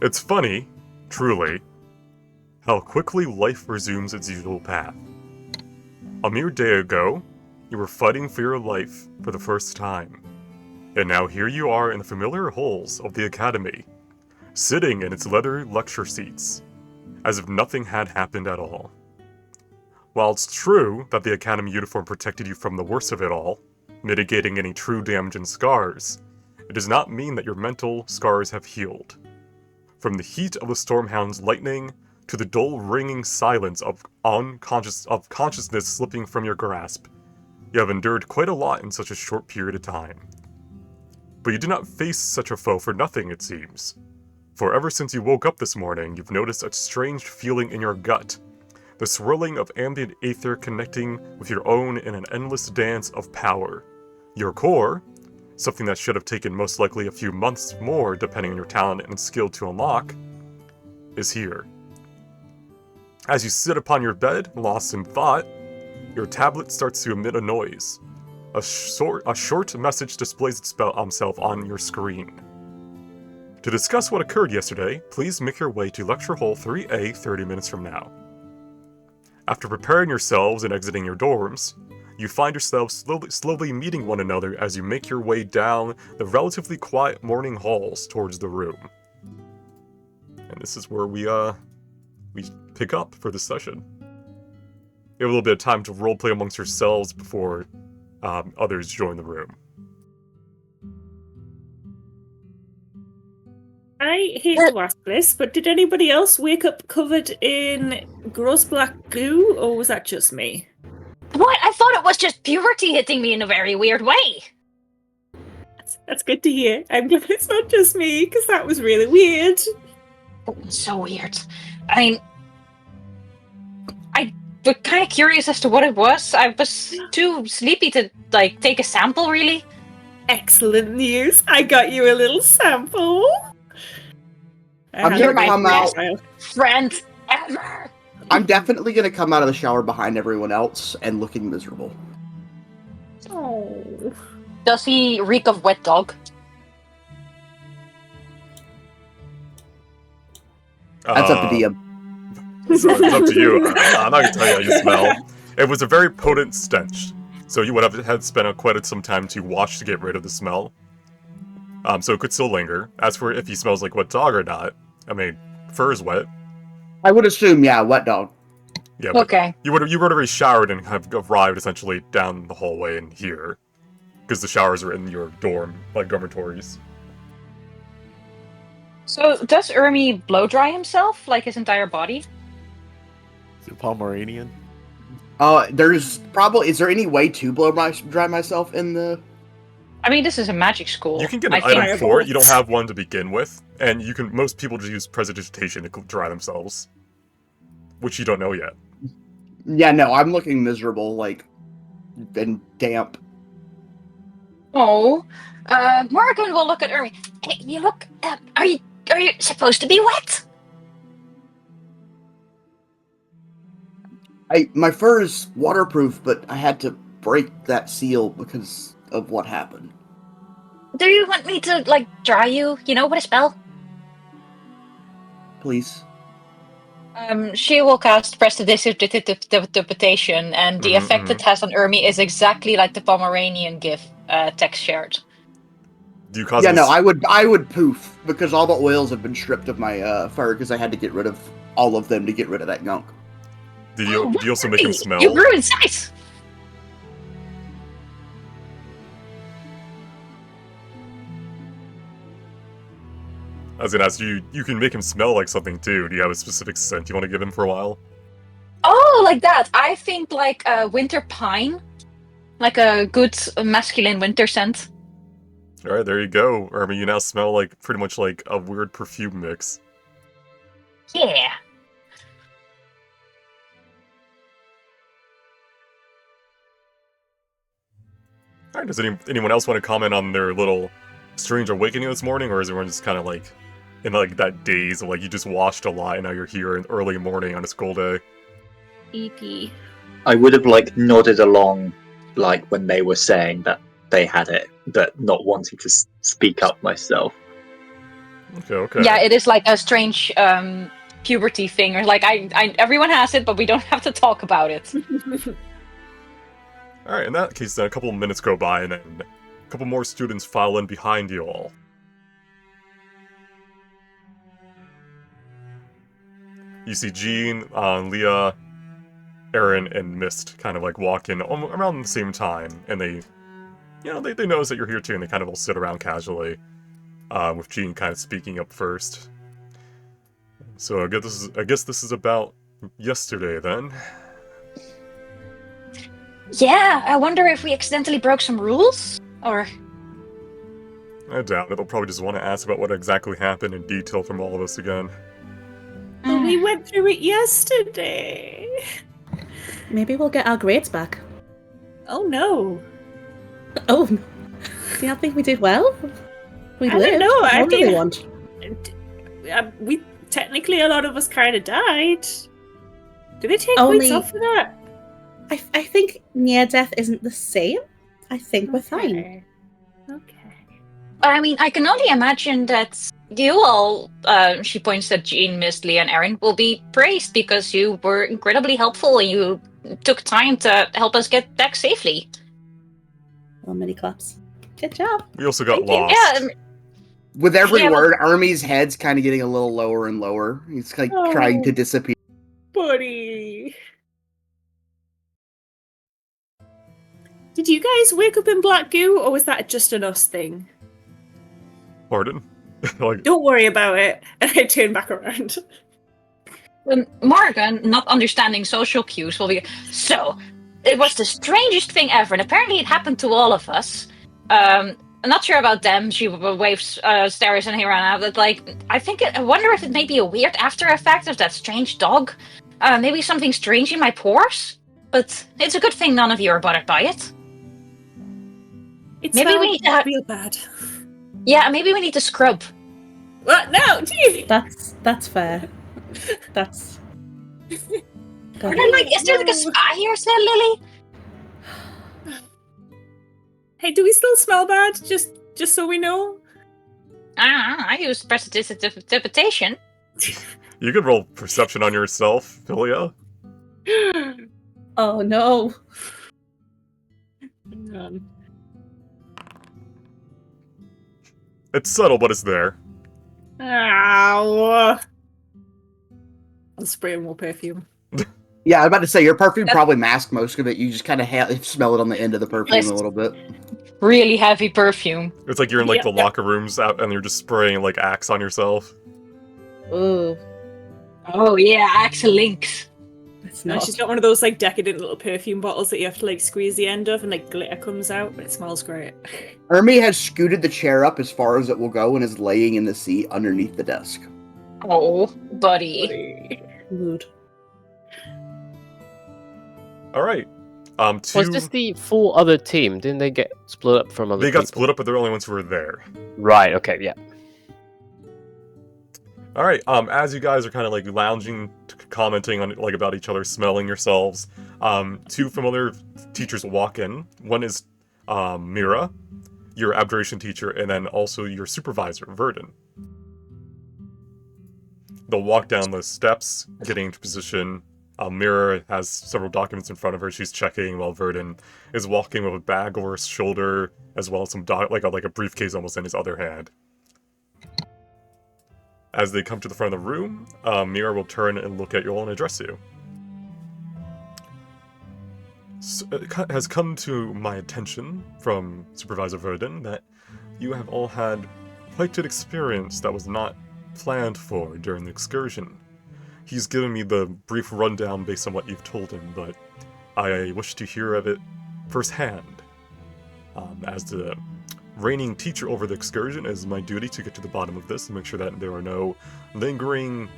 It's funny, truly, how quickly life resumes its usual path. A mere day ago, you were fighting for your life for the first time. And now here you are in the familiar halls of the Academy, sitting in its leather lecture seats, as if nothing had happened at all. While it's true that the Academy uniform protected you from the worst of it all, mitigating any true damage and scars, it does not mean that your mental scars have healed. From the heat of the Stormhound's lightning to the dull ringing silence of consciousness slipping from your grasp, you have endured quite a lot in such a short period of time. But you did not face such a foe for nothing, it seems. For ever since you woke up this morning, you've noticed a strange feeling in your gut, the swirling of ambient aether connecting with your own in an endless dance of power. Your core, something that should have taken most likely a few months more depending on your talent and skill to unlock, is here. As you sit upon your bed, lost in thought, your tablet starts to emit a noise. A short message displays itself on your screen. To discuss what occurred yesterday, please make your way to Lecture Hall 3A 30 minutes from now. After preparing yourselves and exiting your dorms, you find yourselves slowly meeting one another as you make your way down the relatively quiet morning halls towards the room. And this is where we pick up for this session. You have a little bit of time to roleplay amongst yourselves before others join the room. I hate to ask this, but did anybody else wake up covered in gross black goo, or was that just me? What? I thought it was just puberty hitting me in a very weird way. That's good to hear. I'm glad it's not just me, because that was really weird. It was so weird. I mean, I was kind of curious as to what it was. I was too sleepy to, take a sample, really. Excellent news. I got you a little sample. I'm gonna come out. Friend ever. I'm definitely gonna come out of the shower behind everyone else and looking miserable. Oh. Does he reek of wet dog? That's up to DM. So it's up to you. I'm not gonna tell you how you smell. It was a very potent stench, so you would have had spent quite some time to wash to get rid of the smell. So it could still linger. As for if he smells like wet dog or not, I mean, fur is wet. I would assume, yeah, wet dog. Yeah, but Okay. you would have already showered and have arrived essentially down the hallway in here, because the showers are in your dormitories. So does Ermi blow dry himself, like his entire body? Is it Pomeranian? Is there any way to dry myself in the... I mean, this is a magic school. You can get an item for it. You don't have one to begin with, and most people just use prestidigitation to dry themselves, which you don't know yet. Yeah, no, I'm looking miserable, and damp. Oh, Morgan will look at Ermi. Hey, you look. Are you supposed to be wet? My fur is waterproof, but I had to break that seal because of what happened. Do you want me to dry you? With a spell? Please. She will cast Prestidigitation, and the effect it has on Ermi is exactly like the Pomeranian GIF text shared. Do you cause? Yeah, no, I would poof because all the oils have been stripped of my fur because I had to get rid of all of them to get rid of that gunk. Do you also make him smell? You grew in size. I was gonna ask you. You can make him smell like something too. Do you have a specific scent you want to give him for a while? Oh, like that. I think a winter pine, like a good masculine winter scent. All right, there you go. Ermi, you now smell pretty much like a weird perfume mix. Yeah. All right, does anyone else want to comment on their little strange awakening this morning, or is everyone just kind of in that daze of you just washed a lot and now you're here in early morning on a school day? EP. I would have nodded along when they were saying that they had it, but not wanting to speak up myself. Okay. Yeah, it is like a strange puberty thing, or like everyone has it, but we don't have to talk about it. Alright, in that case, then a couple of minutes go by, and then a couple more students file in behind you all. You see Jean, Leah, Aaron, and Mist kind of like walk in around the same time, and they notice that you're here too, and they kind of all sit around casually, with Jean kind of speaking up first. So I guess this is about yesterday then. Yeah, I wonder if we accidentally broke some rules, or... I doubt it. They'll probably just want to ask about what exactly happened in detail from all of us again. Well, we went through it yesterday. Maybe we'll get our grades back. Oh no. Oh, do you not think we did well? We I don't lived. know, I What do they think- want? We technically, a lot of us kind of died. Do they take Only- points off for that? I think near death isn't the same. I think we're fine. Okay. I mean, I can only imagine that you all, she points at Jean, Miss Lee, and Erin, will be praised because you were incredibly helpful and you took time to help us get back safely. Well, mini claps. Good job. We also got Thank you. lost. Yeah, With every Yeah, but- word, Army's head's kind of getting a little lower and lower. He's like trying to disappear. Buddy. Did you guys wake up in black goo, or was that just an us thing? Pardon? Like, Don't worry about it. And I turn back around. Morgan, not understanding social cues, will be so. It was the strangest thing ever, and apparently it happened to all of us. I'm not sure about them. She waves stares and here and out. But like, I wonder if it may be a weird after effect of that strange dog. Maybe something strange in my pores. But it's a good thing none of you are bothered by it. It's Maybe we need to real bad. Yeah, maybe we need to scrub. What? No, gee. That's fair. That's. Or then, like, is there like a spy here, said Lily? Hey, do we still smell bad? Just so we know. I use prestidigitation. you could roll perception on yourself, Philia. Oh no. It's subtle, but it's there. Ow. I'll spray more perfume. Yeah, I was about to say your perfume probably masked most of it. You just kind of smell it on the end of the perfume Yes. a little bit. Really heavy perfume. It's like you're in like Yeah. the locker rooms out, and you're just spraying like Axe on yourself. Ooh, Oh yeah, Axel Links. it's No, not. she's got one of those like decadent little perfume bottles that you have to like squeeze the end of, and like glitter comes out. It smells great. Ermi has scooted the chair up as far as it will go and is laying in the seat underneath the desk. Oh, buddy. Mood. All right. Was this the full other team? Didn't they get split up from other They got people? split up, but they're the only ones who were there. Right, okay, yeah. All right. As you guys are kind of like lounging, commenting on like about each other, smelling yourselves, two familiar teachers walk in. One is Mira, your abjuration teacher, and then also your supervisor, Verdun. They'll walk down the steps, getting into position. Mira has several documents in front of her. She's checking while Verdun is walking with a bag over his shoulder, as well as some like a briefcase almost in his other hand. As they come to the front of the room, Mira will turn and look at you all and address you. So, it has come to my attention from Supervisor Verdun that you have all had quite an experience that was not planned for during the excursion. He's given me the brief rundown based on what you've told him, but I wish to hear of it firsthand. As the reigning teacher over the excursion, it is my duty to get to the bottom of this and make sure that there are no lingering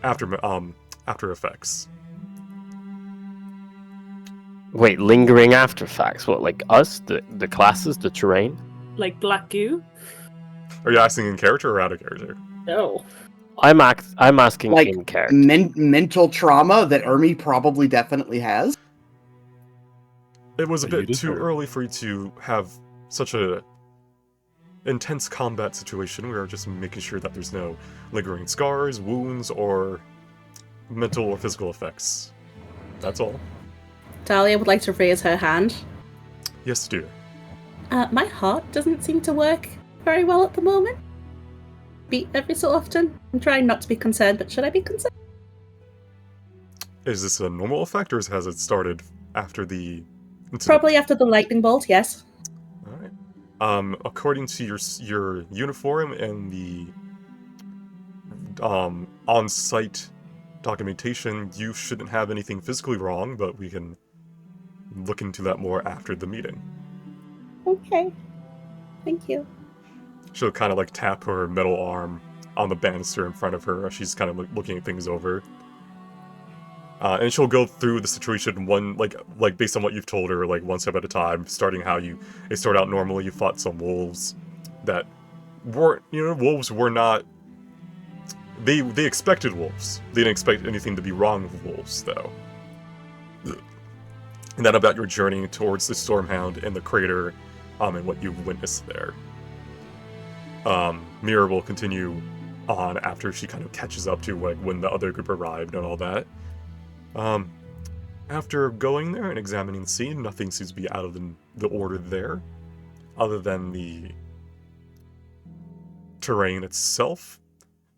after effects. Wait, lingering after facts? What, like us? The classes? The terrain? Like black goo? Are you asking in character or out of character? No. I'm asking Like, in character. Mental trauma that Ermi probably definitely has. It was a But you bit too deserve it. early for you to have such an intense combat situation. We are just making sure that there's no lingering scars, wounds, or mental or physical effects. That's all. Dahlia would like to raise her hand. Yes, dear. My heart doesn't seem to work very well at the moment. Beat every so often. I'm trying not to be concerned, but should I be concerned? Is this a normal effect, or has it started after the incident? Probably after the lightning bolt, yes. Alright. According to your uniform and the on-site documentation, you shouldn't have anything physically wrong, but we can look into that more after the meeting. Okay. Thank you. She'll kind of like tap her metal arm on the banister in front of her as she's kind of looking at things over. And she'll go through the situation like based on what you've told her, like one step at a time, starting how it started out normally. You fought some wolves that weren't, wolves were not. They expected wolves. They didn't expect anything to be wrong with wolves, though. And then about your journey towards the Stormhound and the crater, and what you've witnessed there. Mira will continue on after she kind of catches up to when the other group arrived and all that. After going there and examining the scene, nothing seems to be out of the order there, other than the terrain itself.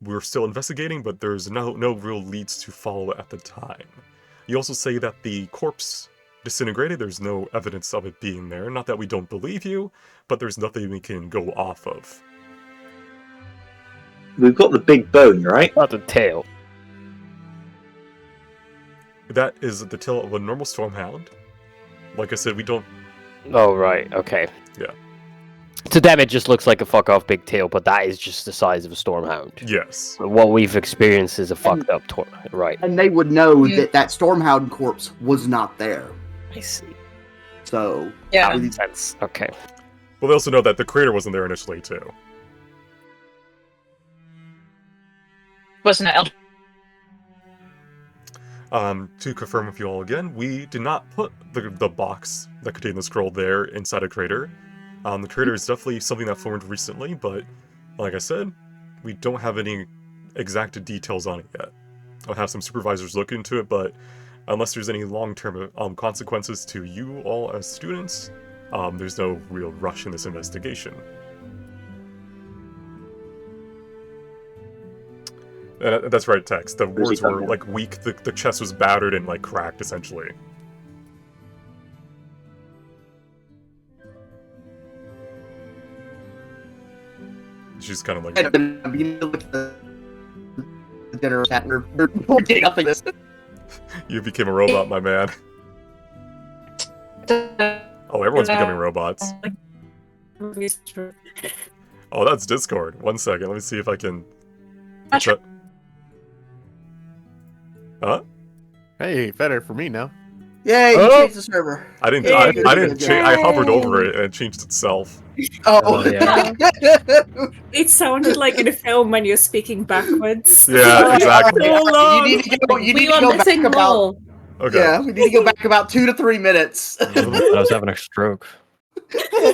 We're still investigating, but there's no real leads to follow at the time. You also say that the corpse disintegrated. There's no evidence of it being there. Not that we don't believe you, but there's nothing we can go off of. We've got the big bone, right? Not the tail. That is the tail of a normal Stormhound. Like I said, we don't... Oh, right, okay. Yeah. To them, it just looks like a fuck-off big tail, but that is just the size of a Stormhound. Yes. What we've experienced is a fucked-up right. And they would know that Stormhound corpse was not there. I see. So... Yeah. That makes sense. Okay. Well, they also know that the crater wasn't there initially, too. Wasn't it? To confirm with you all again, we did not put the box that contained the scroll there inside a crater. The crater is definitely something that formed recently, but like I said, we don't have any exact details on it yet. I'll have some supervisors look into it, but unless there's any long-term consequences to you all as students, there's no real rush in this investigation. That's right, Tex. The words were weak. The chest was battered and cracked, essentially. She's kind of like. Dinner chat. We're getting up in this. You became a robot, my man. Oh, everyone's becoming robots. Oh, that's Discord. 1 second. Let me see if I can. Huh? Hey, better for me now. Yay! You changed the server. I didn't. I hovered over it and it changed itself. Oh, yeah. It sounded like in a film when you're speaking backwards. Yeah, exactly. So long. You need to go. You need We to want go missing back about. more. Okay. Yeah, we need to go back about 2 to 3 minutes. I was having a stroke. Okay,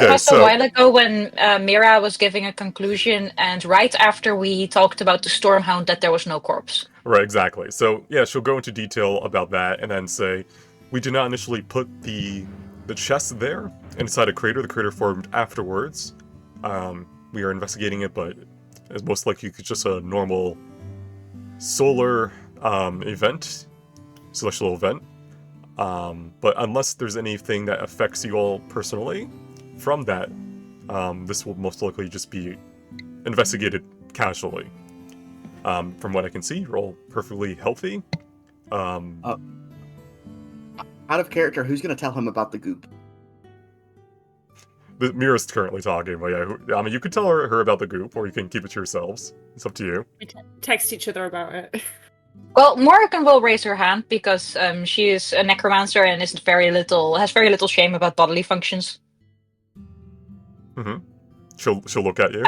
Just a so while ago when Mira was giving a conclusion, and right after we talked about the Stormhound, that there was no corpse. right, exactly. So yeah, she'll go into detail about that and then say, we did not initially put the chest there inside a crater. The crater formed afterwards. We are investigating it, but it's most likely just a normal solar event, celestial event. But unless there's anything that affects you all personally from that, this will most likely just be investigated casually. From what I can see, you're all perfectly healthy. Out of character, who's going to tell him about the goop? The Mira's currently talking, but yeah, I mean, you could tell her about the goop, or you can keep it to yourselves. It's up to you. We text each other about it. Well, Morrigan will raise her hand because she is a necromancer and has very little shame about bodily functions. Mm-hmm. She'll look at you.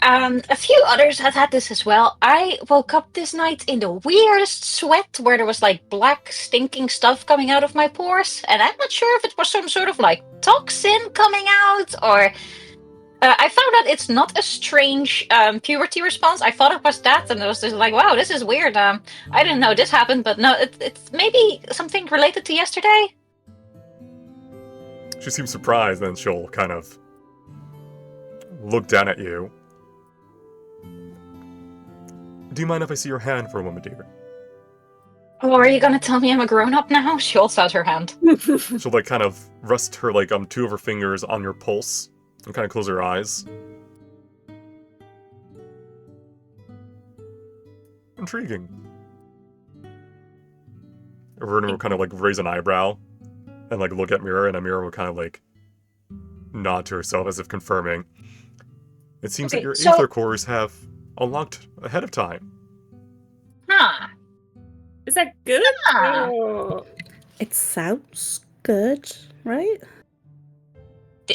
A few others have had this as well. I woke up this night in the weirdest sweat where there was black stinking stuff coming out of my pores, and I'm not sure if it was some sort of toxin coming out, or I found out it's not a strange puberty response. I thought it was that, and it was just like, wow, this is weird. I didn't know this happened, but no, it's maybe something related to yesterday. She seems surprised, then she'll kind of look down at you. Do you mind if I see your hand for a moment, dear? Oh, are you gonna tell me I'm a grown-up now? She holds out her hand. She'll like kind of rest her like two of her fingers on your pulse and kind of close her eyes. Intriguing. Vernon will kind of like raise an eyebrow and like look at Mira, and Amira will kind of like nod to herself as if confirming. It seems that your aether cores have unlocked ahead of time. Huh. Is that good? Huh. Oh. It sounds good, right?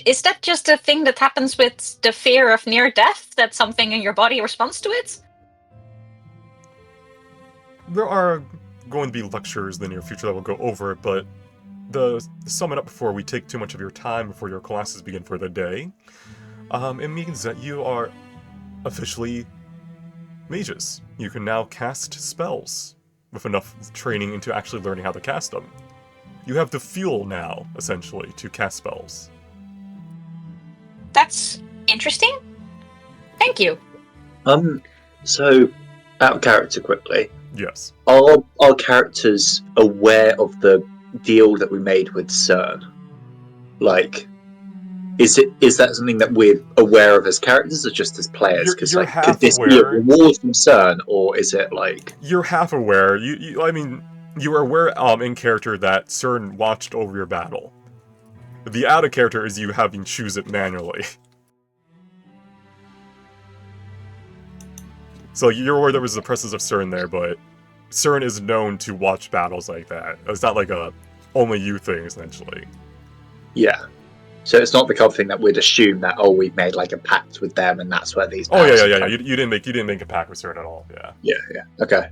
Is that just a thing that happens with the fear of near death? That something in your body responds to it? There are going to be lectures in the near future that will go over it, but to sum it up before we take too much of your time before your classes begin for the day, it means that you are officially mages. You can now cast spells with enough training into actually learning how to cast them. You have the fuel now, essentially, to cast spells. That's interesting. Thank you. So, out of character quickly. Yes. Are our characters aware of the deal that we made with CERN? Like, is that something that we're aware of as characters or just as players? Because You're like, half could this aware. be a reward from CERN, or is it like? You're half aware. I mean, you are aware in character that CERN watched over your battle. The out of character is you having to choose it manually. So you're aware there was the presence of CERN there, but CERN is known to watch battles like that. It's not like a only you thing, essentially. Yeah. So it's not the kind of thing that we'd assume that we've made like a pact with them, and that's where these. Oh yeah. You didn't make a pact with CERN at all. Yeah. Yeah. Okay.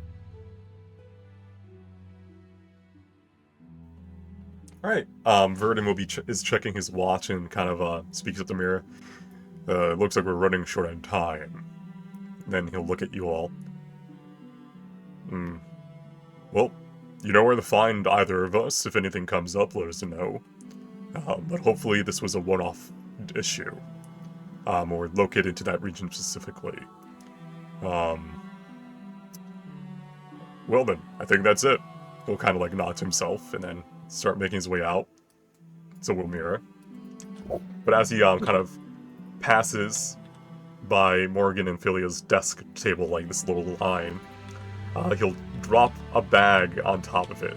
All right. Verdon will is checking his watch and kind of speaks at the mirror. Looks like we're running short on time. Then he'll look at you all. Well, you know where to find either of us. If anything comes up, let us know. But hopefully this was a one-off issue. Or located to that region specifically. Well then, I think that's it. He'll kind of like nod to himself and then start making his way out. So will Mira. But as he kind of passes by Morgan and Philia's desk table, like this little line, he'll drop a bag on top of it.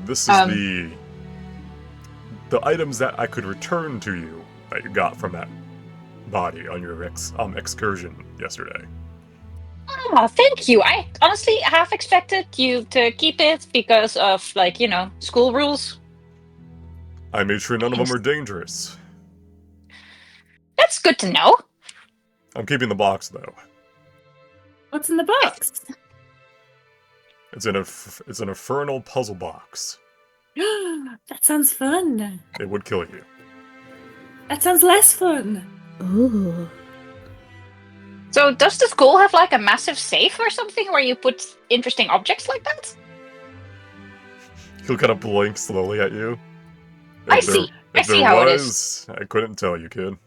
This is the items that I could return to you that you got from that body on your excursion yesterday. Ah, thank you. I honestly half expected you to keep it because of, like, school rules. I made sure none of them were dangerous. That's good to know. I'm keeping the box, though. What's in the box? It's an infernal puzzle box. That sounds fun. It would kill you. That sounds less fun. Ooh. So does the school have like a massive safe or something where you put interesting objects like that? He'll kind of blink slowly at you. I see how it is. I couldn't tell you, kid.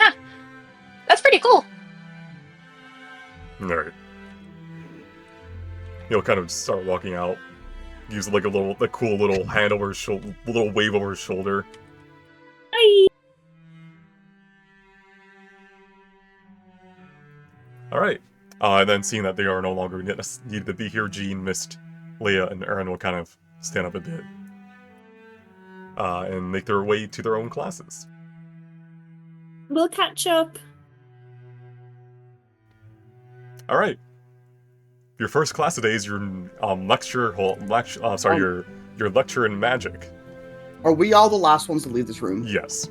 Huh. That's pretty cool. Alright. He'll kind of start walking out. Use like a cool little hand over his shoulder, little wave over his shoulder. Bye. Alright. And then seeing that they are no longer needed to be here, Jean, Mist, Leia, and Aaron will kind of stand up a bit. And make their way to their own classes. We'll catch up. Alright. Your first class today is your your lecture in magic. Are we all the last ones to leave this room? Yes.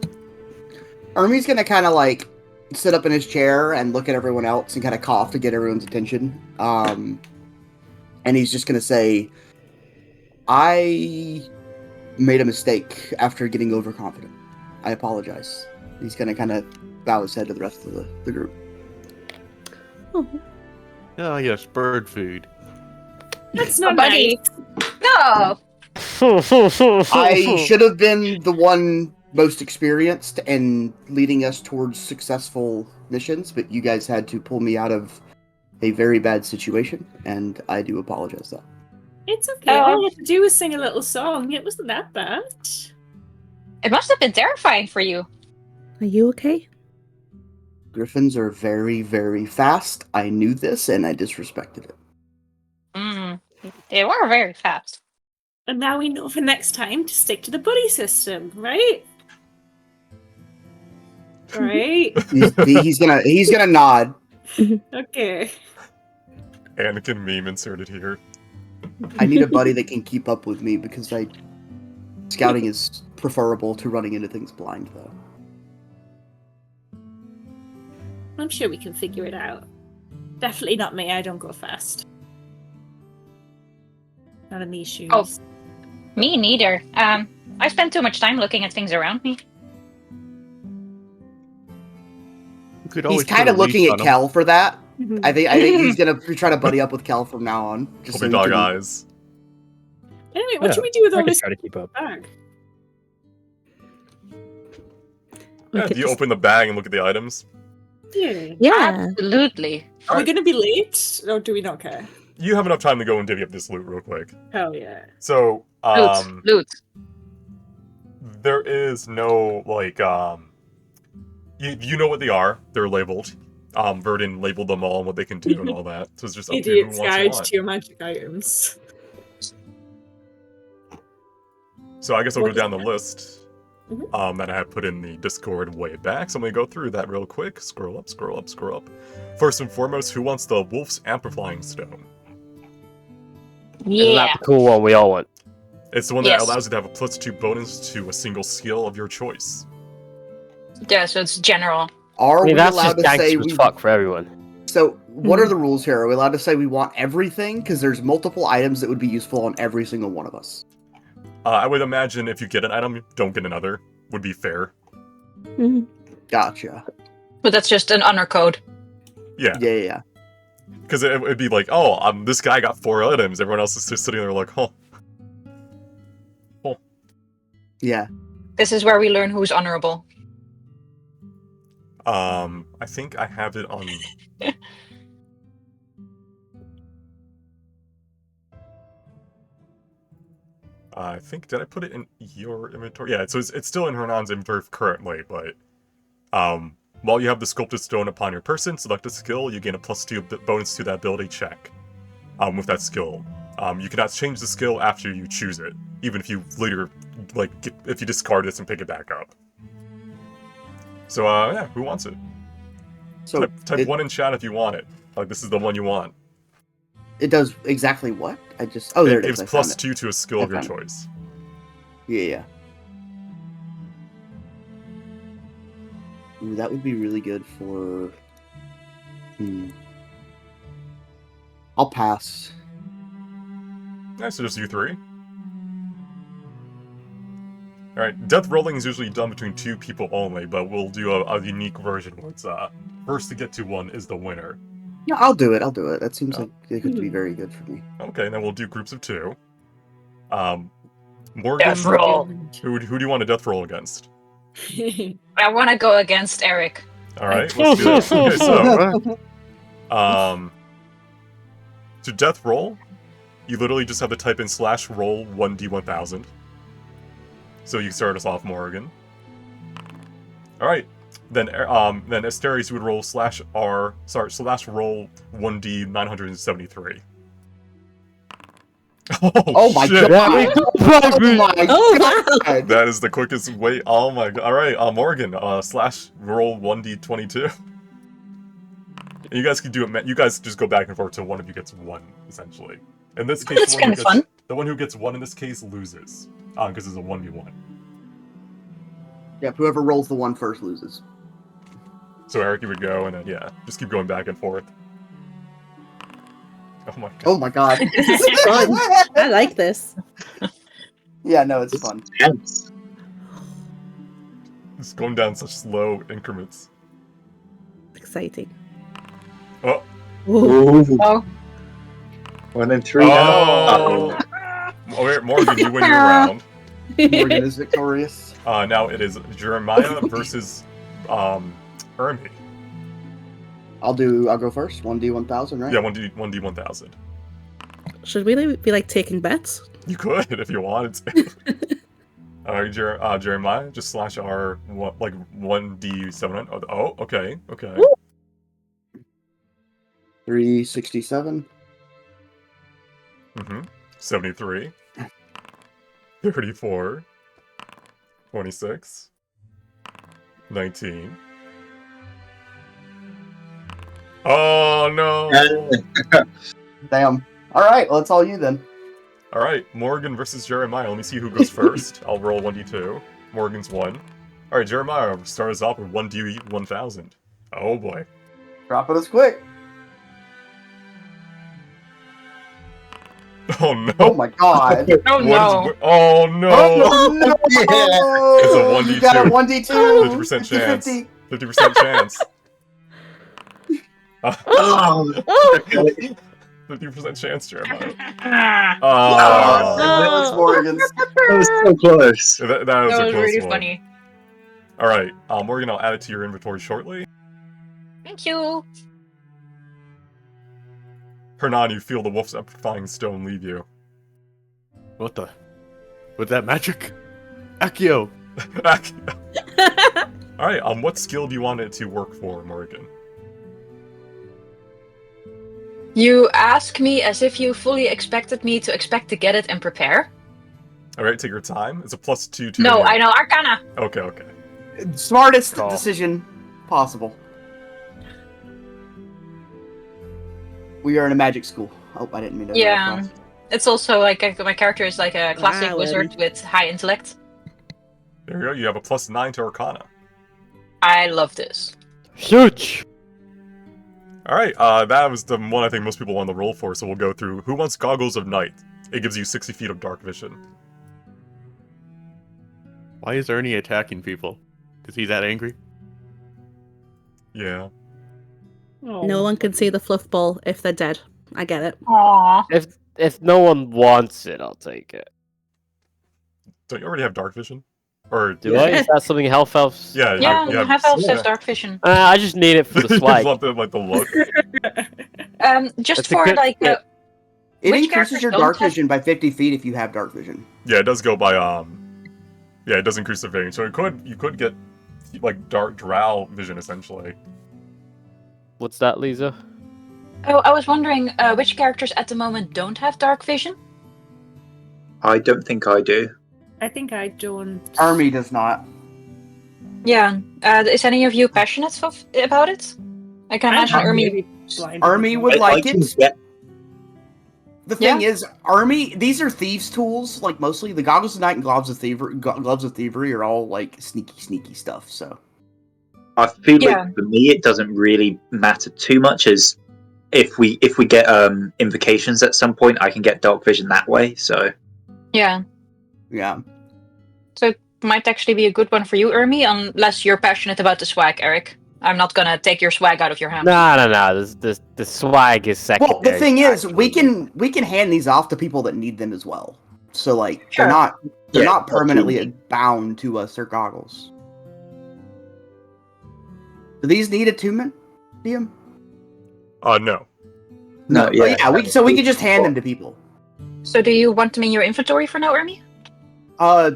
Ermi's gonna kind of like sit up in his chair and look at everyone else and kind of cough to get everyone's attention. And he's just gonna say, I made a mistake after getting overconfident. I apologize. He's gonna kind of bow his head to the rest of the group. Oh yes, bird food. That's not buddy. nice. No. I should have been the one most experienced and leading us towards successful missions, but you guys had to pull me out of a very bad situation, and I do apologize that. It's okay. All you had to do was sing a little song. It wasn't that bad. It must have been terrifying for you. Are you okay? Griffins are very, very fast. I knew this, and I disrespected it. They were very fast. And now we know for next time to stick to the buddy system, right? Right? He's gonna nod. Okay. Anakin meme inserted here. I need a buddy that can keep up with me because scouting is preferable to running into things blind, though. I'm sure we can figure it out. Definitely not me. I don't go fast. Not in these shoes. Oh. Me neither. I spend too much time looking at things around me. You could He's always kind of put a leash looking at on 'em. Kel for that. I think he's gonna try to buddy up with Kel from now on. Just Puppy so he dog can- eyes. Anyway, what Yeah, should we do with I all could this try to keep up. bag? Yeah, do you open the bag and look at the items? Yeah. Yeah. Absolutely. Are we going to be late? Or do we not care? You have enough time to go and divvy up this loot real quick. Hell yeah. So, Loot. there is no, like, you know what they are. They're labeled. Verdin labeled them all and what they can do and all that. So it's just up to who Idiot's wants guide what. to your magic items. So I guess I'll What go is down the that? list that I had put in the Discord way back. So I'm going to go through that real quick. Scroll up, scroll up, scroll up. First and foremost, who wants the Wolf's Amplifying Stone? Isn't Yeah. that the cool one we all want? It's the one that Yes. allows you to have a +2 bonus to a single skill of your choice. Yeah, so it's general. Are I mean, we that's allowed just to say gangster we? as fuck for everyone. So, what are the rules here? Are we allowed to say we want everything? Because there's multiple items that would be useful on every single one of us. I would imagine if you get an item, don't get another. Would be fair. Gotcha. But that's just an honor code. Yeah. Yeah. Because it would be like, oh, this guy got 4 items. Everyone else is just sitting there like, huh. Yeah. This is where we learn who's honorable. I think I have it on. I think, did I put it in your inventory? Yeah, so it's still in Hernan's inventory currently, but while you have the sculpted stone upon your person, select a skill, you gain a +2 bonus to that ability check with that skill. You cannot change the skill after you choose it, even if you later, if you discard this and pick it back up. So, yeah, who wants it? So Type 1 in chat if you want it. Like, this is the one you want. it does exactly what? I just there It it gives is. I found it. +2 to a skill I of your found it. choice. Yeah. Ooh, that would be really good for. I'll pass. Nice, so just you 3. Alright, death rolling is usually done between 2 people only, but we'll do a unique version where it's first to get to 1 is the winner. No, I'll do it. That seems like it could be very good for me. Okay, then we'll do groups of 2. Morgan, Death roll. who do you want to death roll against? I want to go against Eric. Alright, let's do that. Okay, so, to death roll, you literally just have to type in /roll 1d1000. So you start us off, Morgan. Alright. Then Asterius would roll /roll 1d973. Oh my shit. god! Oh my Oh, god! That is the quickest way. Oh my god. Alright, Morgan, /roll 1d22. And you guys can do it. You guys just go back and forth till one of you gets 1, essentially. In this case, That's kind of fun. the one who gets 1 in this case loses. Because it's a 1v1. Yep, whoever rolls the 1 first loses. So Eric, you would go, and then, yeah, just keep going back and forth. Oh my god. Oh my god! This is fun. I like this. Yeah, no, it's fun. Tense. It's going down such slow increments. Exciting. Oh. Whoa. Ooh. Oh. 1 and 3 now. Oh. Okay, Morgan, you win your round. Morgan is victorious. Now it is Jeremiah versus Ermi. I'll go first. 1d1000, right? Yeah, 1d1000. Should we be like taking bets? You could if you wanted to. Alright, Jeremiah, just slash R 1d700. Oh, okay. 367. 73. 34. 26. 19. Oh no! Damn. Alright, well, it's all you then. Alright, Morgan versus Jeremiah. Let me see who goes first. I'll roll 1d2. Morgan's 1. Alright, Jeremiah, start us off with 1d1000. Oh boy. Drop it as quick. Oh no. Oh my god. Oh no. Oh no! Oh, no! It's a 1d2. You got a 1d2. 50% chance. 50. 50% chance. Oh, okay. 50% chance, Jeremiah. Oh, Oh, that was Morgan's. That was so close. that was a That was close really one. funny. Alright, Morgan, I'll add it to your inventory shortly. Thank you. Hernan, you feel the wolf's amplifying stone leave you. What the? With that magic? Accio! Alright, what skill do you want it to work for, Morgan? You ask me as if you fully expected me to expect to get it and prepare. Alright, take your time. It's a +2 to No, your- I know Arcana. Okay. Smartest Call. decision possible. We are in a magic school. Oh, I didn't mean to. Yeah. It's also like my character is like a classic Wow, wizard with high intellect. There you go, you have a +9 to Arcana. I love this. Huge! Alright, that was the one I think most people want to roll for, so we'll go through. Who wants Goggles of Night? It gives you 60 feet of dark vision. Why is Ernie attacking people? Is he that angry? Yeah. No one can see the fluff ball if they're dead. I get it. Aww. If no one wants it, I'll take it. Don't you already have dark vision? Or Do I? Is that something Health Elves? Yeah, Yeah, you have half elf yeah. says dark vision. I just need it for the You swag. want the look. Just That's a for good like tip. It Which increases characters your don't dark have- vision by 50 feet if you have dark vision. Yeah, it does go by yeah, it does increase the vision. So you could get like dark drow vision essentially. What's that, Lisa? Oh, I was wondering which characters at the moment don't have dark vision. I don't think I do. I think I don't. Army does not. Yeah. Is any of you passionate about it? I can imagine I'm Ermi. really blind. Army would I like can it. get- The thing is, Army, these are thieves' tools, like mostly. The Goggles of Night and Gloves of Thievery are all like sneaky stuff, so. I feel Yeah. like for me it doesn't really matter too much, as if we get invocations at some point, I can get dark vision that way. So Yeah. Yeah. Might actually be a good one for you, Ermi, unless you're passionate about the swag, Eric. I'm not gonna take your swag out of your hand. No. The swag is secondary. Well, the thing is, we actually. can hand these off to people that need them as well. So like Sure. they're Yeah, not permanently absolutely. bound to us or goggles. Do these need attunement, DM? No. No, Oh, yeah. we can just hand them to people. So do you want them in your inventory for now, Ermi?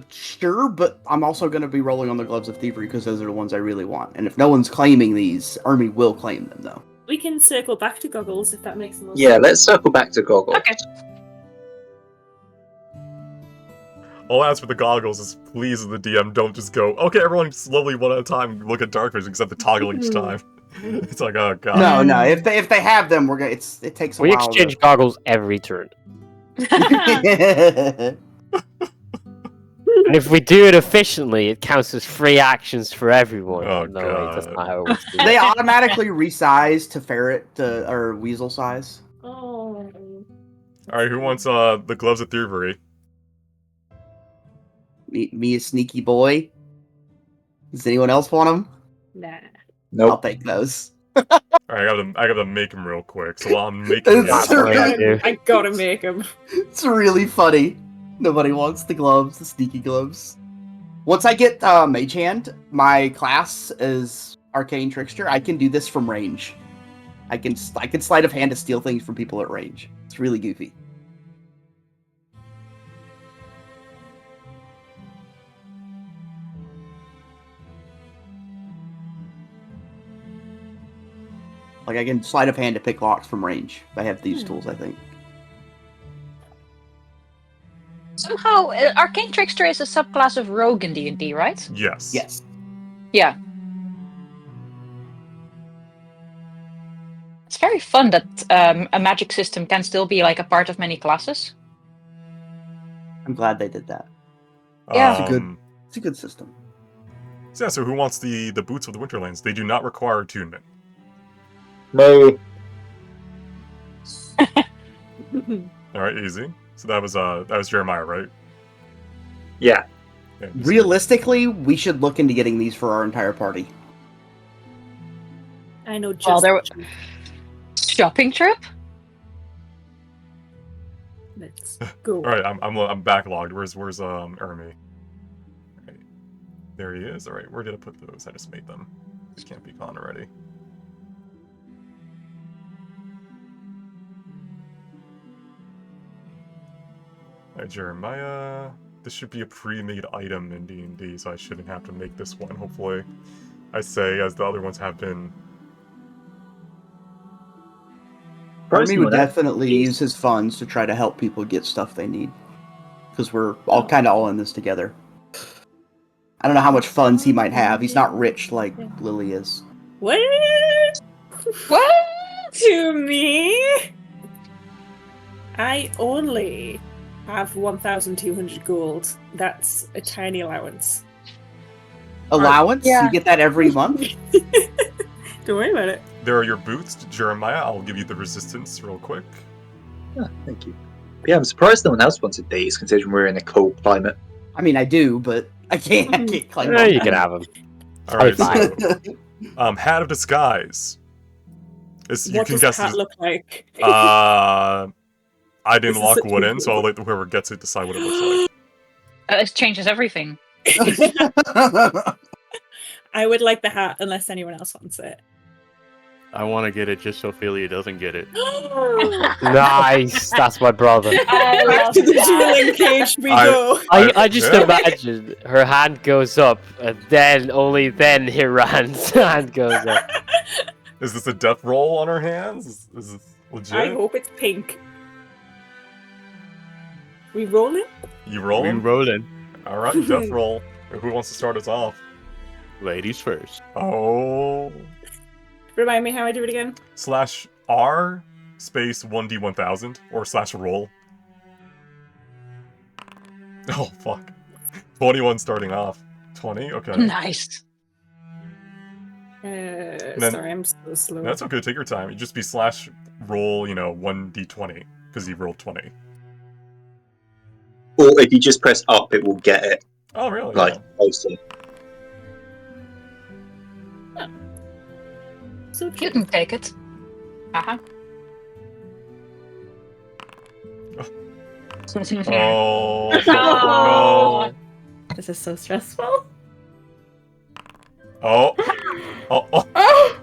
Sure, but I'm also going to be rolling on the Gloves of Thievery because those are the ones I really want. And if no one's claiming these, Army will claim them, though. We can circle back to goggles if that makes the most Yeah, sense. let's circle back to goggles. Okay. All I ask for the goggles is please, the DM, don't just go, okay, everyone slowly one at a time look at dark vision, except the toggle each time. It's like, oh god. No. If they have them, we're gonna. It takes a We while. exchange goggles every turn. And if we do it efficiently, it counts as free actions for everyone. Oh, no, wait, that's God. not how it works. They automatically resize to ferret or weasel size. Oh. Alright, who wants the gloves of thievery? Me a sneaky boy. Does anyone else want them? Nah. I'll Nope. take those. Alright, I gotta make him real quick. So while I'm making That's it, really- I gotta make him. It's really funny. Nobody wants the gloves, the sneaky gloves. Once I get Mage Hand, my class is Arcane Trickster. I can do this from range. I can sleight of hand to steal things from people at range. It's really goofy. Like, I can sleight of hand to pick locks from range. I have these tools, I think. Somehow, Arcane Trickster is a subclass of Rogue in D&D, right? yes. Yes. Yeah. It's very fun that a magic system can still be like a part of many classes. I'm glad they did that. Yeah. It's a good system. So who wants the Boots of the Winterlands? They do not require attunement. No. Alright, easy. So that was Jeremiah, right? Yeah. Yeah, just- Realistically, we should look into getting these for our entire party. I know just. Well, there shopping trip? Let's go. Alright, I'm backlogged. Where's Ermi? Right. There he is. Alright, where did I put those? I just made them. These can't be gone already. Alright, Jeremiah. This should be a pre-made item in D&D, so I shouldn't have to make this one, hopefully. I say, as the other ones have been. Army would definitely use his funds to try to help people get stuff they need. Because we're all in this together. I don't know how much funds he might have. He's not rich like Lily is. What? What? To me? I only have 1,200 gold. That's a tiny allowance. Allowance? Yeah. You get that every month? Don't worry about it. There are your boots, Jeremiah. I'll give you the resistance real quick. Oh, thank you. Yeah, I'm surprised no one else wanted these, considering we're in a cold climate. I mean, I do, but I can't claim Yeah, them. you can have them. Alright, Fine. so Hat of Disguise. You What can does guess hat this- look like? I didn't This is lock such wood a in, so I'll let whoever gets it decide what it looks like. It changes everything. I would like the hat unless anyone else wants it. I want to get it just so Ophelia doesn't get it. Nice, that's my brother. Back to the dueling cage we go. I just Yeah. imagine her hand goes up, and then only then Hiran's hand goes up. Is this a death roll on our hands? Is this legit? I hope it's pink. We rolling? You We rolling? rolling. Alright, death roll. Who wants to start us off? Ladies first. Oh. Remind me how I do it again. /R space 1d1000 or /roll. Oh, fuck. 21 starting off. 20? Okay. Nice. then- Sorry, I'm so slow. That's okay, take your time. It'd just be /roll, 1d20, because you rolled 20. Or if you just press up, it will get it. Oh, really? Like, Yeah. posted. So You cute. can take it. Uh-huh. Oh, No. no. This is so stressful. Oh. Oh, oh.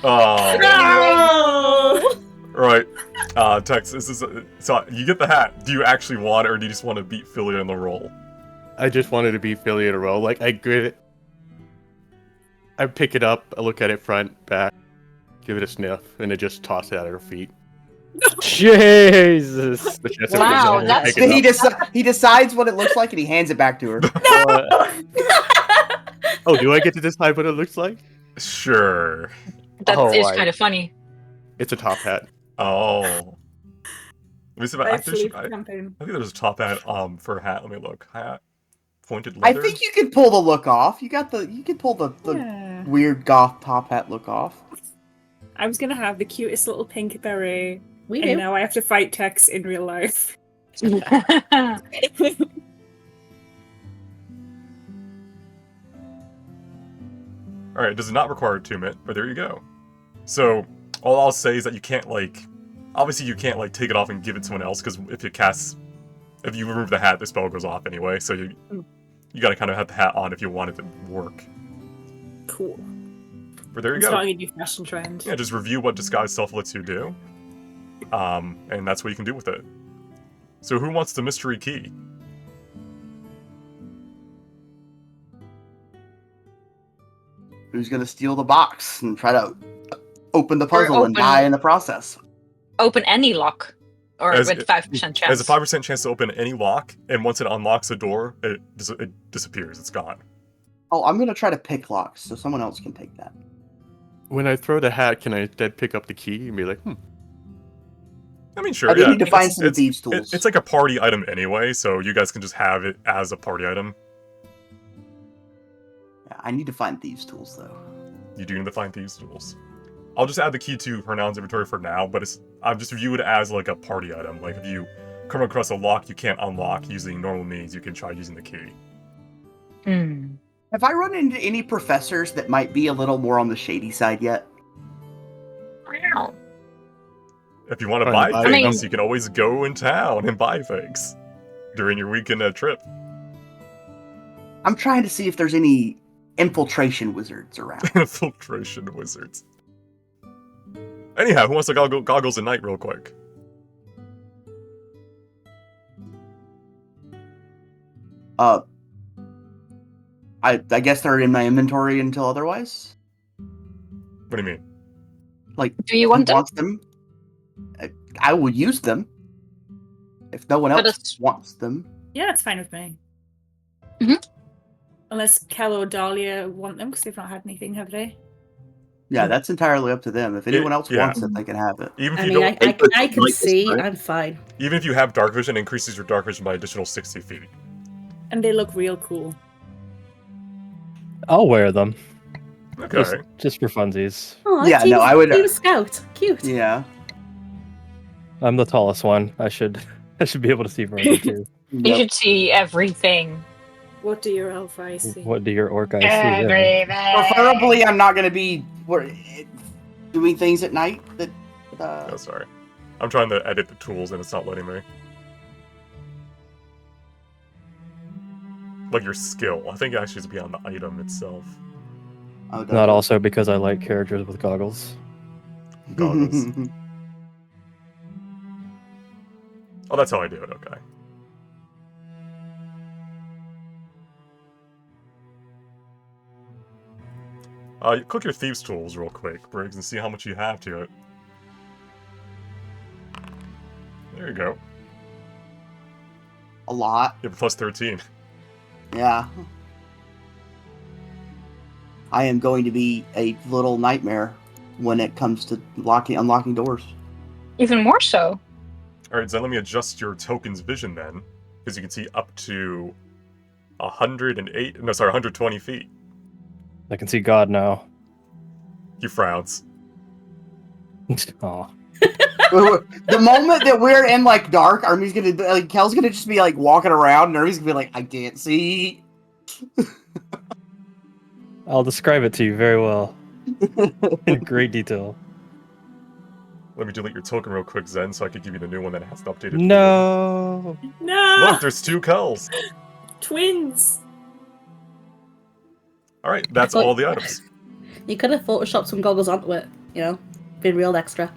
Oh. No! Right. Tex, so you get the hat. Do you actually want it, or do you just want to beat Philia in the roll? I just wanted to be Ophelia to roll. Like, I get it. I pick it up, I look at it front, back, give it a sniff, and then just toss it at her feet. Jesus. But that's Wow, okay. that's- Pick it up. He decides what it looks like and he hands it back to her. Oh, do I get to decide what it looks like? Sure. That Oh, is my- kind of funny. It's a top hat. Oh. Let me see if I think campaign. there's a top hat for a hat. Let me look. Hat. Pointed I leather. think you could pull the look off. You could pull the Yeah. weird goth top hat look off. I was gonna have the cutest little pink beret, We and do. now I have to fight Tex in real life. Alright, it does not require attunement, but there you go. So, all I'll say is that you can't, like... Obviously, you can't, like, take it off and give it to someone else, because if you remove the hat, the spell goes off anyway, so you gotta kind of have the hat on if you want it to work. Cool. But there you I'm go. starting a new fashion trend. Yeah, just review what Disguise Self lets you do. And that's what you can do with it. So who wants the mystery key? Who's gonna steal the box and try to open the puzzle and open- die in the process? Open any lock. Or As with it- 5% chance. There's a 5% chance to open any lock, and once it unlocks a door, it disappears. It's gone. Oh, I'm gonna try to pick locks, so someone else can take that. When I throw the hat, can I instead pick up the key and be like, I mean, sure. I do yeah. need to find It's- some thieves' tools. It's like a party item anyway, so you guys can just have it as a party item. Yeah, I need to find thieves' tools though. You do need to find thieves' tools. I'll just add the key to Hernan's inventory for now, but I've just viewed it as like a party item. Like if you come across a lock you can't unlock using normal means, you can try using the key. Hmm. Have I run into any professors that might be a little more on the shady side yet? Wow. If you want to Trying to buy buy things, them. you can always go in town and buy things during your weekend trip. I'm trying to see if there's any infiltration wizards around. Infiltration wizards. Anyhow, who wants to goggles at night real quick? I guess they're in my inventory until otherwise. What do you mean? Like, Do you who want them? wants them? I will use them if no one But else it's- wants them. Yeah, it's fine with me. Mhm. Unless Kel or Dahlia want them, because they've not had anything, have they? Yeah, that's entirely up to them. If anyone else yeah. wants it, they can have it. Even if I you mean, don't, I can Like, see. right? I'm fine. even if you have dark vision, it increases your dark vision by additional 60 feet. And they look real cool. I'll wear them. Okay. Just for funsies. Oh, Yeah, no, I would- Team Scout, cute. Yeah. I'm the tallest one. I should be able to see further too. You Yep. should see everything. What do your elf eyes see? What do your orc eyes see? Yeah. Preferably, I'm not going to be doing things at night. That Oh, sorry. I'm trying to edit the tools and it's not letting me. Like your skill. I think it actually is beyond the item itself. Not also because I like characters with goggles. Goggles. Oh, that's how I do it, okay. Click your Thieves' Tools real quick, Briggs, and see how much you have to it. There you go. A lot. You have a plus 13. Yeah. I am going to be a little nightmare when it comes to unlocking doors. Even more so. Alright, so let me adjust your token's vision then, because you can see up to 120 feet. I can see God now. He frowns. Aw. The moment that we're in like dark, Army's gonna like Kel's gonna just be like walking around, and Army's gonna be like, I can't see. I'll describe it to you very well. In great detail. Let me delete your token real quick, Zen, so I can give you the new one that has the updated. No. No! Look, there's two Kells. Twins! Alright, that's all the items. You could have photoshopped some goggles onto it, you know? Been real extra.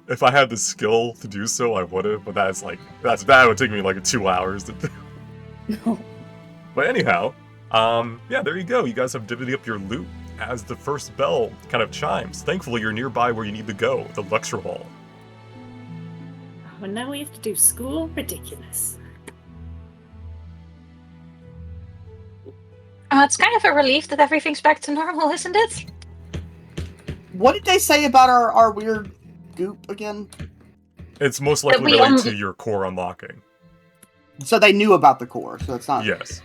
If I had the skill to do so, I would have, but that would take me like 2 hours to do. No. But anyhow, yeah, there you go. You guys have divvied up your loot as the first bell kind of chimes. Thankfully, you're nearby where you need to go, the lecture hall. Oh, and now we have to do school? Ridiculous. It's kind of a relief that everything's back to normal, isn't it? What did they say about our weird goop again? It's most likely we related only- to your core unlocking. So they knew about the core, so it's not. Yes.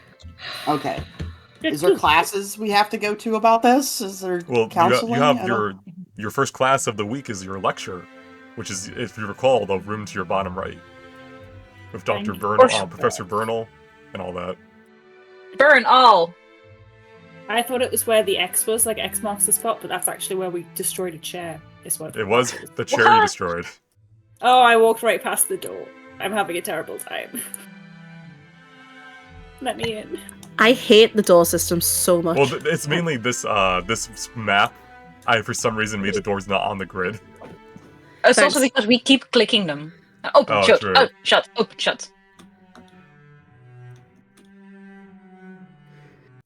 Okay. Is there classes we have to go to about this? Is there Well, counseling? you have I don't- your first class of the week is your lecture, which is, if you recall, the room to your bottom right. With Dr. Thank Bernal, you. Professor Bernal, and all that. Burn all. I thought it was where the X was, like X marks the spot, but that's actually where we destroyed a chair. Is what It was the chair you What? destroyed. Oh, I walked right past the door. I'm having a terrible time. Let me in. I hate the door system so much. Well, it's mainly this this map. I for some reason made the doors not on the grid. It's Thanks. also because we keep clicking them. Open, Oh, shut, true. oh, shut, open, shut.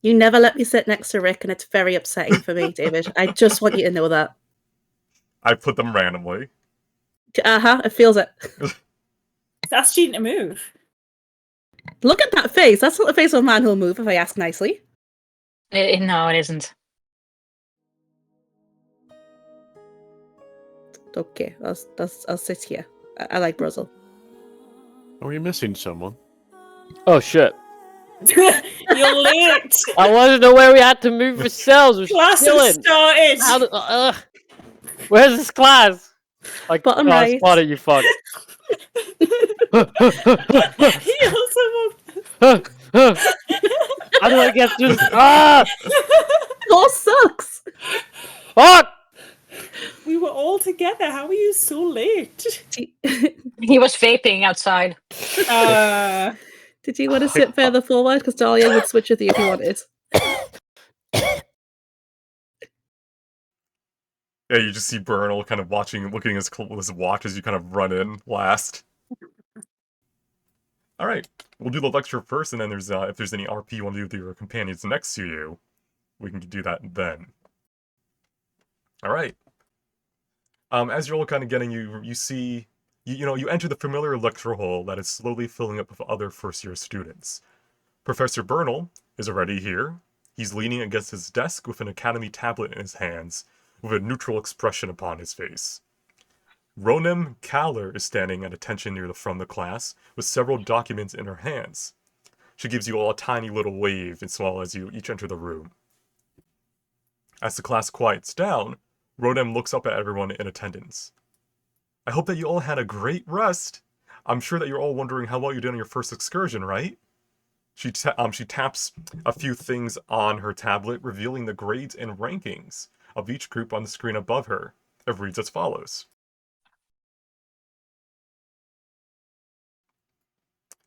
You never let me sit next to Rick, and it's very upsetting for me, David. I just want you to know that. I put them randomly. It feels it. That's cheating to move. Look at that face. That's not the face of a man who'll move, if I ask nicely. No, it isn't. Okay, I'll sit here. I like Brussels. Are we missing someone? Oh shit! You're late. I wanted to know where we had to move for cells. We're Class has chilling. started. Where's this class? Like, Bottom I right. spotted you, fuck. Heal someone. How do I get through this? Ah! Door sucks. Fuck! We were all together. How are you so late? He was vaping outside. Did you want to sit further forward? Because Dahlia would switch with you if you wanted. Yeah, you just see Bernal kind of looking at his watch as you kind of run in last. All right, we'll do the lecture first, and then there's if there's any RP you want to do with your companions next to you, we can do that then. All right. As you're all kind of getting, you see, you enter the familiar lecture hall that is slowly filling up with other first-year students. Professor Bernal is already here. He's leaning against his desk with an academy tablet in his hands, with a neutral expression upon his face. Ronem Kaller is standing at attention near the front of the class, with several documents in her hands. She gives you all a tiny little wave as well as you each enter the room. As the class quiets down, Ronem looks up at everyone in attendance. I hope that you all had a great rest. I'm sure that you're all wondering how well you did on your first excursion, right? She taps a few things on her tablet, revealing the grades and rankings of each group on the screen above her. It reads as follows.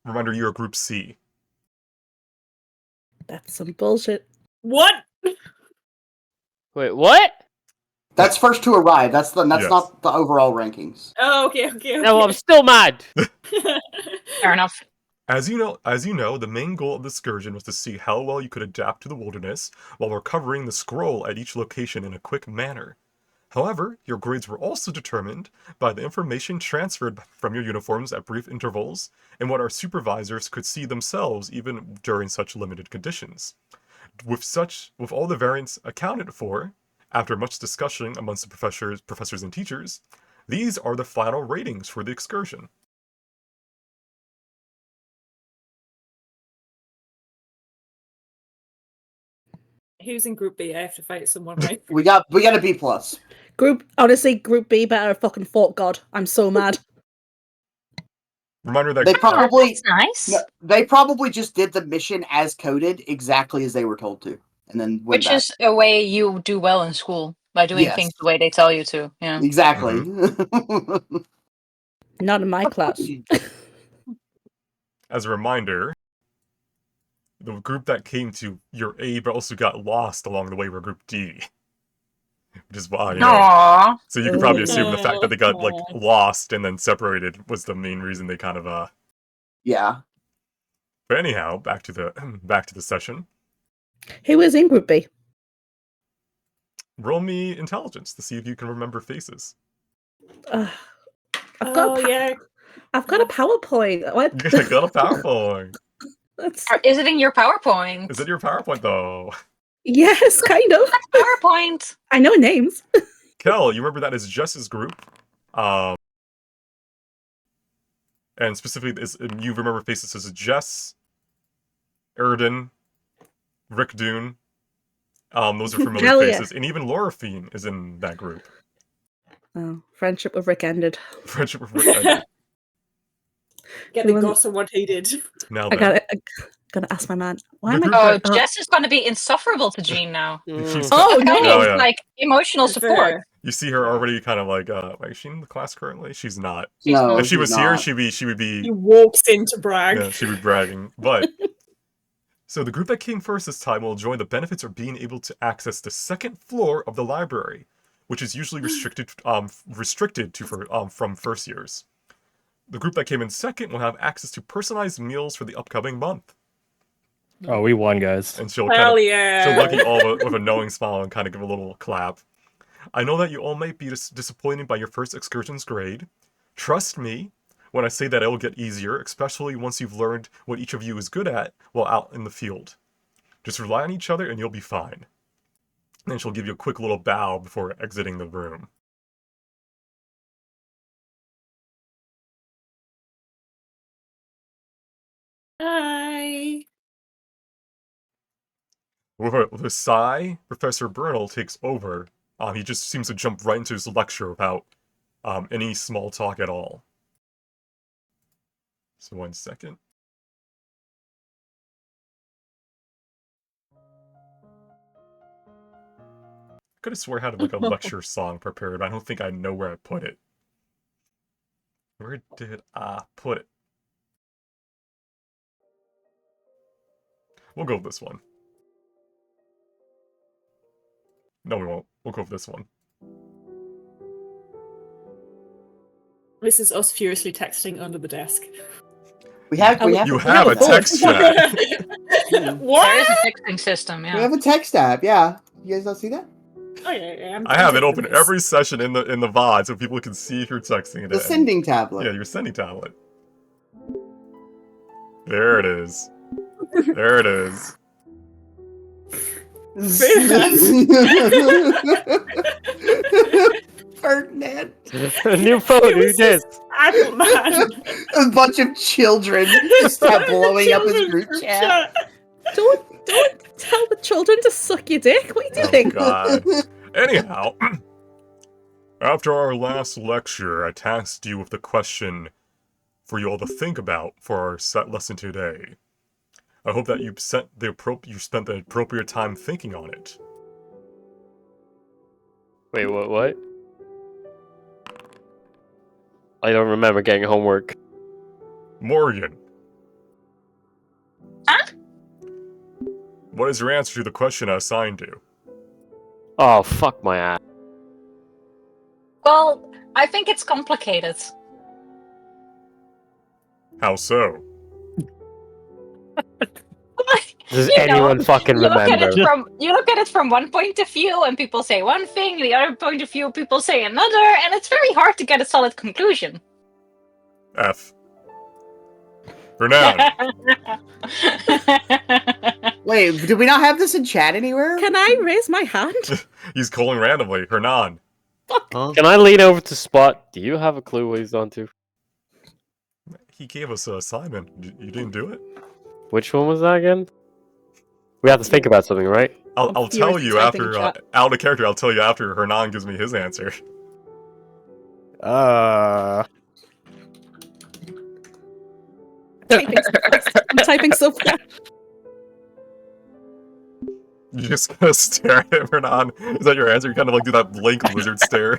Reminder, you're Group C. That's some bullshit. What? Wait, what? That's first to arrive. That's Yes. not the overall rankings. Oh, okay. No, I'm still mad. Fair enough. As you know, the main goal of the excursion was to see how well you could adapt to the wilderness while recovering the scroll at each location in a quick manner. However, your grades were also determined by the information transferred from your uniforms at brief intervals and what our supervisors could see themselves even during such limited conditions. With all the variants accounted for, after much discussion amongst the professors and teachers, these are the final ratings for the excursion. Who's in Group B? I have to fight someone, right? We got a B+. Honestly, Group B better have fucking fought God. I'm so mad. Reminder that They probably That's nice. no, they probably just did the mission as coded, exactly as they were told to, and then went Which back. is a way you do well in school, by doing Yes. things the way they tell you to. Yeah. Exactly. Not in my class. as a reminder, the group that came to your A but also got lost along the way were Group D. Which is why, Aww. So you can probably assume the fact that they got, Aw. lost and then separated was the main reason they kind of, Yeah. But anyhow, back to the session. Who was in Group B? Roll me intelligence to see if you can remember faces. I've got I've got a PowerPoint. What? You got a PowerPoint. Is it in your PowerPoint? Is it your PowerPoint, though? Yes, kind of. PowerPoint. I know names. Kel, you remember that as Jess's group. And specifically, you remember faces as Jess, Erden, Rick Dune. Those are familiar Hell yeah. faces. And even Laura Fiend is in that group. Oh, friendship with Rick ended. Friendship with Rick. Get the goss on what he did. Now I then, gotta ask my man. Why The am I? group Oh, that- Jess is going to be insufferable to Jean now. she's Oh, Kind no. of yeah. like emotional support. Fair. You see her already kind of like, is she in the class currently? She's not. She's No, not. If she she's was here, not. she would be, He walks in to brag. yeah, she'd be bragging. But, so the group that came first this time will enjoy the benefits of being able to access the second floor of the library, which is usually restricted to from first years. The group that came in second will have access to personalized meals for the upcoming month. Oh, we won, guys. And she'll Hell yeah. she'll look at you all with a knowing smile and kind of give a little clap. I know that you all might be disappointed by your first excursion's grade. Trust me when I say that it will get easier, especially once you've learned what each of you is good at while out in the field. Just rely on each other and you'll be fine. And then she'll give you a quick little bow before exiting the room. Hi. With a sigh, Professor Bernal takes over. He just seems to jump right into his lecture without any small talk at all. So 1 second. I could have swore I had like a lecture song prepared, but I don't think I know where I put it. Where did I put it? We'll go with this one. No, we won't. We'll go with this one. This is us furiously texting under the desk. We have You have a text chat. What? There is a texting system, We yeah. have a text app. Yeah, you guys don't see that? Oh yeah. I have it open every session in the VOD so people can see if you're texting it. The sending tablet. Yeah, your sending tablet. There it is. There it is. Ferdinand. A new phone, who did? Adult man. A bunch of children just start blowing up his group chat. Don't tell the children to suck your dick. What are you Oh doing? god. Anyhow, after our last lecture, I tasked you with the question for you all to think about for our set lesson today. I hope that you spent the appropriate time thinking on it. Wait, what? I don't remember getting homework. Morgan. Huh? What is your answer to the question I assigned you? Oh, fuck my ass. Well, I think it's complicated. How so? Does You know, anyone fucking You look remember? at it from one point of view, and people say one thing. The other point of view, people say another, and it's very hard to get a solid conclusion. F. Hernan. Wait, do we not have this in chat anywhere? Can I raise my hand? He's calling randomly. Hernan. Can I lean over to Spot? Do you have a clue what he's on to? He gave us an assignment. You didn't do it? Which one was that again? We have to think about something, right? I'll tell you after, out of character, I'll tell you after Hernan gives me his answer. I'm typing so fast. You just gotta stare at him, Hernan. Is that your answer? You kind of like do that blank lizard stare.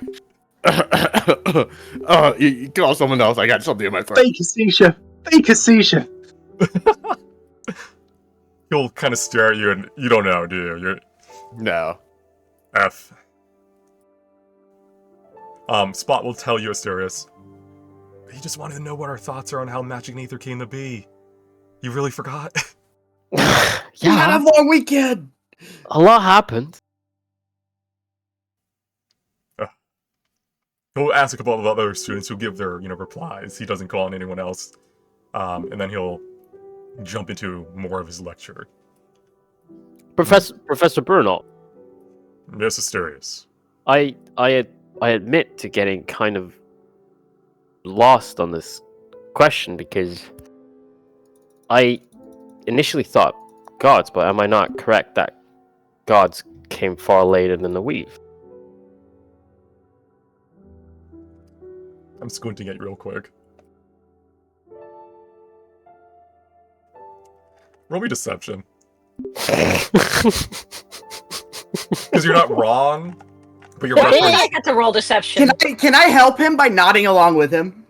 You call someone else. I got something in my throat. Fake a seizure. Fake a seizure. He'll kind of stare at you and you don't know, do you? You're No. F. Spot will tell you, Asterius. He just wanted to know what our thoughts are on how Magic Nather came to be. You really forgot? We had a long weekend. A lot happened. He'll ask a couple of other students who give their, replies. He doesn't call on anyone else. And then he'll jump into more of his lecture. Professor Bernal, Yes, Asterius. I admit to getting kind of lost on this question because I initially thought gods, but am I not correct that gods came far later than the weave? I'm squinting at you real quick. Roll me deception. Because you're not wrong, but your Why did I reference... get to roll deception? Can I help him by nodding along with him?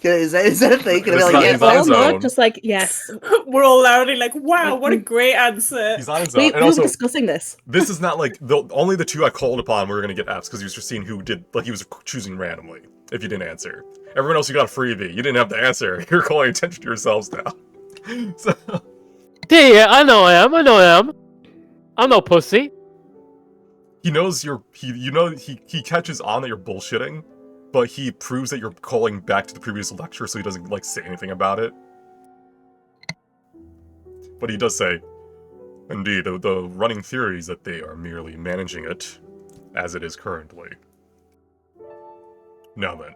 Is that a thing? Can I be It's like, not- yeah, he's on Well, his no, own. just like, yes. We're all loudly like, wow, what a great answer. He's on his We own. And were also, discussing this. this is not like... only the two I called upon were going to get Fs, because he was just seeing who did... Like, he was choosing randomly, if you didn't answer. Everyone else, you got a freebie. You didn't have to answer. You're calling attention to yourselves now. So... Yeah, I know I am. I'm no pussy. He knows he catches on that you're bullshitting, but he proves that you're calling back to the previous lecture, so he doesn't, like, say anything about it. But he does say, indeed, the running theory is that they are merely managing it as it is currently. Now then,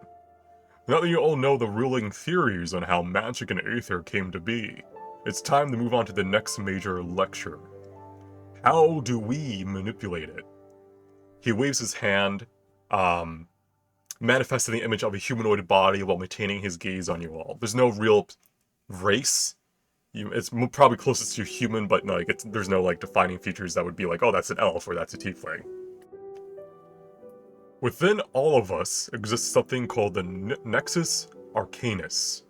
now that you all know the ruling theories on how magic and aether came to be, it's time to move on to the next major lecture. How do we manipulate it? He waves his hand, manifesting the image of a humanoid body while maintaining his gaze on you all. There's no real race. It's probably closest to human, but no, like, there's no, like, defining features that would be like, oh, that's an elf or that's a tiefling. Within all of us exists something called the Nexus Arcanus,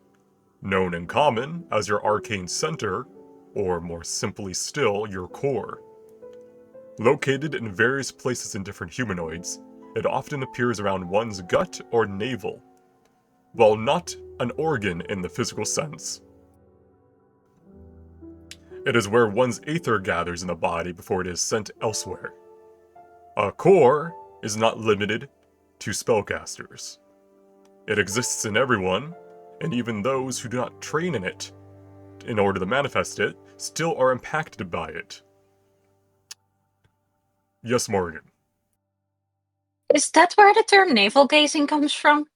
known in common as your arcane center, or more simply still, your core. Located in various places in different humanoids, it often appears around one's gut or navel. While not an organ in the physical sense, it is where one's aether gathers in the body before it is sent elsewhere. A core is not limited to spellcasters. It exists in everyone, and even those who do not train in it in order to manifest it still are impacted by it. Yes, Morgan. Is that where the term navel gazing comes from?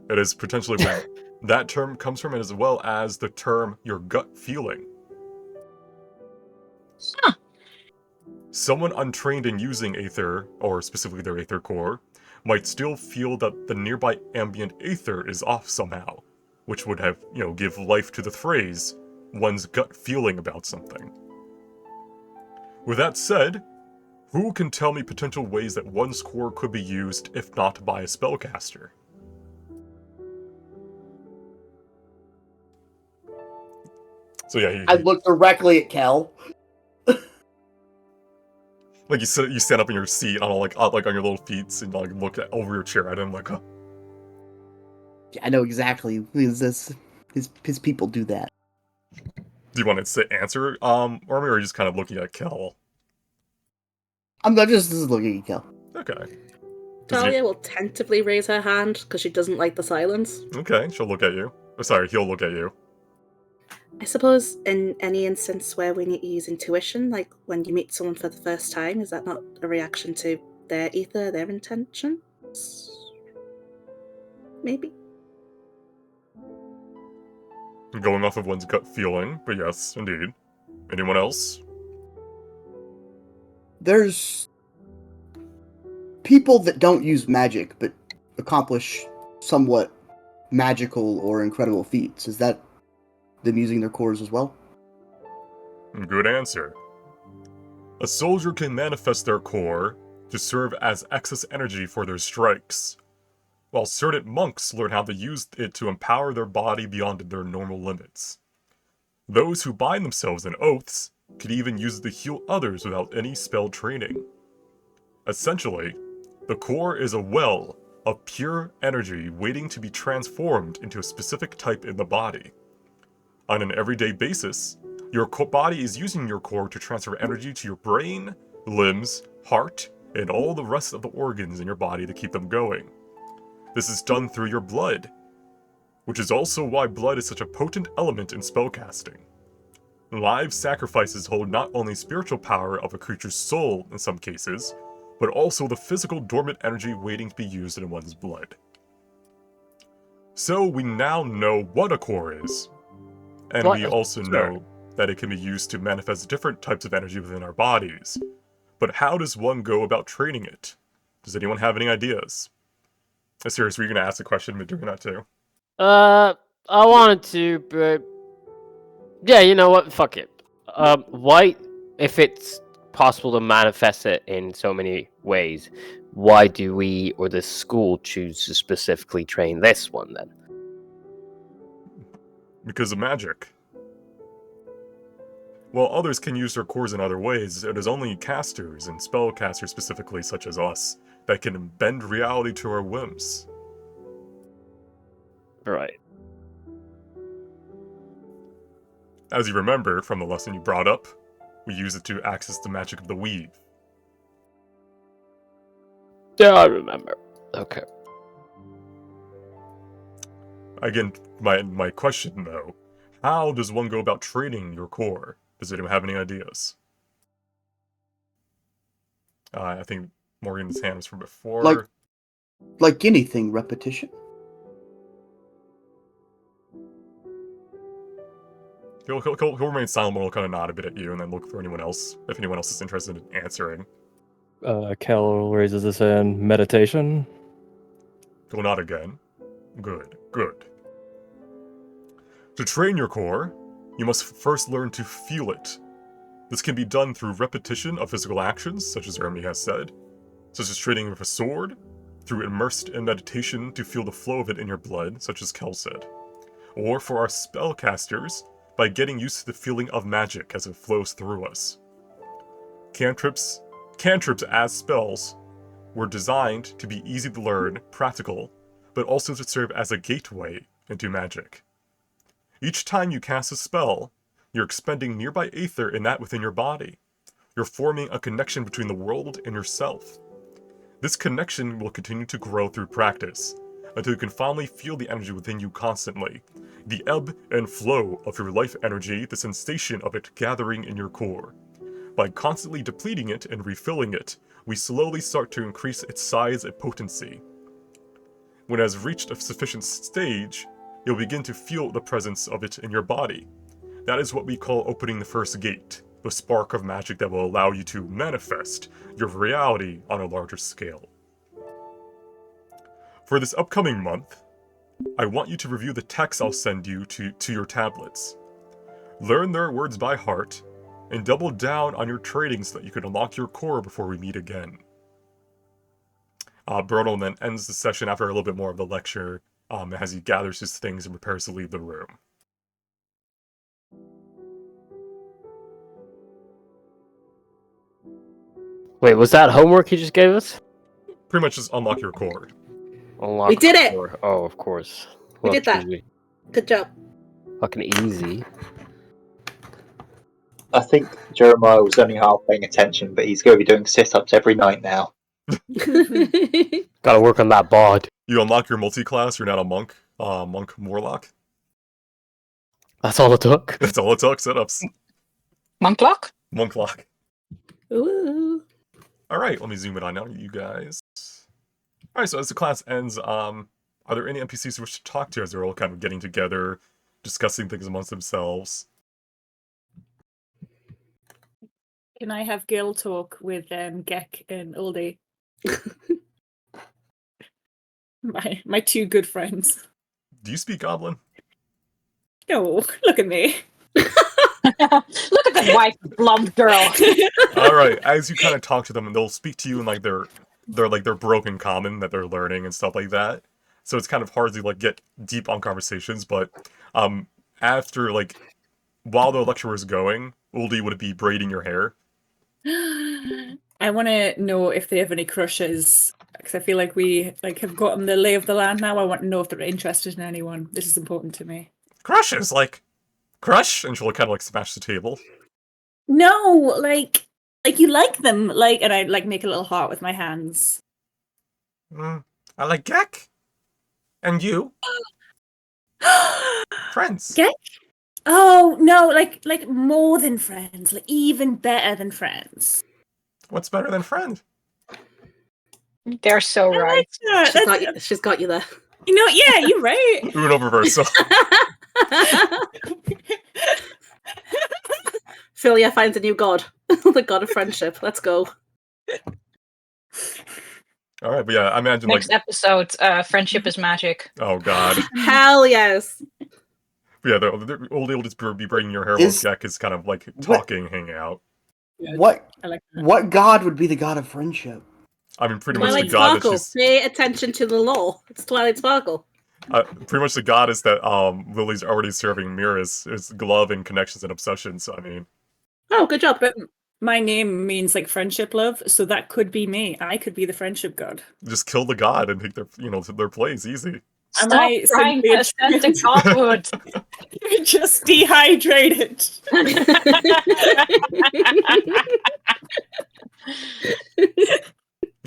It is potentially where that term comes from, as well as the term your gut feeling. Huh. Someone untrained in using aether, or specifically their aether core, might still feel that the nearby ambient aether is off somehow, which would have, give life to the phrase, one's gut feeling about something. With that said, who can tell me potential ways that one's core could be used, if not by a spellcaster? So yeah, I look directly at Kel. Like you stand up in your seat on on your little feet and like look over your chair at him like, huh. Yeah, I know exactly. His people do that. Do you want to answer, Army, or are you just kind of looking at Kel? I'm not just looking at Kel. Okay. Talia will tentatively raise her hand because she doesn't like the silence. Okay, she'll look at you. Oh, sorry, he'll look at you. I suppose in any instance where we need to use intuition, like when you meet someone for the first time, is that not a reaction to their ether, their intentions? Maybe. Going off of one's gut feeling, but yes, indeed. Anyone else? There's people that don't use magic but accomplish somewhat magical or incredible feats. Is that them using their cores as well? Good answer. A soldier can manifest their core to serve as excess energy for their strikes, while certain monks learn how to use it to empower their body beyond their normal limits. Those who bind themselves in oaths can even use it to heal others without any spell training. Essentially, the core is a well of pure energy waiting to be transformed into a specific type in the body. On an everyday basis, your body is using your core to transfer energy to your brain, limbs, heart, and all the rest of the organs in your body to keep them going. This is done through your blood, which is also why blood is such a potent element in spellcasting. Live sacrifices hold not only spiritual power of a creature's soul in some cases, but also the physical dormant energy waiting to be used in one's blood. So we now know what a core is, and we also know that it can be used to manifest different types of energy within our bodies. But how does one go about training it? Does anyone have any ideas? Serious, were you going to ask a question during that too? I wanted to, but Yeah, you know what? Fuck it. Why, if it's possible to manifest it in so many ways, why do we or the school choose to specifically train this one then? Because of magic. While others can use their cores in other ways, it is only casters, and spellcasters specifically such as us, that can bend reality to our whims. Right. As you remember from the lesson you brought up, we use it to access the magic of the weave. Yeah, I remember. Okay. Again, my question though, how does one go about training your core? Does anyone have any ideas? I think Morgan's hand was from before. Like anything, repetition. He'll remain silent, but he'll kind of nod a bit at you, and then look for anyone else, if anyone else is interested in answering. Kel raises his hand. Meditation. He'll nod again. Good, good. To train your core, you must first learn to feel it. This can be done through repetition of physical actions, such as Jeremy has said, such as training with a sword, through immersed in meditation to feel the flow of it in your blood, such as Kel said. Or for our spellcasters, by getting used to the feeling of magic as it flows through us. Cantrips as spells were designed to be easy to learn, practical, but also to serve as a gateway into magic. Each time you cast a spell, you're expending nearby aether in that within your body. You're forming a connection between the world and yourself. This connection will continue to grow through practice, until you can finally feel the energy within you constantly. The ebb and flow of your life energy, the sensation of it gathering in your core. By constantly depleting it and refilling it, we slowly start to increase its size and potency. When it has reached a sufficient stage, you'll begin to feel the presence of it in your body. That is what we call opening the first gate, the spark of magic that will allow you to manifest your reality on a larger scale. For this upcoming month, I want you to review the texts I'll send you to your tablets. Learn their words by heart, and double down on your training so that you can unlock your core before we meet again. Bruno then ends the session after a little bit more of the lecture, as he gathers his things and prepares to leave the room. Wait, was that homework he just gave us? Pretty much just unlock your core. Unlock We did it! core. Oh, of course. We did that. Truly. Good job. Fucking easy. I think Jeremiah was only half paying attention, but he's going to be doing sit-ups every night now. Gotta work on that bod. You unlock your multi-class, you're now a monk. Monk Warlock. That's all it took. That's all it took, setups. Monk lock? Monk lock. Ooh. Alright, let me zoom it on now, you guys. Alright, so as the class ends, are there any NPCs you wish to talk to as they're all kind of getting together, discussing things amongst themselves? Can I have Gil talk with Gek and Uldi? my two good friends. Do you speak Goblin? No, look at me. Look at that white blonde girl. Alright, as you kind of talk to them, and they'll speak to you in like their broken common that they're learning and stuff like that. So it's kind of hard to like get deep on conversations, but after like while the lecture was going, Uldi would be braiding your hair. I want to know if they have any crushes, because I feel like we have gotten the lay of the land now. I want to know if they're interested in anyone. This is important to me. Crushes, like crush, and she'll kind of like smash the table. No, like you like them, and I make a little heart with my hands. I like Gek, and you, friends. Gek? Oh no, like more than friends, like even better than friends. What's better than friend? They're so right. She's got you there. You know, yeah, you're right. Uno reverso. Philia finds a new god. The god of friendship. Let's go. Alright, but yeah, I imagine Next like episode, friendship is magic. oh god. Hell yes. Yeah, they'll just be braiding your hair while Is- Gek is kind of like talking, hanging out. Yeah, What I like that. what god would be the god of friendship? I mean, pretty much the Twilight god that Sparkle. she's. Pay attention to the law. It's Twilight Sparkle. Pretty much the goddess that Lily's already serving Mira's is glove and connections and obsessions. I mean, Oh, good job. But my name means like friendship love, so that could be me. I could be the friendship god. just kill the god and take their place easy. Am Stop I trying simply to ascend to godhood. You're just dehydrated.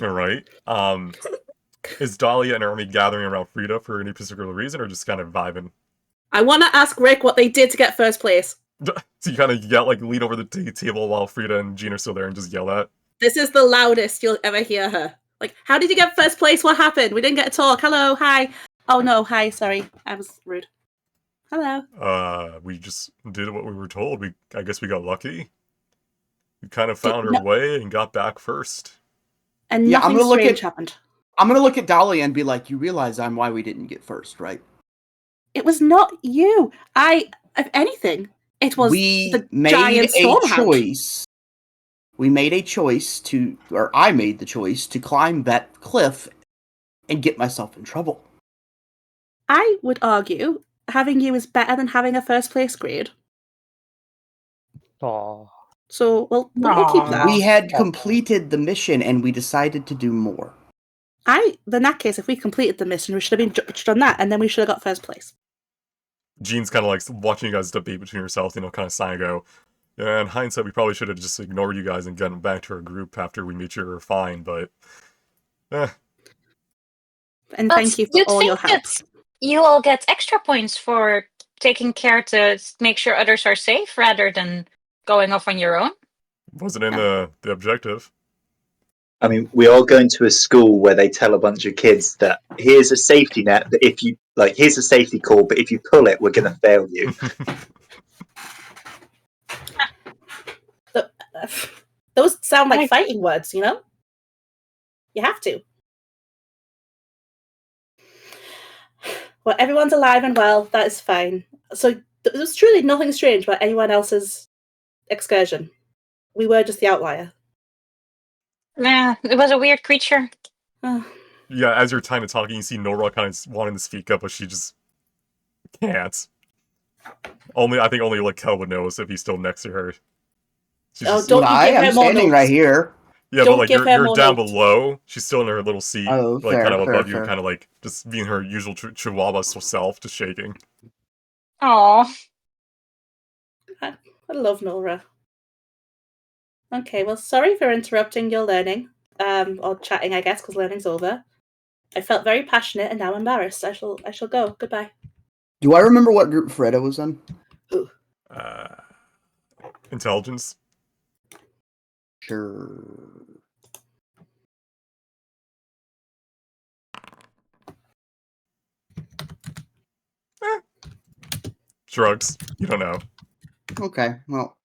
All right. Is Dahlia and Army gathering around Frida for any particular reason, or just kind of vibing? I want to ask Rick what they did to get first place. So you kind of yell, like lean over the table while Frida and Jean are still there and just yell at. This is the loudest you'll ever hear her. Like, how did you get first place? What happened? We didn't get to talk. Hello, hi. Oh no, hi. Sorry, I was rude. Hello. We just did what we were told. I guess we got lucky. We kind of found our No. way and got back first. And Yeah, I'm nothing gonna look strange at- happened. I'm gonna look at Dahlia and be like, "You realize I'm why we didn't get first, right?" It was not you. If anything, it was We the made giant a stormhound. choice. We made a choice or I made the choice to climb that cliff and get myself in trouble. I would argue having you is better than having a first place grade. Aw. So, we'll keep that. We had completed the mission and we decided to do more. In that case, if we completed the mission, we should have done that, and then we should have got first place. Jean's kind of like watching you guys debate between yourselves, kind of sighing and go, yeah, in hindsight, we probably should have just ignored you guys and gotten back to our group after we made sure we were fine, but... And But thank you for you'd all your think help. that you all get extra points for taking care to make sure others are safe rather than going off on your own. Wasn't in the objective. I mean, we are going to a school where they tell a bunch of kids that here's a safety net, that if you, here's a safety call, but if you pull it, we're going to fail you. Those sound like fighting words, you know? You have to. Well, everyone's alive and well. That is fine. So there's truly nothing strange about anyone else's excursion. We were just the outlier. Nah, it was a weird creature. Yeah, as you're kind of talking, you see Nora kind of wanting to speak up, but she just can't. I think only Kel would notice if he's still next to her. Don't I'm standing right here. Yeah, Don't but give her you're more down notes. below. She's still in her little seat, Oh, fair, kind of fair, above you, fair. kind of just being her usual chihuahua self, just shaking. Aw. I love Nora. Okay, well, sorry for interrupting your learning. Or chatting, I guess, because learning's over. I felt very passionate and now embarrassed. I shall go. Goodbye. Do I remember what group Freda was in? Intelligence. Sure. Shrugs. You don't know. Okay, well,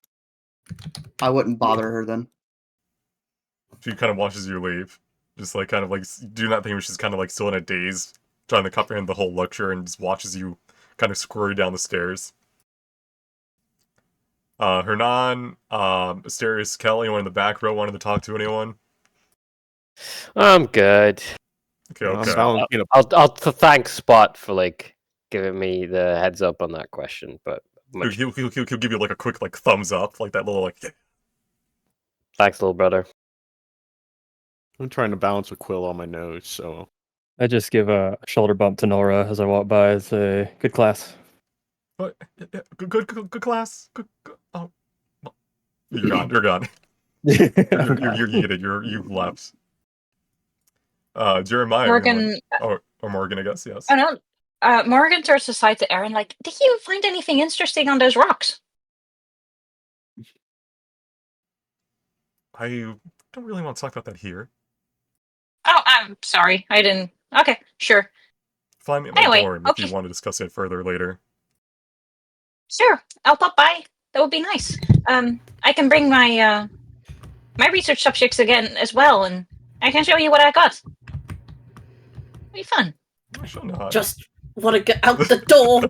I wouldn't bother her then. She kind of watches you leave. Just do not think she's kind of still in a daze, trying to comprehend the whole lecture, and just watches you kind of scurry down the stairs. Hernan, Asterius, Kelly, anyone in the back row wanted to talk to anyone? I'm good. Okay. I'll thank Spot for giving me the heads up on that question, but He'll give you a quick thumbs up, that little thanks, little brother. I'm trying to balance a quill on my nose, so I just give a shoulder bump to Nora as I walk by. Say, "Good class." What? Yeah, good class. Good. Oh, you're gone. You're gone. You've left. Jeremiah. Morgan. Or Morgan, I guess. Yes. Oh no. Morgan turns aside to Aaron did you find anything interesting on those rocks? I don't really want to talk about that here. Oh, I'm sorry. I didn't. Okay, sure. Find me at my Anyway, dorm if you want to discuss it further later. Sure, I'll pop by. That would be nice. I can bring my my research subjects again as well, and I can show you what I got. It'll be fun. I shall not. Just want to get out the door.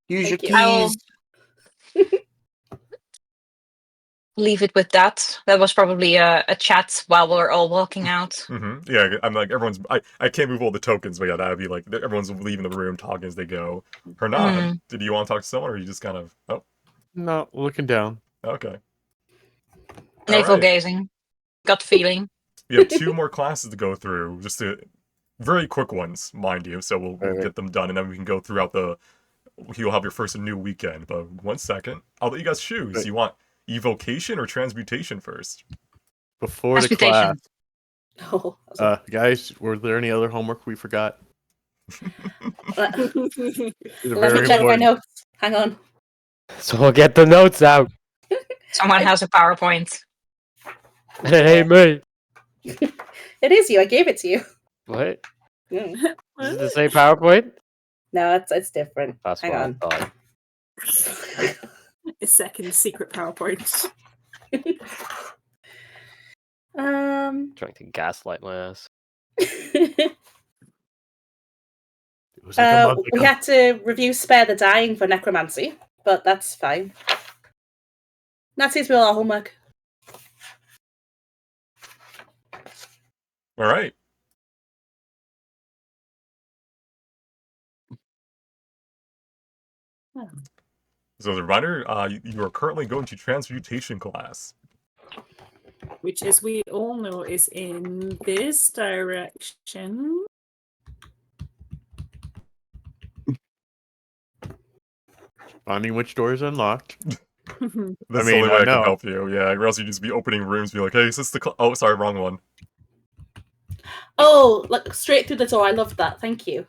Use your Thank you. I will keys. leave it with that. That was probably a chat while we're all walking out. Yeah, I'm like, everyone's. I can't move all the tokens, but yeah, that'd be like everyone's leaving the room, talking as they go. Hernan, did you want to talk to someone, or you just kind of? Oh, No, looking down. okay. Navel Alright. gazing. Gut feeling. We have 2 more classes to go through, just very quick ones, mind you. So we'll Right. get them done, and then we can go throughout the. You'll have your first new weekend. But 1 second, I'll let you guys choose. Right. You want evocation or transmutation first? Before the Transmutation. class, Oh, that was guys, were there any other homework we forgot? Let These are me very check my important. notes. Hang on. So we'll get the notes out. Someone has a PowerPoint. Hey, me. It is you. I gave it to you. What? Mm. Is it the same PowerPoint? No, it's different. That's Hang what on. I thought. A second secret PowerPoint. Trying to gaslight my ass. It was like a month we ago. had to review Spare the Dying for Necromancy, but that's fine. That seems to be all our homework. All right. So the reminder, you are currently going to transmutation class. Which, as we all know, is in this direction. Finding which door is unlocked. That's I the mean, only way I I can know. help you. Yeah, or else you'd just be opening rooms, be like, "Hey, is this the?" Oh, sorry, wrong one. Oh, like straight through the door. I love that. Thank you.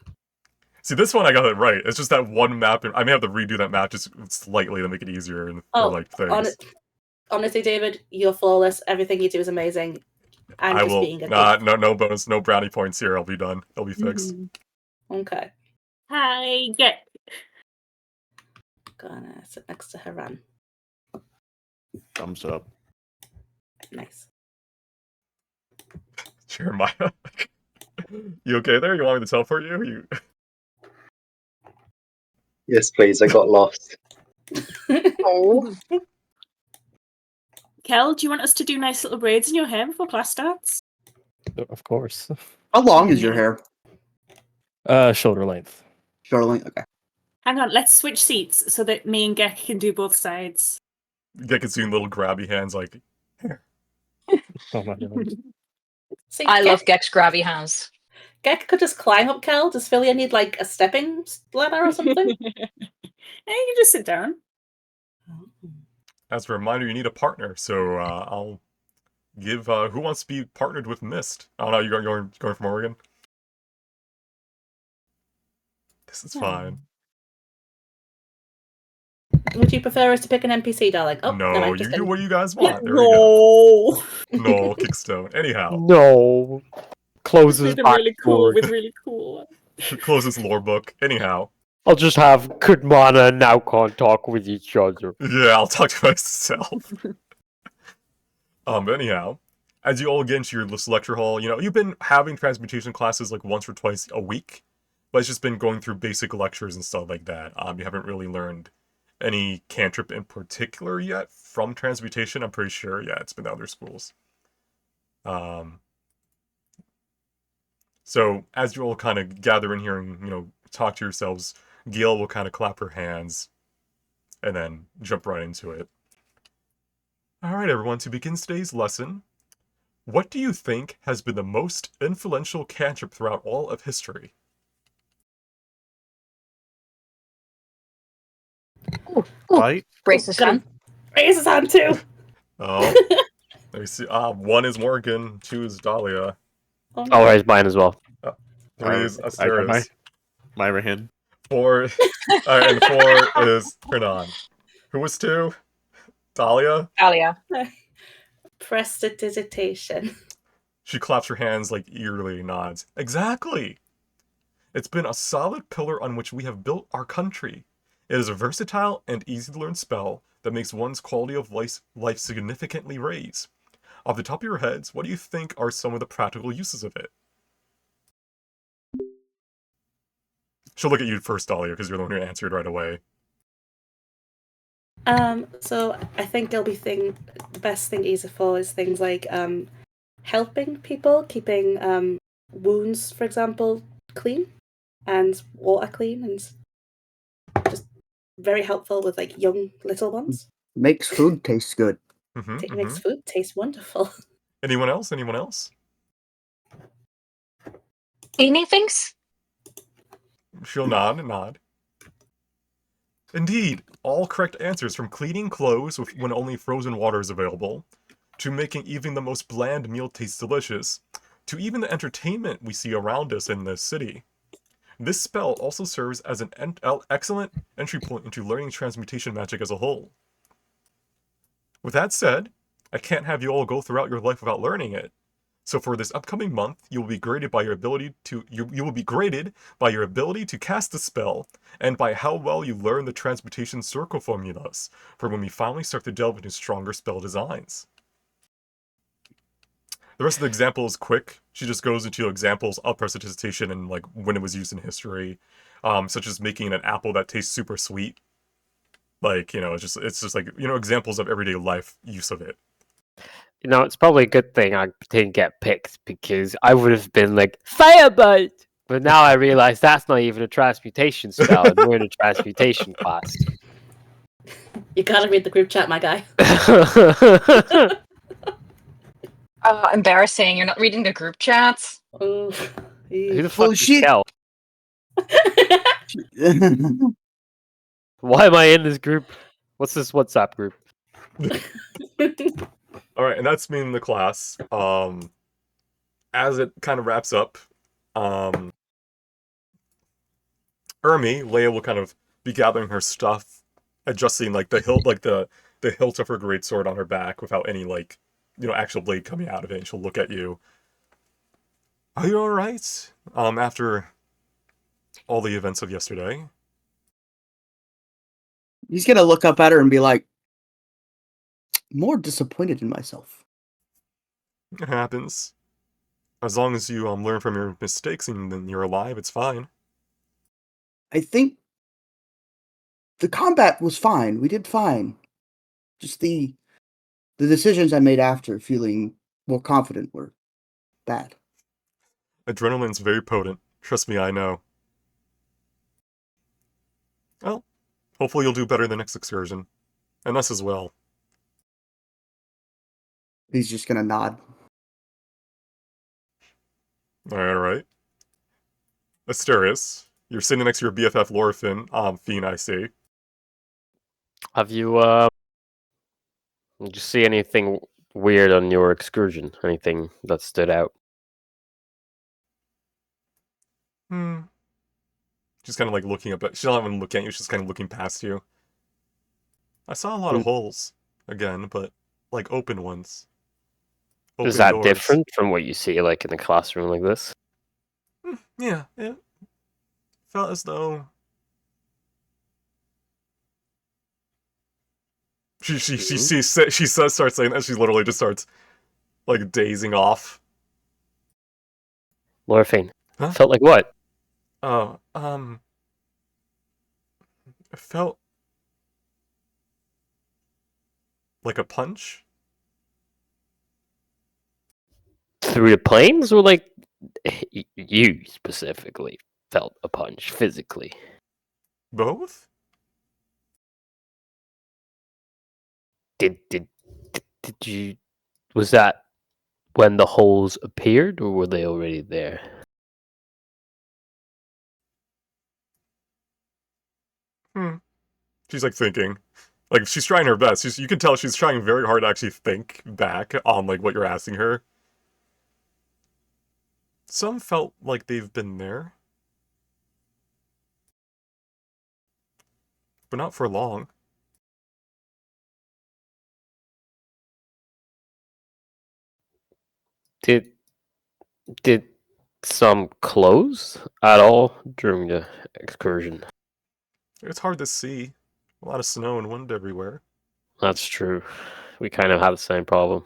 See, this one I got it right. It's just that one map, and I may have to redo that map just slightly to make it easier and Oh, like things. Honestly, David, you're flawless. Everything you do is amazing. I'm I just will. being a No bonus, no brownie points here. I'll be done. It'll be fixed. Okay. Hi, get. Gonna sit next to Haran. Thumbs up. Nice. Jeremiah, you okay there? You want me to teleport you? You. Yes, please. I got lost. Oh. Kel, do you want us to do nice little braids in your hair before class starts? Of course. How long is your hair? Shoulder length. Charlene? Okay. Hang on, let's switch seats so that me and Gek can do both sides. Get can see little grabby hands like. Oh my god. See, I love Gek's grabby hands. Gek could just climb up, Kel. Does Philia need like a stepping ladder or something? Yeah, you can just sit down. As a reminder, you need a partner, so I'll give. Who wants to be partnered with Mist? Oh no, you're going from Oregon. This is fine. Would you prefer us to pick an NPC, darling? Oh, No, never mind, you just do kidding. what you guys want. There we go. No, Kickstone. Anyhow, No. Closes Made them back really cool door. with really cool. close this lore book. Anyhow, I'll just have good mana and now can't talk with each other. yeah, I'll talk to myself. But anyhow, as you all get into this lecture hall, you've been having transmutation classes like once or twice a week, but it's just been going through basic lectures and stuff like that. You haven't really learned any cantrip in particular yet from transmutation. I'm pretty sure. Yeah, it's been the other schools. So as you all kind of gather in here and talk to yourselves, Gail will kind of clap her hands, and then jump right into it. All right, everyone. To begin today's lesson, what do you think has been the most influential cantrip throughout all of history? Light? Brace his hand. Raise his hand too. Oh, let me see. 1 is Morgan, 2 is Dahlia, I'll raise mine as well. 3 is I got Asteris, my right hand. 4, and 4 is Hernan. Who was 2? Dahlia? Alia. Prestidigitation. She claps her hands like eagerly nods. Exactly! It's been a solid pillar on which we have built our country. It is a versatile and easy-to-learn spell that makes one's quality of life significantly raise. Off the top of your heads, what do you think are some of the practical uses of it? She'll look at you first, Dahlia, because you're the one who answered right away. So I think it'll be the best thing to use it for is things like helping people, keeping wounds, for example, clean and water clean, and just very helpful with like young little ones. Makes food taste good. It makes food taste wonderful. Anyone else? Anyone else? Cleaning things? She'll nod and nod. Indeed, all correct answers from cleaning clothes when only frozen water is available, to making even the most bland meal taste delicious, to even the entertainment we see around us in this city. This spell also serves as an excellent entry point into learning transmutation magic as a whole. With that said, I can't have you all go throughout your life without learning it. So for this upcoming month, you will be graded by your ability to cast the spell, and by how well you learn the transmutation circle formulas for when we finally start to delve into stronger spell designs. The rest of the example is quick. She just goes into examples of prestidigitation and like when it was used in history, such as making an apple that tastes super sweet. Like, it's just like, examples of everyday life use of it. It's probably a good thing I didn't get picked, because I would have been like, Firebolt! But now I realize that's not even a transmutation spell, and we're in a transmutation class. You gotta read the group chat, my guy. Embarrassing. You're not reading the group chats? Who the fuck is Kel? Why am I in this group? What's this WhatsApp group? Alright, and that's me in the class. As it kind of wraps up, Ermi, Leia will kind of be gathering her stuff, adjusting like the hilt, the hilt of her greatsword on her back without any actual blade coming out of it, and she'll look at you. Are you alright? After all the events of yesterday? He's gonna look up at her and be like, more disappointed in myself. It happens. As long as you learn from your mistakes and then you're alive, it's fine. I think the combat was fine. We did fine. Just the decisions I made after feeling more confident were bad. Adrenaline's very potent. Trust me, I know. Well, hopefully you'll do better the next excursion. And us as well. He's just gonna nod. Alright. Asterius, you're sitting next to your BFF Lorfin, Fiend, I see. Have you, did you see anything weird on your excursion? Anything that stood out? She's kind of like looking up, she's not even looking at you, she's kind of looking past you. I saw a lot of holes, again, but like open ones. Is that different from what you see like in a classroom like this? Yeah, it felt as though she starts saying that, she literally just starts like dazing off. Lorfin, huh? Felt like what? Oh, it felt like a punch. Through the planes, or like you specifically felt a punch physically? Both? Did you? Was that when the holes appeared, or were they already there? She's like thinking. Like she's trying her best. You can tell she's trying very hard to actually think back on like what you're asking her. Some felt like they've been there. But not for long. Did some close at all during the excursion? It's hard to see. A lot of snow and wind everywhere. That's true. We kind of have the same problem.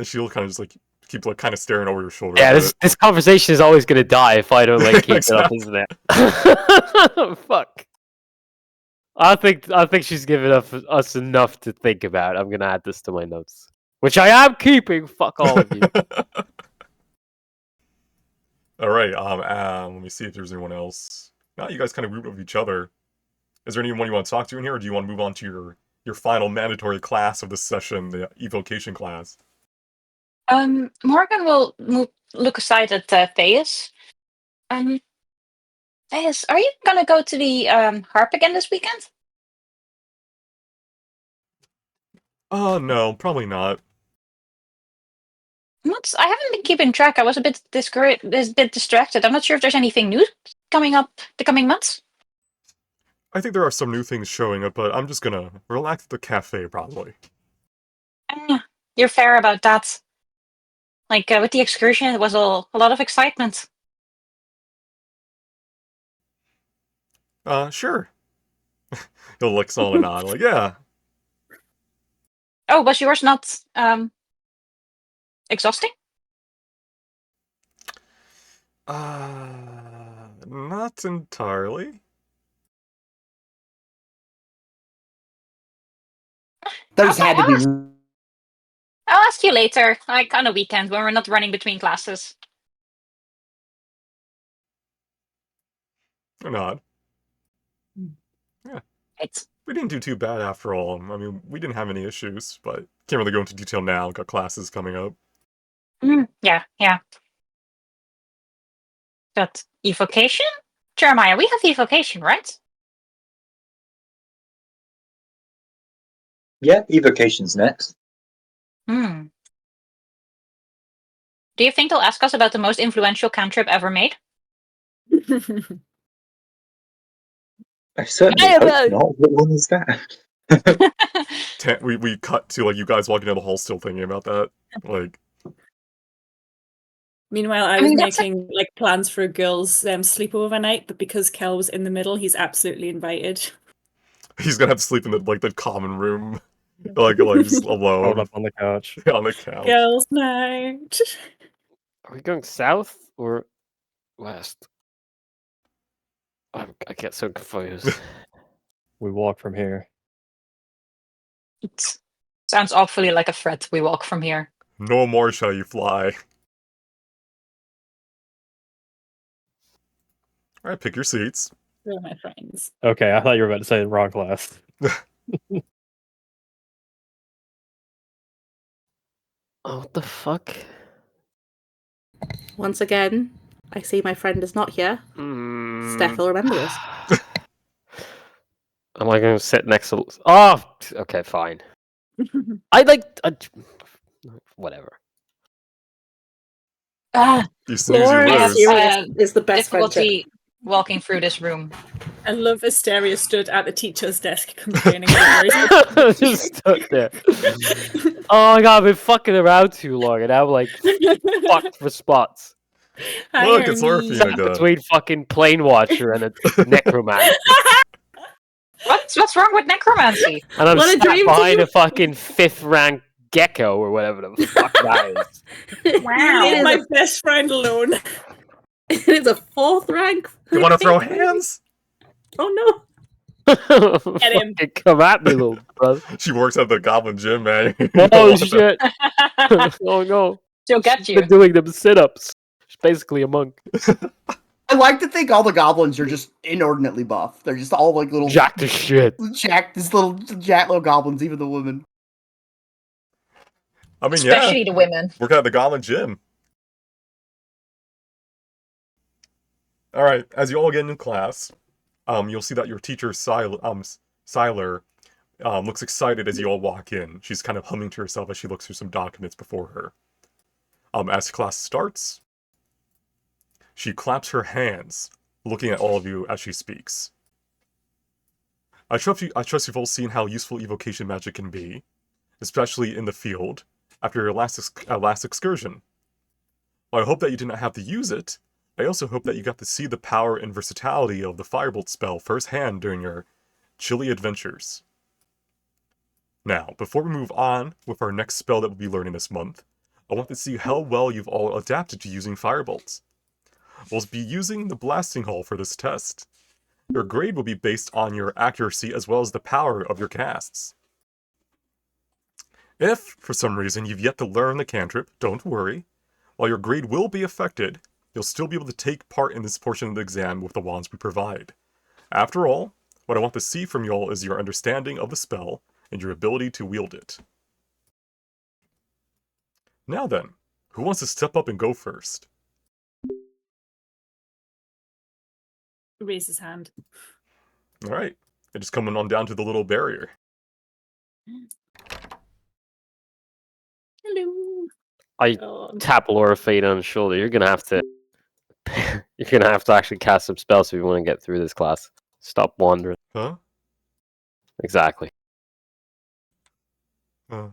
She'll kind of just like keep like kind of staring over your shoulder. Yeah, a this conversation is always gonna die if I don't like keep Exactly. it up, isn't it? Fuck. I think she's given us enough to think about. I'm gonna add this to my notes, which I am keeping. Fuck all of you. All right. Let me see if there's anyone else. Now you guys kind of root with each other. Is there anyone you want to talk to in here, or do you want to move on to your final mandatory class of this session, the evocation class? Morgan will look aside at Theus. Theus, are you gonna go to the harp again this weekend? Oh no, probably not. I haven't been keeping track. I was a bit distracted. I'm not sure if there's anything new coming up the coming months. I think there are some new things showing up, but I'm just gonna relax at the cafe probably. You're fair about that. Like with the excursion, it was a lot of excitement. Sure. He'll lick on and nod, like, yeah. Oh, was yours not exhausting? Not entirely. Those had to be. I'll ask you later, like on a weekend when we're not running between classes. Or not. Yeah. It's We didn't do too bad after all. I mean, we didn't have any issues, but can't really go into detail now. Got classes coming up. yeah. But evocation? Jeremiah, we have evocation, right? Yeah, evocation's next. Do you think they'll ask us about the most influential cantrip ever made? I certainly hope not. What one is that? We cut to like you guys walking down the hall still thinking about that. Like, Meanwhile, I was making like plans for a girls' sleepover night, but because Kel was in the middle, he's absolutely invited. he's gonna have to sleep in the common room, like just alone. Hold up on the couch. On the couch. Girls' night. Are we going south or west? I get so confused. We walk from here. It sounds awfully like a threat. We walk from here. No more shall you fly. Alright, pick your seats. They're my friends. Okay, I thought you were about to say the wrong class. Oh, what the fuck? Once again, I see my friend is not here. Steph will remember this. Am I going to sit next to... Oh! Okay, fine. Whatever. You snooze, you lose. Is the best difficulty walking through this room. I love Asteria stood at the teacher's desk complaining about Just stood there. Oh my god, I've been fucking around too long and I'm like fucked for spots. Look, it's Orpheus again. Between fucking Plane Watcher and a necromancer. What's wrong with necromancy? And I'm sat behind a fucking 5th rank gecko or whatever the fuck that is. Wow. Leave my best friend alone. It is a 4th rank. You want to throw hands? Oh no. Get him. Come at me, little brother. She works at the Goblin Gym, man. Oh shit. Oh no. She'll get you. Been doing them sit-ups. She's basically a monk. I like to think all the goblins are just inordinately buff. They're just all like little jacked as shit. These little goblins, even the women. I mean, especially the women. Work at the Goblin Gym. All right, as you all get into class, you'll see that your teacher Siler looks excited as you all walk in. She's kind of humming to herself as she looks through some documents before her. As class starts, she claps her hands, looking at all of you as she speaks. I trust you've all seen how useful evocation magic can be, especially in the field, after your last excursion. While I hope that you did not have to use it, I also hope that you got to see the power and versatility of the Firebolt spell firsthand during your chilly adventures. Now, before we move on with our next spell that we'll be learning this month, I want to see how well you've all adapted to using firebolts. We'll be using the blasting hall for this test. Your grade will be based on your accuracy as well as the power of your casts. If, for some reason, you've yet to learn the cantrip, don't worry. While your grade will be affected, you'll still be able to take part in this portion of the exam with the wands we provide. After all, what I want to see from y'all is your understanding of the spell and your ability to wield it. Now then, who wants to step up and go first? Raise his hand. Alright, and just coming on down to the little barrier. Hello. I tap Laura Fade on the shoulder. You're gonna have to actually cast some spells if you want to get through this class. Stop wandering. Huh? Exactly. Uh,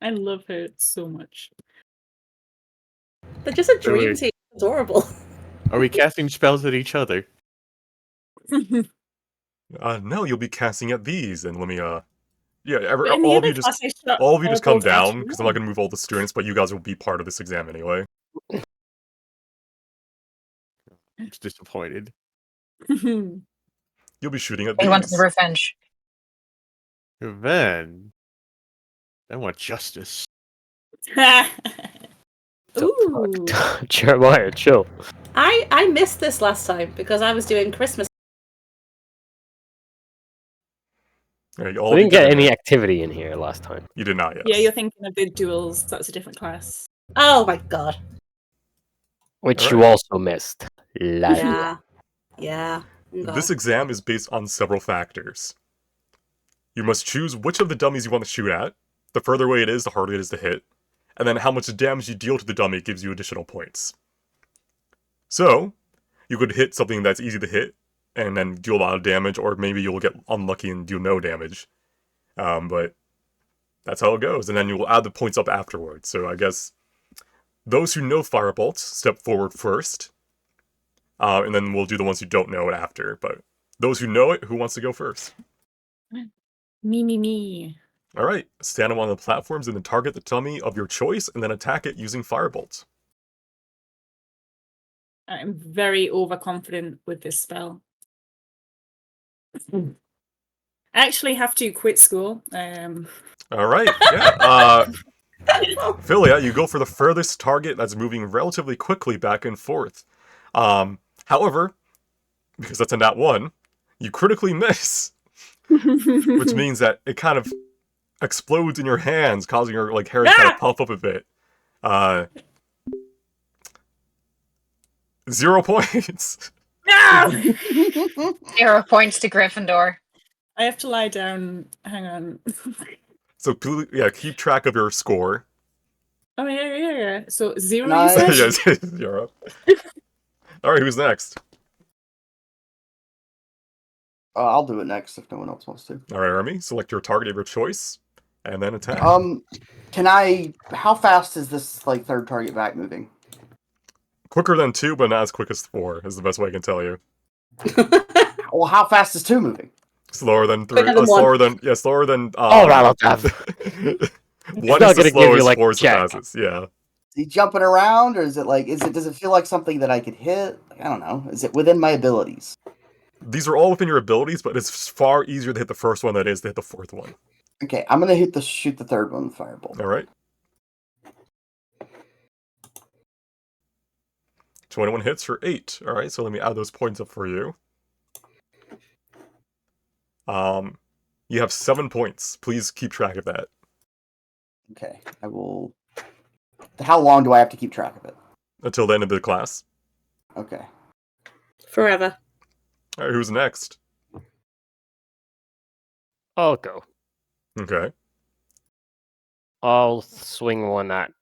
I love her so much. They're just a Wait, dream wait. team. Adorable. Are we casting spells at each other? no, you'll be casting at these, and let me, yeah, But in the all of other you just, class, I shot all of you just come both at down, because I'm not gonna move all the students, but you guys will be part of this exam anyway. It's disappointed. one. You'll be shooting at He wanted these. revenge. Then I want justice. Ooh. Jeremiah, chill. I missed this last time because I was doing Christmas. Yeah, all We of you didn't get did any it. activity in here last time. You did not, yes. Yeah, you're thinking of the duels. That's a different class. Oh my god. Which Alright. you also missed. La- Yeah. Yeah. God. This exam is based on several factors. You must choose which of the dummies you want to shoot at. The further away it is, the harder it is to hit. And then how much damage you deal to the dummy gives you additional points. So, you could hit something that's easy to hit, and then do a lot of damage, or maybe you'll get unlucky and do no damage. But that's how it goes, and then you will add the points up afterwards. So I guess those who know Firebolt step forward first, and then we'll do the ones who don't know it after. But those who know it, who wants to go first? Me. Alright, stand on one of the platforms and then target the dummy of your choice, and then attack it using Firebolt. I'm very overconfident with this spell. I actually have to quit school. Alright, yeah. Philia, you go for the furthest target that's moving relatively quickly back and forth. However, because that's a nat 1, you critically miss, which means that it kind of explodes in your hands, causing your hair to kind of puff up a bit. 0 points. No! 0 points to Gryffindor. I have to lie down. Hang on. So yeah, keep track of your score. Oh yeah. So 0. Can I- You said? Yes, you're up. Alright, who's next? I'll do it next if no one else wants to. Alright, Army, select your target of your choice, and then attack. How fast is this third target back moving? Quicker than 2, but not as quick as 4, is the best way I can tell you. Well, how fast is 2 moving? Slower than 3. Quicker than Slower than. All right, I'll have. 1 not is the gonna give you, slowest, like, 4 is the check. fastest. Yeah. Is he jumping around, or is it does it feel like something that I could hit? I don't know. Is it within my abilities? These are all within your abilities, but it's far easier to hit the first one than it is to hit the fourth one. Okay, I'm gonna shoot the third one with Firebolt. All right. 21 hits for 8. All right, so let me add those points up for you. You have 7 points. Please keep track of that. Okay, I will. How long do I have to keep track of it? Until the end of the class. Okay. Forever. All right, who's next? I'll go. Okay. I'll swing one at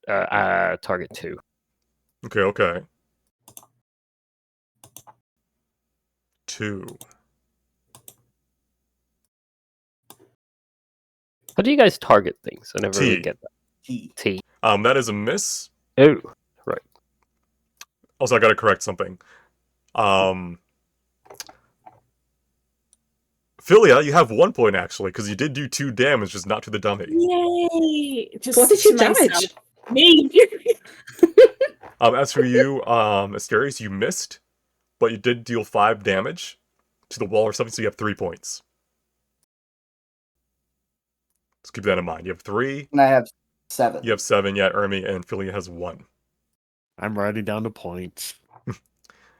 target 2. Okay. 2. How do you guys target things? I never T. really get that. T. That is a miss. Oh, right. Also, I gotta correct something. Philia, you have 1 point actually, because you did do 2 damage, just not to the dummy. Yay! Just What did to you damage? myself. Me. As for you, Asterius, you missed, but you did deal 5 damage to the wall or something, so you have 3 points. Just keep that in mind. You have 3. And I have 7. You have 7, yeah, Ermi, and Philia has 1. I'm writing down the points.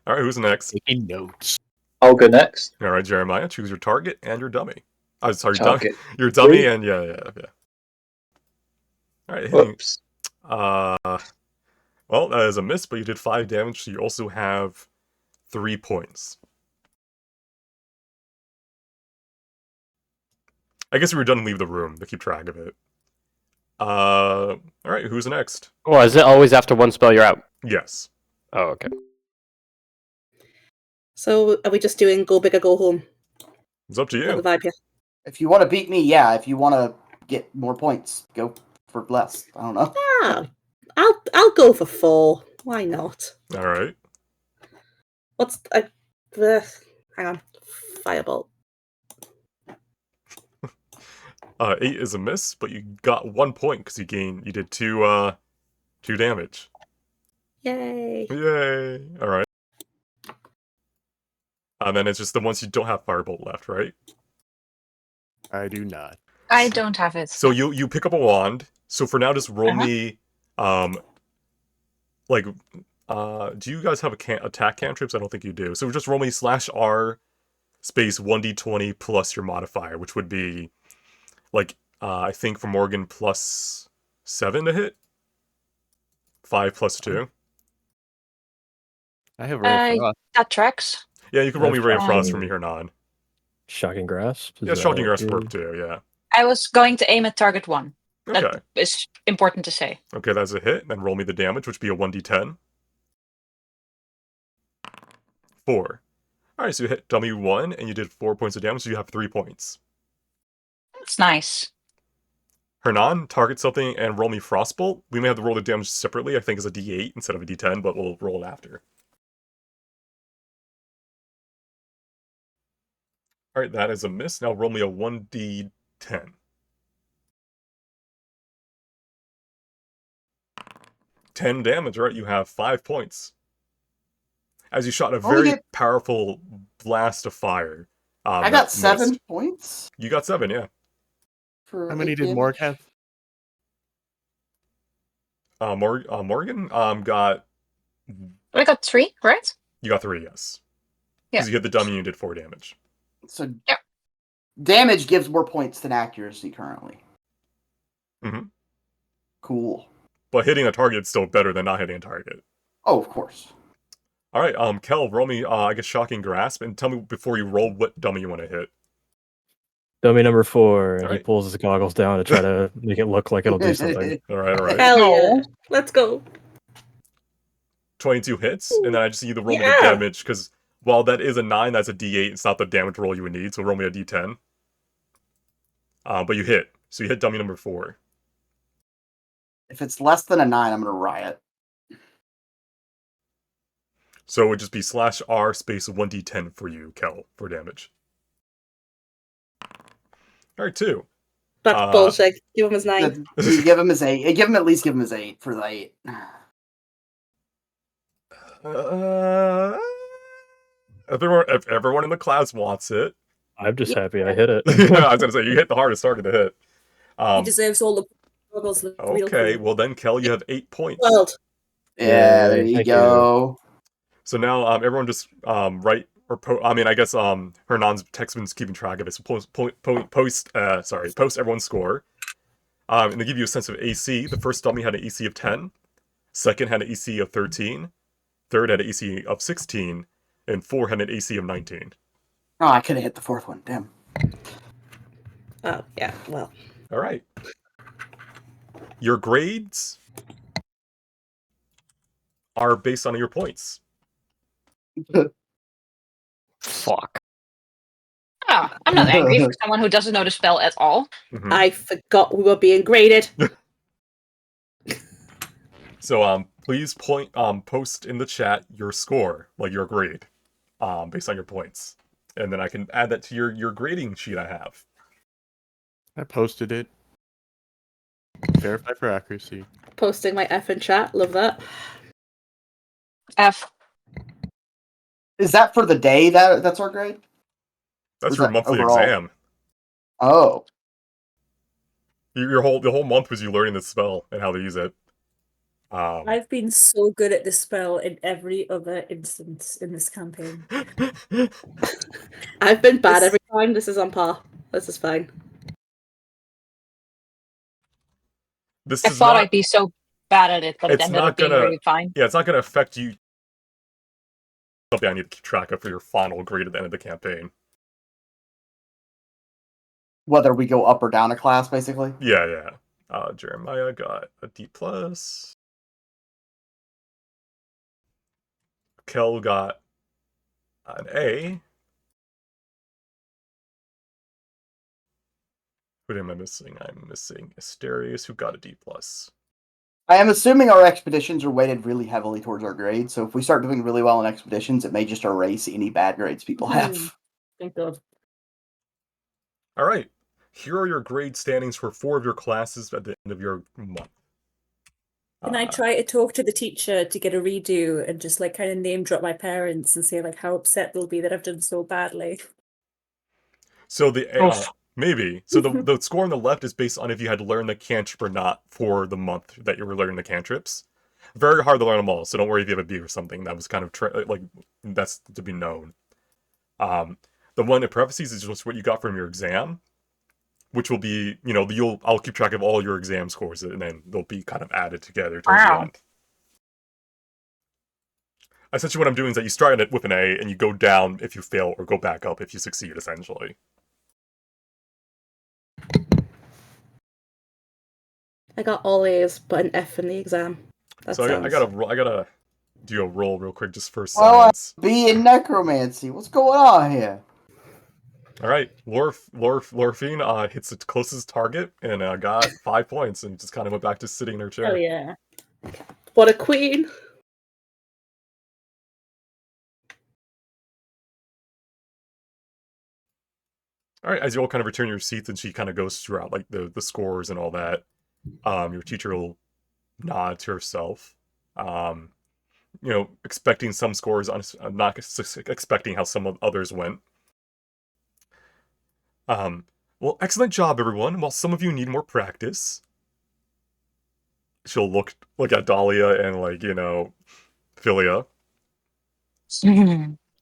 Alright, who's next? Taking notes. I'll go next. Alright, Jeremiah, choose your target and your dummy. Oh, sorry, Target. your dummy 3. and yeah. Alright, hitting. Whoops. Well, that is a miss, but you did 5 damage, so you also have 3 points. I guess we were done, leave the room to keep track of it. Alright, who's next? Well, is it always after one spell you're out? Yes. Oh, okay. So are we just doing go big or go home? It's up to Is that you. the vibe here? If you want to beat me, yeah. If you want to get more points, go for less. I don't know. Ah, I'll go for 4. Why not? Alright. What's hang on, firebolt. 8 is a miss, but you got 1 point because you did 2 damage. Yay! Yay! Alright. And then it's just the ones you don't have firebolt left, right? I do not. I don't have it. So you pick up a wand. So for now, just roll me, do you guys have attack cantrips? I don't think you do. So just roll me /R space 1d20 plus your modifier, which would be, I think for Morgan +7 to hit. 5 plus 2. I have Ray of Frost. That tracks. Yeah, you can roll me Ray of Frost from fine. here on. Shocking Grasp? Is Yeah, that Shocking what Grasp you- work too, yeah. I was going to aim at target 1. Okay. That is important to say. Okay, that's a hit. Then roll me the damage, which would be a 1d10. 4. Alright, so you hit dummy 1, and you did 4 points of damage, so you have 3 points. That's nice. Hernan, target something and roll me Frostbolt. We may have to roll the damage separately, I think it's a d8 instead of a d10, but we'll roll it after. Alright, that is a miss. Now roll me a 1d10. 10 damage, right? You have 5 points. As you shot a very powerful blast of fire. I got 7 points. You got 7, yeah. How many did Morg have? Morgan got... I got 3, right? You got 3, yes. Yeah. Because you hit the dummy and you did 4 damage. So yeah. Damage gives more points than accuracy currently. Mm-hmm. Cool. But hitting a target is still better than not hitting a target. Oh, of course. Alright, Kel, roll me, I guess, Shocking Grasp, and tell me before you roll what dummy you want to hit. Dummy number 4, and Alright. he pulls his goggles down to try to make it look like it'll do something. Alright. Hell yeah. Let's go. 22 hits, and then I just need to roll me the damage, because while that is a 9, that's a d8, it's not the damage roll you would need, so roll me a d10. But you hit, so you hit dummy number 4. If it's less than a 9, I'm going to riot. So it would just be /R space 1d10 for you, Kel, for damage. Alright, 2. That's bullshit. Give him his 9. Give him his 8. Give him at least give him his 8 for the 8. If everyone in the class wants it. I'm just happy I hit it. I was going to say, you hit the hardest target to hit. He deserves all the goggles. Okay, well then, Kel, you have 8 points. Well, yeah, there you go. So now, everyone just write or I guess Hernan's textman's keeping track of it. So post everyone's score, and they give you a sense of AC. The first dummy had an AC of 10, second had an AC of 13, third had an AC of 16, and 4 had an AC of 19. Oh, I could have hit the 4th one. Damn. oh yeah. Well. All right. Your grades are based on your points. Fuck. Oh, I'm not angry for someone who doesn't know the spell at all. Mm-hmm. I forgot we were being graded. So please post in the chat your score, like your grade, based on your points. and then I can add that to your grading sheet I have. I posted it. Verify for accuracy. Posting my F in chat. Love that. F. Is that for the day that's our grade? That's Was your that monthly overall? exam. Oh. The whole month was you learning the spell and how to use it. I've been so good at this spell in every other instance in this campaign. I've been bad every time. This is on par. This is fine. This I is thought not, I'd be so bad at it, but it it's ended not up being gonna- really fine. Yeah, it's not going to affect you. Something I need to keep track of for your final grade at the end of the campaign. Whether we go up or down a class, basically? Yeah. Jeremiah got a D+. Kel got an A. Who am I missing? I'm missing Asterius, who got a D+. I am assuming our expeditions are weighted really heavily towards our grades, so if we start doing really well in expeditions, it may just erase any bad grades people have. Thank God. All right. Here are your grade standings for 4 of your classes at the end of your month. Can I try to talk to the teacher to get a redo and just like kind of name drop my parents and say like how upset they'll be that I've done so badly? So maybe. So the score on the left is based on if you had learned the cantrip or not for the month that you were learning the cantrips. Very hard to learn them all, so don't worry if you have a B or something. That was kind of that's to be known. The one in parentheses is just what you got from your exam, which will be, I'll keep track of all your exam scores, and then they'll be kind of added together towards the end. Essentially what I'm doing is that you start it with an A, and you go down if you fail, or go back up if you succeed, essentially. I got all A's, but an F in the exam. So I gotta do a roll real quick just for Well, science. B in necromancy. What's going on here? All right, Lorphine hits its closest target and got 5 points, and just kind of went back to sitting in her chair. Oh yeah. What a queen! All right, as you all kind of return your seats, and she kind of goes throughout like the scores and all that. Your teacher will nod to herself. Expecting some scores, not expecting how some others went. Well, excellent job, everyone. While some of you need more practice, she'll look at Dahlia and Philia.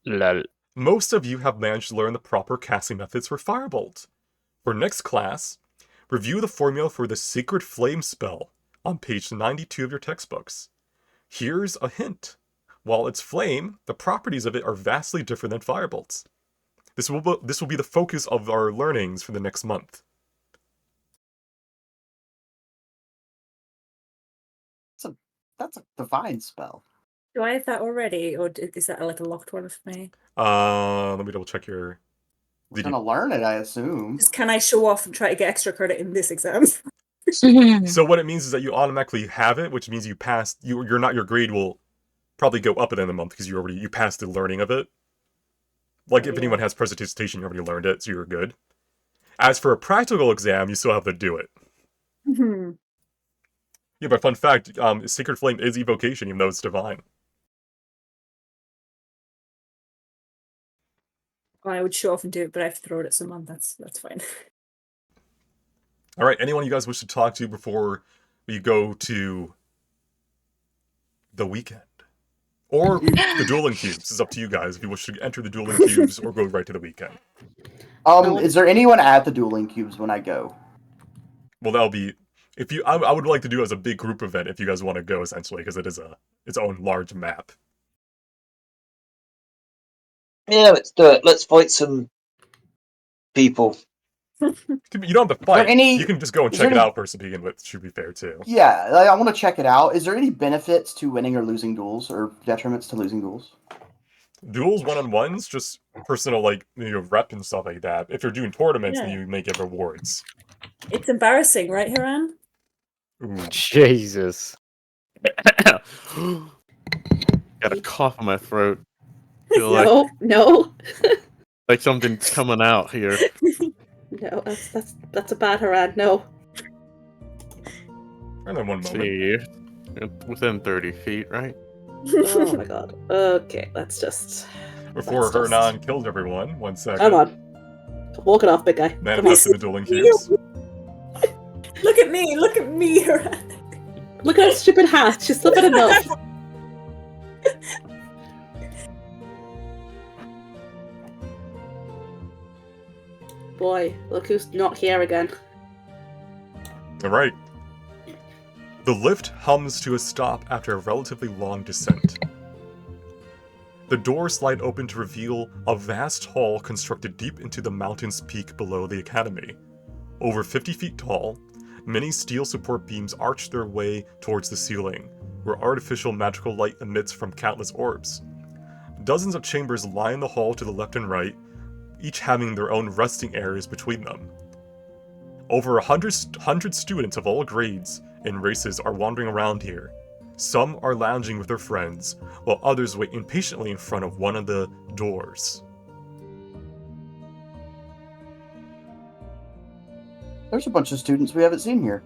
Lol. Most of you have managed to learn the proper casting methods for Firebolt. For next class, review the formula for the Sacred Flame spell on page 92 of your textbooks. Here's a hint. While it's flame, the properties of it are vastly different than Firebolt's. This will be the focus of our learnings for the next month. That's a divine spell. Do I have that already, or is that like a locked one for me? Let me double check your. We're gonna learn it, I assume. Just can I show off and try to get extra credit in this exam? So what it means is that you automatically have it, which means you passed. Your grade will probably go up at the end of the month because you passed the learning of it. If anyone has presentation, you already learned it, so you're good. As for a practical exam, you still have to do it. Yeah, but fun fact, Sacred Flame is evocation, even though it's divine. I would show off and do it, but I have to throw it at someone. That's fine. All right, anyone you guys wish to talk to before we go to the weekend? Or the dueling cubes. Is up to you guys if you wish to enter the dueling cubes or go right to the weekend. Is there anyone at the dueling cubes when I go? Well, that'll be... I would like to do it as a big group event if you guys want to go, essentially, because it is its own large map. Yeah, let's do it. Let's fight some people. You don't have to fight. You can just go and check it any- out first to begin with. Should be fair, too. Yeah, I want to check it out. Is there any benefits to winning or losing duels, or detriments to losing duels? Duels, one-on-ones, just personal, rep and stuff like that. If you're doing tournaments, then Yeah. you may get rewards. It's embarrassing, right, Haran? Ooh. Jesus. Got a cough in my throat. Feel like No. Like something's coming out here. No, that's a bad Haran. No. And then one Let's moment. see. Within 30 feet, right? Oh my god. Okay, that's just. Before That's just- Hernan killed everyone, 1 second. Come on. Walk it off, big guy. Come on. Manifesting the dueling cubes. Look at me! Look at me! Look at her stupid hat. She's still good enough. Boy, look who's not here again. Alright. The lift hums to a stop after a relatively long descent. The doors slide open to reveal a vast hall constructed deep into the mountain's peak below the academy. Over 50 feet tall, many steel support beams arch their way towards the ceiling, where artificial magical light emits from countless orbs. Dozens of chambers line the hall to the left and right, each having their own resting areas between them. Over 100 students of all grades and races are wandering around here. Some are lounging with their friends, while others wait impatiently in front of one of the doors. There's a bunch of students we haven't seen here.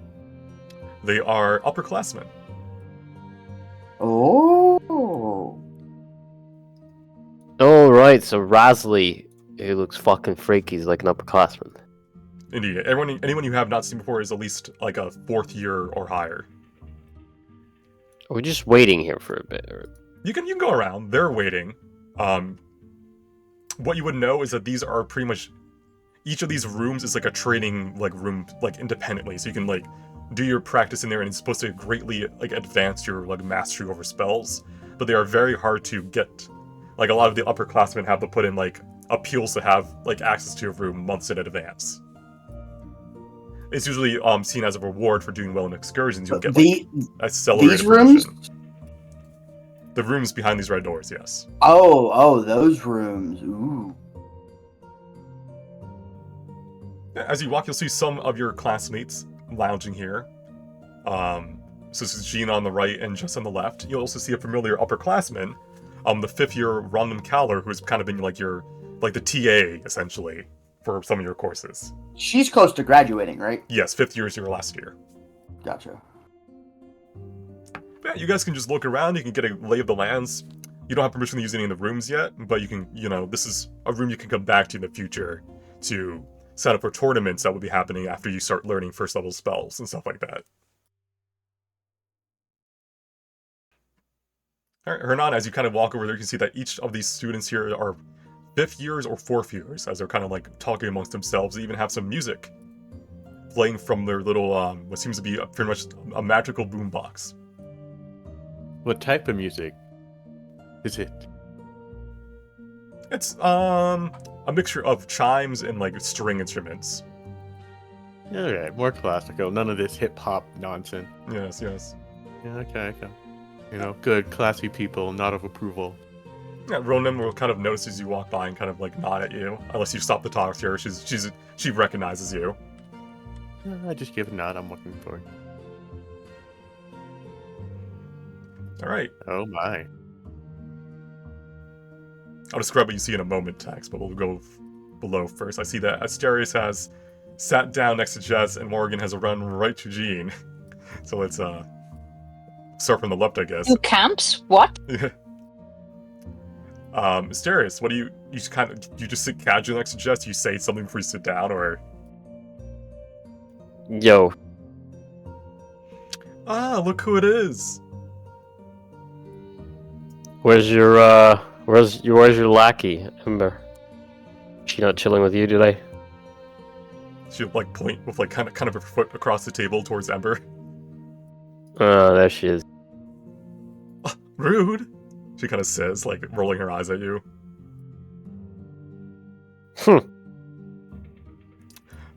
They are upperclassmen. Oh. Oh, right, so Rasley, who looks fucking freaky, is like an upperclassman. Indeed, anyone you have not seen before is at least like a 4th year or higher. Are we just waiting here for a bit? Or... You can go around. They're waiting. What you would know is that these are pretty much each of these rooms is like a training room independently, so you can do your practice in there, and it's supposed to greatly advance your mastery over spells. But they are very hard to get. A lot of the upperclassmen have to put in appeals to have access to your room months in advance. It's usually seen as a reward for doing well in excursions. You'll get accelerated these rooms. promotion. The rooms behind these red doors, yes. Oh, those rooms. Ooh. As you walk, you'll see some of your classmates lounging here. So this is Jean on the right and just on the left. You'll also see a familiar upperclassman, the 5th year Rondum Kaller, who's kind of been the TA essentially for some of your courses. She's close to graduating, right? Yes, 5th year is your last year. Gotcha. Yeah, you guys can just look around. You can get a lay of the lands. You don't have permission to use any of the rooms yet, but you can, this is a room you can come back to in the future to set up for tournaments that will be happening after you start learning 1st level spells and stuff like that. Alright, Hernan, as you kind of walk over there, you can see that each of these students here are 5th years or 4th years, as they're kind of talking amongst themselves. They even have some music playing from their little, what seems to be pretty much a magical boombox. What type of music is it? It's a mixture of chimes and string instruments. Alright, more classical. None of this hip-hop nonsense. Yes. Yeah, okay. Good, classy people, nod of approval. Yeah, Ronan will kind of notice as you walk by and kind of nod at you, unless you stop to talk to her. She recognizes you. I just give a nod. I'm looking for it. All right. Oh my. I'll describe what you see in a moment, Tex, but we'll go below first. I see that Asterius has sat down next to Jess, and Morgan has run right to Jean. So let's start from the left, I guess. 2 camps? What? Asterius, what do you just sit casually next to Jess? Do you say something before you sit down, or? Yo. Ah, look who it is. Where's your lackey, Ember? She not chilling with you today? She'll point with kind of her foot across the table towards Ember. Oh, there she is. Rude, she kind of says, rolling her eyes at you.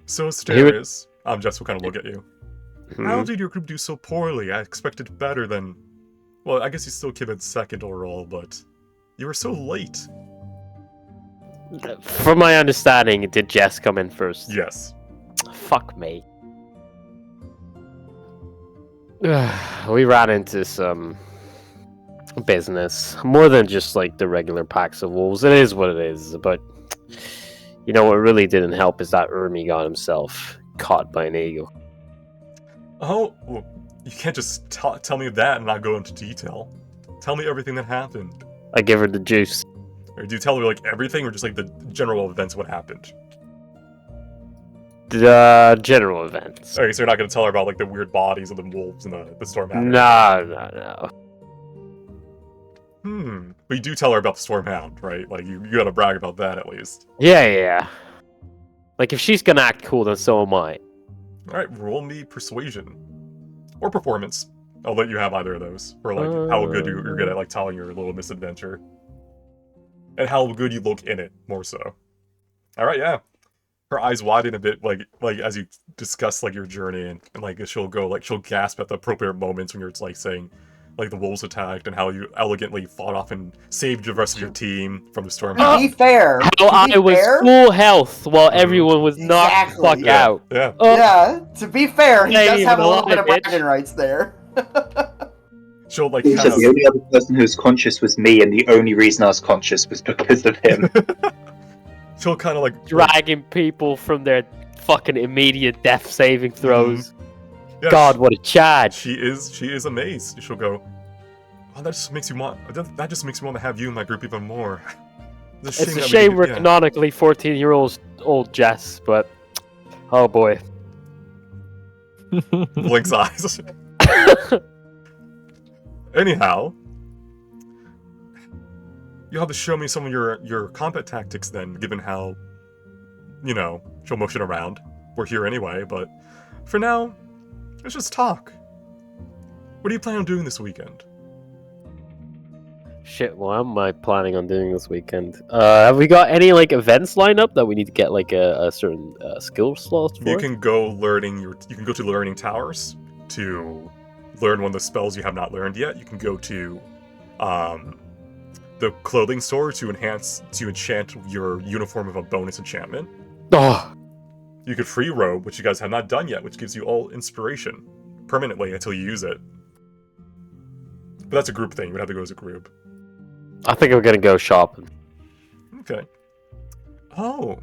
So Asterius, Jess will kind of look at you. How did your group do so poorly? I expected better than... Well, I guess you still came in 2nd overall, but you were so late. From my understanding, did Jess come in first? Yes. Fuck me. We ran into some business. More than just the regular packs of wolves. It is what it is, but You know what really didn't help is that Urmi got himself caught by an eagle. Oh, well, you can't just tell me that and not go into detail. Tell me everything that happened. I give her the juice. Or do you tell her like everything, or just like the general events of what happened? The general events. Okay, so you're not gonna tell her about like the weird bodies of the wolves and the storm hound. No. But you do tell her about the storm hound, right? Like you gotta brag about that at least. Yeah. Like if she's gonna act cool, then so am I. All right, roll me persuasion or performance. I'll let you have either of those for like how good you're good at like telling your little misadventure, and how good you look in it more so. All right, yeah. Her eyes widen a bit, like as you discuss like your journey, and like she'll gasp at the appropriate moments when you're like saying, like the wolves attacked and how you elegantly fought off and saved the rest of your team from the storm. To be fair, How I was full health while everyone was knocked the fuck out. Yeah. Yeah. To be fair, he does have a little bit of bitch. bragging rights there. She'll like Also, the only other person who was conscious was me, and the only reason I was conscious was because of him. She'll kind of like dragging people from their fucking immediate death saving throws. Yeah, God, what a chad! She is amazed. She'll go, "Oh, that just makes me want to have you in my group even more." It's a shame we're canonically 14-year-olds old, Jess, but oh boy. Blink's eyes. Anyhow, you'll have to show me some of your combat tactics then, given how, she'll motion around. We're here anyway, but for now, let's just talk. What do you plan on doing this weekend? Shit, what am I planning on doing this weekend? Have we got any like events lined up that we need to get like a certain skill slot for? You can go to learning towers to learn one of the spells you have not learned yet. You can go to the clothing store to enchant your uniform with a bonus enchantment. Oh. You could free robe, which you guys have not done yet, which gives you all inspiration permanently until you use it. But that's a group thing. You would have to go as a group. I think I'm gonna go shopping. Okay. Oh.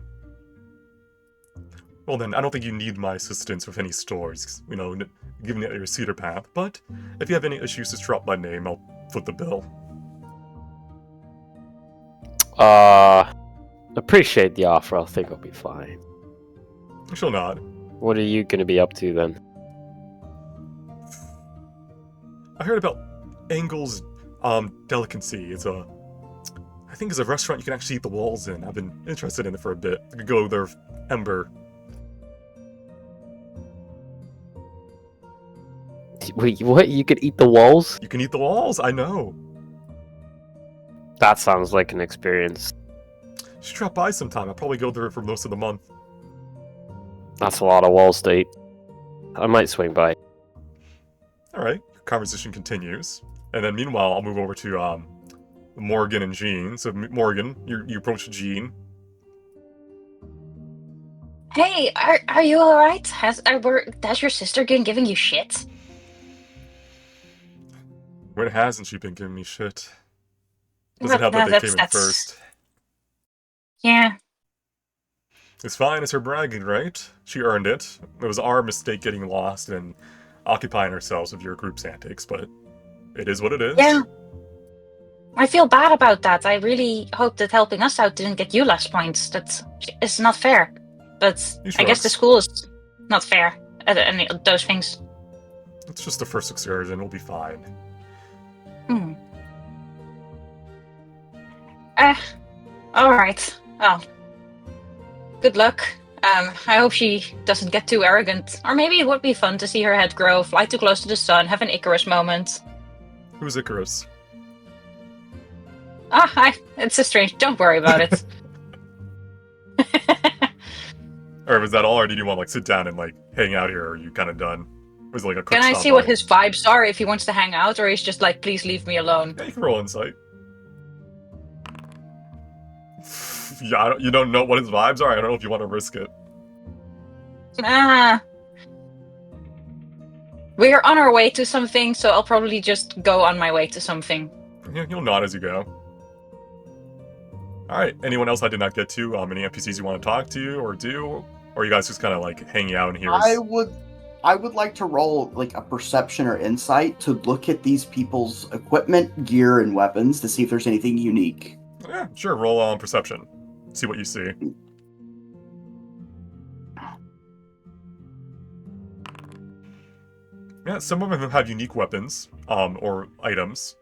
Well then, I don't think you need my assistance with any stores, given that you're Cedar Path, but if you have any issues, just drop my name, I'll foot the bill. Appreciate the offer, I think I'll be fine. She'll nod. What are you gonna be up to then? I heard about Engel's Delicacy. I think it's a restaurant you can actually eat the walls in. I've been interested in it for a bit. I could go there with Ember. Wait, what? You could eat the walls? You can eat the walls, I know. That sounds like an experience. You should drop by sometime. I'll probably go there for most of the month. That's a lot of walls to eat. I might swing by. Alright, your conversation continues. And then meanwhile, I'll move over to Morgan and Jean. So Morgan, you approach Jean. Hey, are you alright? Has your sister been giving you shit? When hasn't she been giving me shit? Doesn't help that they came in first. Yeah. It's fine, it's her bragging, right? She earned it. It was our mistake getting lost and occupying ourselves with your group's antics, but it is what it is. Yeah. I feel bad about that. I really hope that helping us out didn't get you less points. It's not fair. But I guess the school is not fair at any of those things. It's just the first excursion, we'll be fine. Alright. Well, good luck. I hope she doesn't get too arrogant. Or maybe it would be fun to see her head grow, fly too close to the sun, have an Icarus moment. Who's Icarus? It's a strange. Don't worry about it. Or was that all, or did you want to sit down and hang out here, or are you kind of done? Was it a quick Can I see what his vibes are, if he wants to hang out, or he's just please leave me alone? Yeah, you can roll insight. Yeah, you don't know what his vibes are? I don't know if you want to risk it. We're on our way to something, so I'll probably just go on my way to something. Yeah, you'll nod as you go. Alright, anyone else I did not get to? Any NPCs you want to talk to or do? Or you guys just kind of like hanging out in here? I would like to roll like a perception or insight to look at these people's equipment, gear, and weapons to see if there's anything unique. Yeah, sure. Roll on perception. See what you see. Yeah, some of them have unique weapons, or items.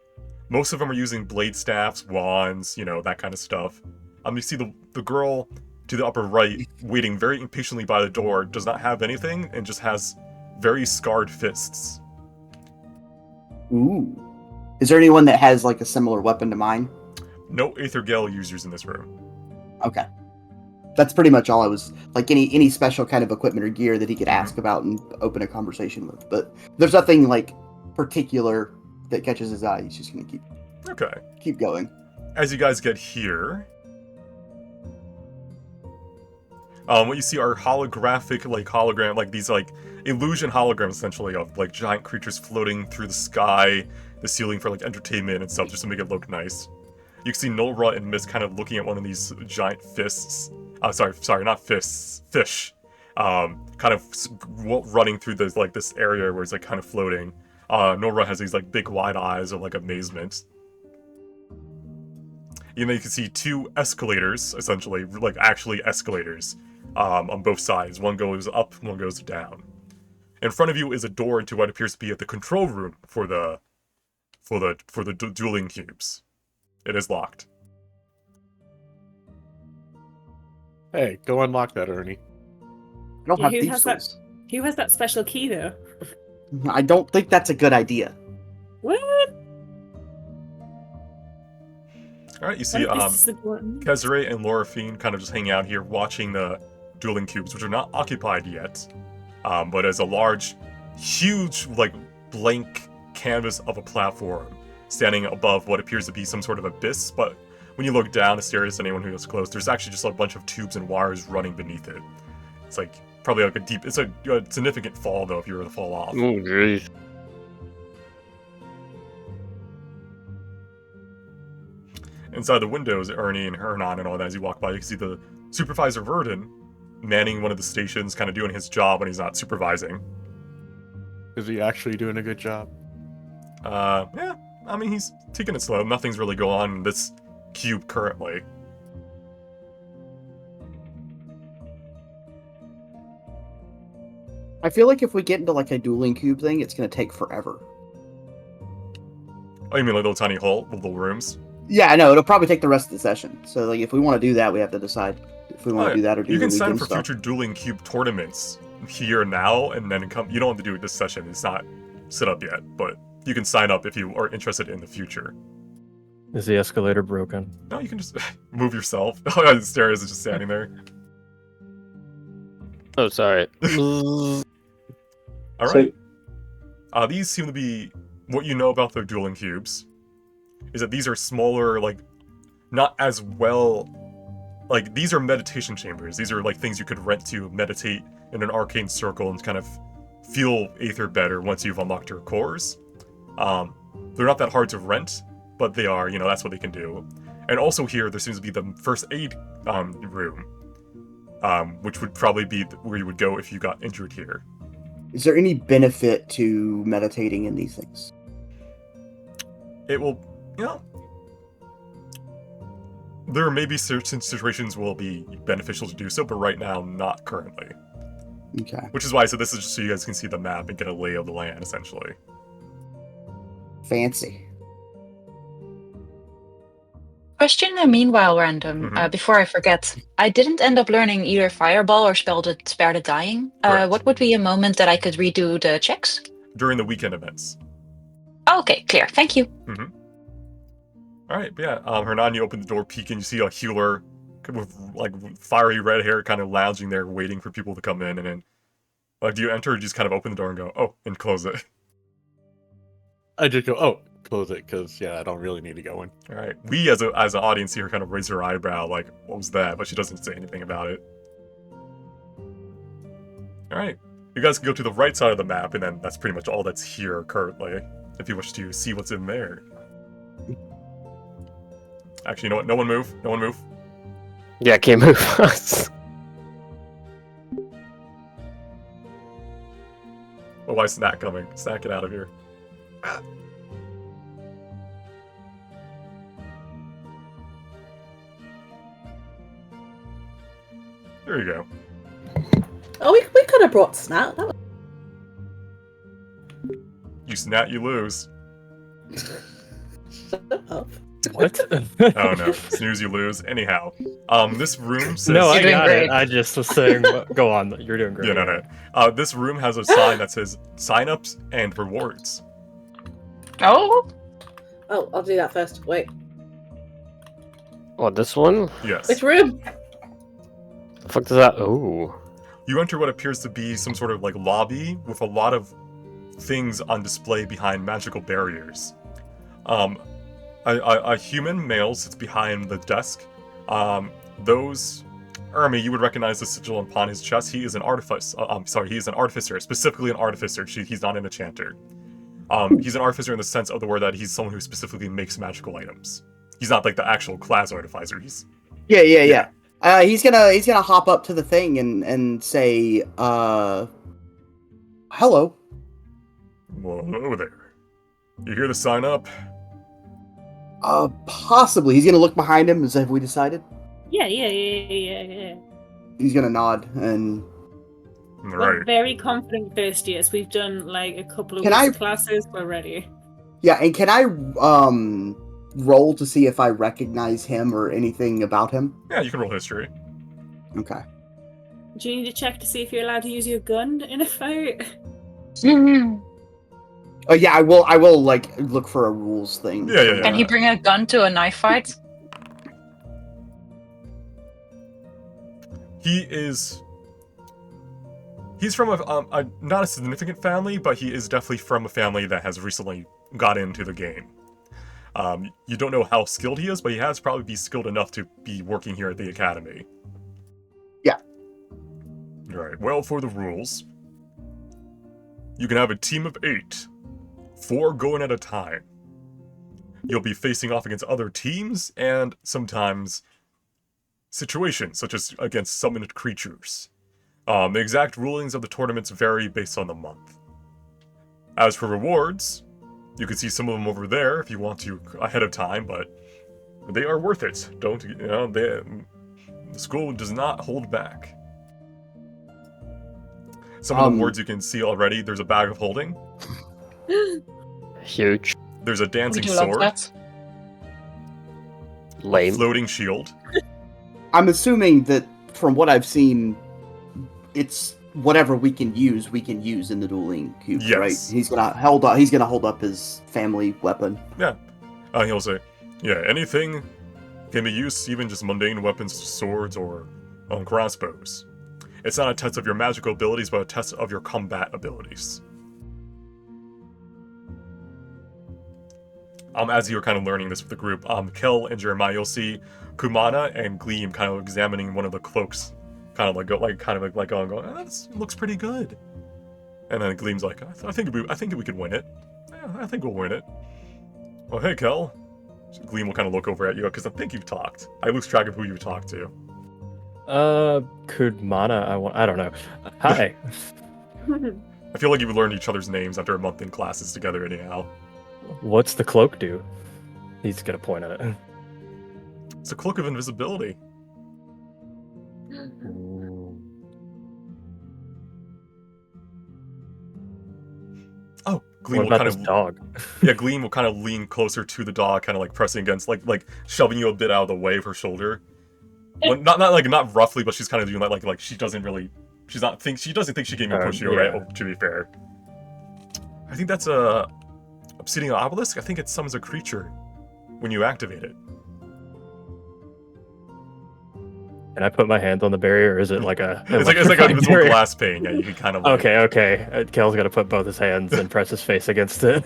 Most of them are using blade staffs, wands, that kind of stuff. You see the girl to the upper right, waiting very impatiently by the door, does not have anything, and just has very scarred fists. Ooh. Is there anyone that has like a similar weapon to mine? No Aether Gale users in this room. Okay. That's pretty much all I was, like any special kind of equipment or gear that he could ask about and open a conversation with. But there's nothing like particular that catches his eye. He's just going to keep going. As you guys get here, what you see are holographic, these illusion holograms essentially of like giant creatures floating through the sky, the ceiling for like entertainment and stuff, just to make it look nice. You can see Nora and Mist kind of looking at one of these giant fists. Sorry, not fists. Fish. Kind of running through this area where it's like kind of floating. Nora has these like big wide eyes of like amazement. You can see two escalators, essentially, like actually escalators, on both sides. One goes up, one goes down. In front of you is a door into what appears to be the control room for the dueling cubes. It is locked. Hey, go unlock that, Ernie. I don't have who thieves' has that? tools. Who has that special key though? I don't think that's a good idea. What? Alright, you see What if this is the door? Kezare and Lorafine kind of just hanging out here watching the dueling cubes, which are not occupied yet. But as a large, huge, blank canvas of a platform standing above what appears to be some sort of abyss, but when you look down the stairs, anyone who is close, there's actually just a bunch of tubes and wires running beneath it. It's probably it's a significant fall though if you were to fall off. Oh, jeez. Inside the windows, Ernie and Hernan and all that, as you walk by, you can see the supervisor Verdun manning one of the stations, kind of doing his job when he's not supervising. Is he actually doing a good job? Yeah. I mean, he's taking it slow. Nothing's really going on in this cube currently. I feel like if we get into like a dueling cube thing, it's going to take forever. Oh, you mean like little tiny little rooms? Yeah, I know. It'll probably take the rest of the session. So if we want to do that, we have to decide if we want to do that or do you the can sign up weekend for stuff. future dueling cube tournaments here now, and then you don't have to do it this session. It's not set up yet, but you can sign up if you are interested in the future. Is the escalator broken? No, you can just move yourself. The stairs is just standing there. Oh, sorry. All right. These seem to be what you know about the dueling cubes. Is that these are smaller, not as well. These are meditation chambers. These are things you could rent to meditate in an arcane circle and kind of feel Aether better once you've unlocked your cores. They're not that hard to rent, but they are, that's what they can do. And also here, there seems to be the first aid room, which would probably be where you would go if you got injured here. Is there any benefit to meditating in these things? It will, there may be certain situations will be beneficial to do so, but right now, not currently. Okay. Which is why I said this is just so you guys can see the map and get a lay of the land, essentially. Fancy. Question meanwhile, random, before I forget. I didn't end up learning either Fireball or Spare the Dying. What would be a moment that I could redo the checks? During the weekend events. Oh, okay, clear. Thank you. Alright, yeah, Hernan, you open the door, peek, and you see a healer with fiery red hair kind of lounging there, waiting for people to come in, and then, do you enter or do you just kind of open the door and go, oh, and close it? I just go, oh, close it, because, I don't really need to go in. Alright, we as an audience here kind of raise her eyebrow, what was that? But she doesn't say anything about it. Alright, you guys can go to the right side of the map, and then that's pretty much all that's here currently, if you wish to see what's in there. Actually, you know what? No one move. No one move. Yeah, can't move fast. Oh, why is Snack coming? Snack, get out of here. There you go. Oh, we could have brought Snap. That was... You snap, you lose. Shut up. What? Oh no, snooze, you lose. Anyhow, this room says. No, I You're doing got great. it. I just was saying, go on. You're doing great. Yeah, no. This room has a sign that says sign-ups and rewards. Oh, Oh, I'll do that first. Wait. What, this one? Yes. Which room? The fuck does that? Oh. You enter what appears to be some sort of like lobby with a lot of things on display behind magical barriers. A human male sits behind the desk. Ermi, you would recognize the sigil upon his chest. He is an he is an artificer, specifically an artificer. He's not an enchanter. He's an artificer in the sense of the word that he's someone who specifically makes magical items. He's not like the actual class artificer. Yeah. He's gonna hop up to the thing and say, hello. Well, hello there. You here to sign up? Possibly. He's gonna look behind him. Have we decided? Yeah. He's gonna nod and. Right. We're very confident first years. We've done like a couple of Can weeks of classes. We're ready. Yeah, and can I roll to see if I recognize him or anything about him? Yeah, you can roll history. Okay. Do you need to check to see if you're allowed to use your gun in a fight? Yeah, I will like look for a rules thing. Yeah. can he bring a gun to a knife fight? He's from a not a significant family, but he is definitely from a family that has recently got into the game. You don't know how skilled he is, but he has probably be skilled enough to be working here at the academy. Yeah. Alright, well, for the rules, you can have a team of 8. 4 going at a time. You'll be facing off against other teams, and sometimes situations, such as against summoned creatures. The exact rulings of the tournaments vary based on the month. As for rewards, you can see some of them over there if you want to ahead of time, but they are worth it. The school does not hold back. Some of the awards you can see already. There's a bag of holding. Huge. There's a dancing Would you love sword. that? Lame. Floating shield. I'm assuming that from what I've seen, it's whatever we can use in the dueling cube, Yes. right? He's gonna hold up his family weapon. Yeah. He'll say, yeah, anything can be used, even just mundane weapons, swords, or crossbows. It's not a test of your magical abilities, but a test of your combat abilities. As you're kind of learning this with the group, Kel and Jeremiah, you'll see Kumana and Gleam kind of examining one of the cloaks, kind of going, oh, this looks pretty good. And then Gleam's like, I think we could win it. Yeah, I think we'll win it. Oh, hey, Kel. So Gleam will kind of look over at you because I think you've talked. I lose track of who you've talked to. Kudmana, I don't know. Hi. I feel like you've learned each other's names after a month in classes together anyhow. What's the cloak do? He's gonna point at it. It's a cloak of invisibility. Oh, Gleam What will about kind this of dog? Yeah, Gleam will kind of lean closer to the dog, kind of like pressing against, like shoving you a bit out of the way of her shoulder. Well, not roughly, but she's kind of doing that, like she doesn't think she gave me a push, yeah. right? Oh, to be fair, I think that's a obsidian obelisk. I think it summons a creature when you activate it. Can I put my hand on the barrier, or is it like a? It's like an invisible glass pane. Yeah, you can kind of. Like, Okay. Kel's got to put both his hands and press his face against it.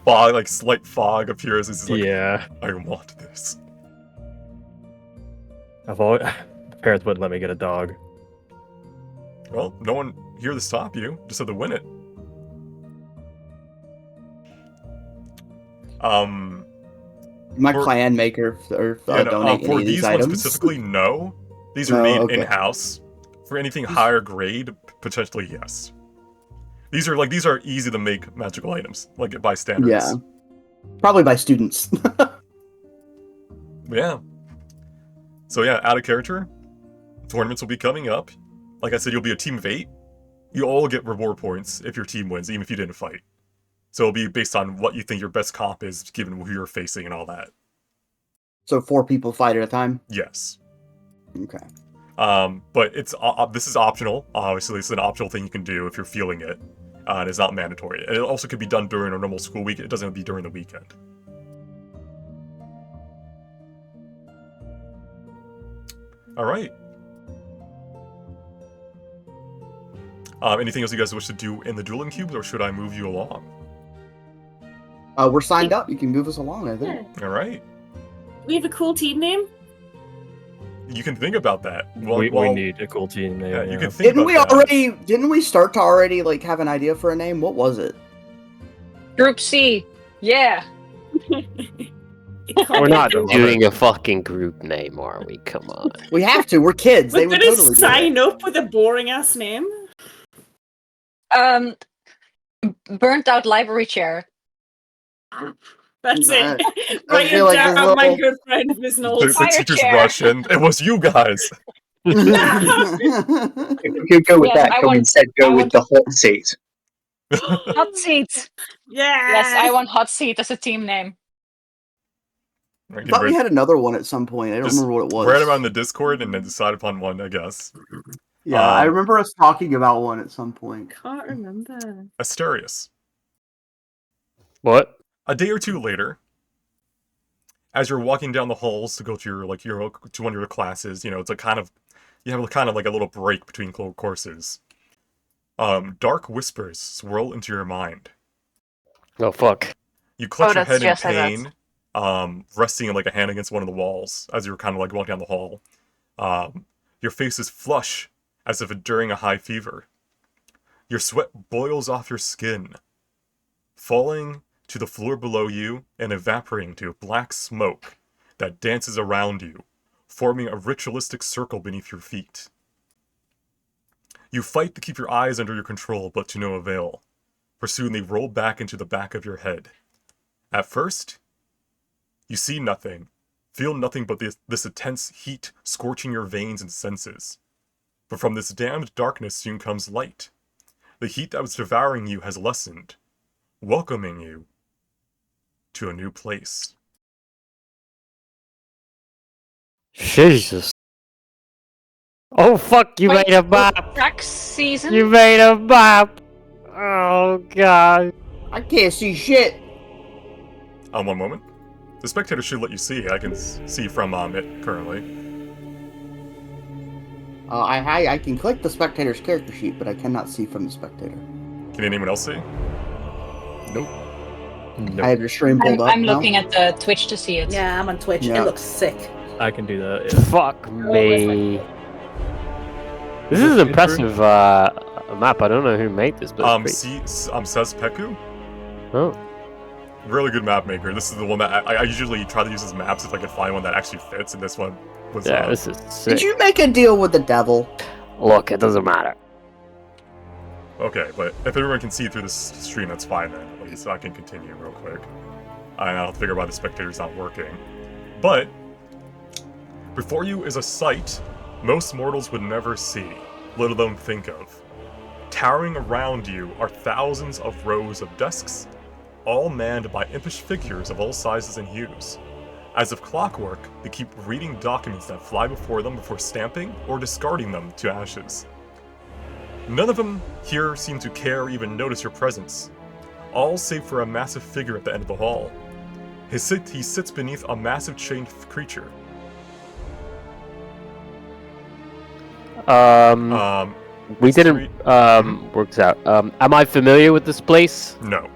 Fog, like slight fog appears. It's like, yeah. I want this. Parents wouldn't let me get a dog. Well, no one here to stop you. Just have to win it. My For- clan maker or donate any for of these these ones items. specifically, no. These are No, made okay. in-house. For anything higher grade, potentially yes. These are easy to make magical items, like by standards. Yeah. Probably by students. Yeah. So yeah, out of character, tournaments will be coming up. Like I said, you'll be a team of 8. You all get reward points if your team wins, even if you didn't fight. So it'll be based on what you think your best comp is, given who you're facing and all that. So 4 people fight at a time? Yes. Okay. But this is optional. Obviously, it's an optional thing you can do if you're feeling it. And it's not mandatory. And it also could be done during a normal school week. It doesn't have to be during the weekend. All right. Anything else you guys wish to do in the dueling cubes, or should I move you along? We're signed up. You can move us along, I think. All right. We have a cool team name. You can think about that. We need a cool team name. Yeah, Yeah, you can think about that. Didn't we start to already like have an idea for a name? What was it? Group C. Yeah. We're not doing a fucking group name, are we? Come on. We have to. We're kids. We're They would gonna totally do sign up with a boring ass name. Burnt out library chair. That's I it. Write feel it like down, this my little- good friend Miss Knowles. The teachers rush in. It was you guys. If you go with Yes, that, I can we want- instead I go with want- the hot seat? Hot seat. Yeah. Yes, I want hot seat as a team name. I thought we had another one at some point. I don't remember what it was. Write about in the Discord and then decide upon one, I guess. Yeah, I remember us talking about one at some point. Can't remember. Asterius. What? A day or two later, as you're walking down the halls to go to your to one of your classes, you know, it's you have kind of like a little break between courses. Dark whispers swirl into your mind. Oh fuck. You clutch your that's head in just like that. pain, resting like a hand against one of the walls as you're kind of like walking down the hall. Your face is flush as if during a high fever. Your sweat boils off your skin, falling to the floor below you and evaporating to black smoke that dances around you, forming a ritualistic circle beneath your feet. You fight to keep your eyes under your control, but to no avail, for soon they roll back into the back of your head. At first, you see nothing, feel nothing but this intense heat scorching your veins and senses. But from this damned darkness soon comes light. The heat that was devouring you has lessened, welcoming you to a new place. Jesus. Oh fuck, you Wait, made a map! Track season? You made a map! Oh god. I can't see shit. One moment. The spectator should let you see. I can see from it currently. I can click the spectator's character sheet, but I cannot see from the spectator. Can anyone else see? Nope. I have your stream pulled up. I'm now. looking at the Twitch to see it. Yeah, I'm on Twitch. Yeah. It looks sick. I can do that. Yeah. Fuck me. This is an impressive map. I don't know who made this, but it's pretty... Says Peku. Oh. Really good map maker. This is the one that I usually try to use as maps if I can find one that actually fits, and this one was. Yeah, this is sick. Did you make a deal with the devil? Look, it doesn't matter. Okay, but if everyone can see through this stream, that's fine then. At least I can continue real quick. And I'll figure why the spectator's not working. But before you is a sight most mortals would never see, let alone think of. Towering around you are thousands of rows of desks, all manned by impish figures of all sizes and hues. As if clockwork, they keep reading documents that fly before them before stamping or discarding them to ashes. None of them here seem to care or even notice your presence, all save for a massive figure at the end of the hall. He sits beneath a massive chained creature. We didn't work this out. Am I familiar with this place? No.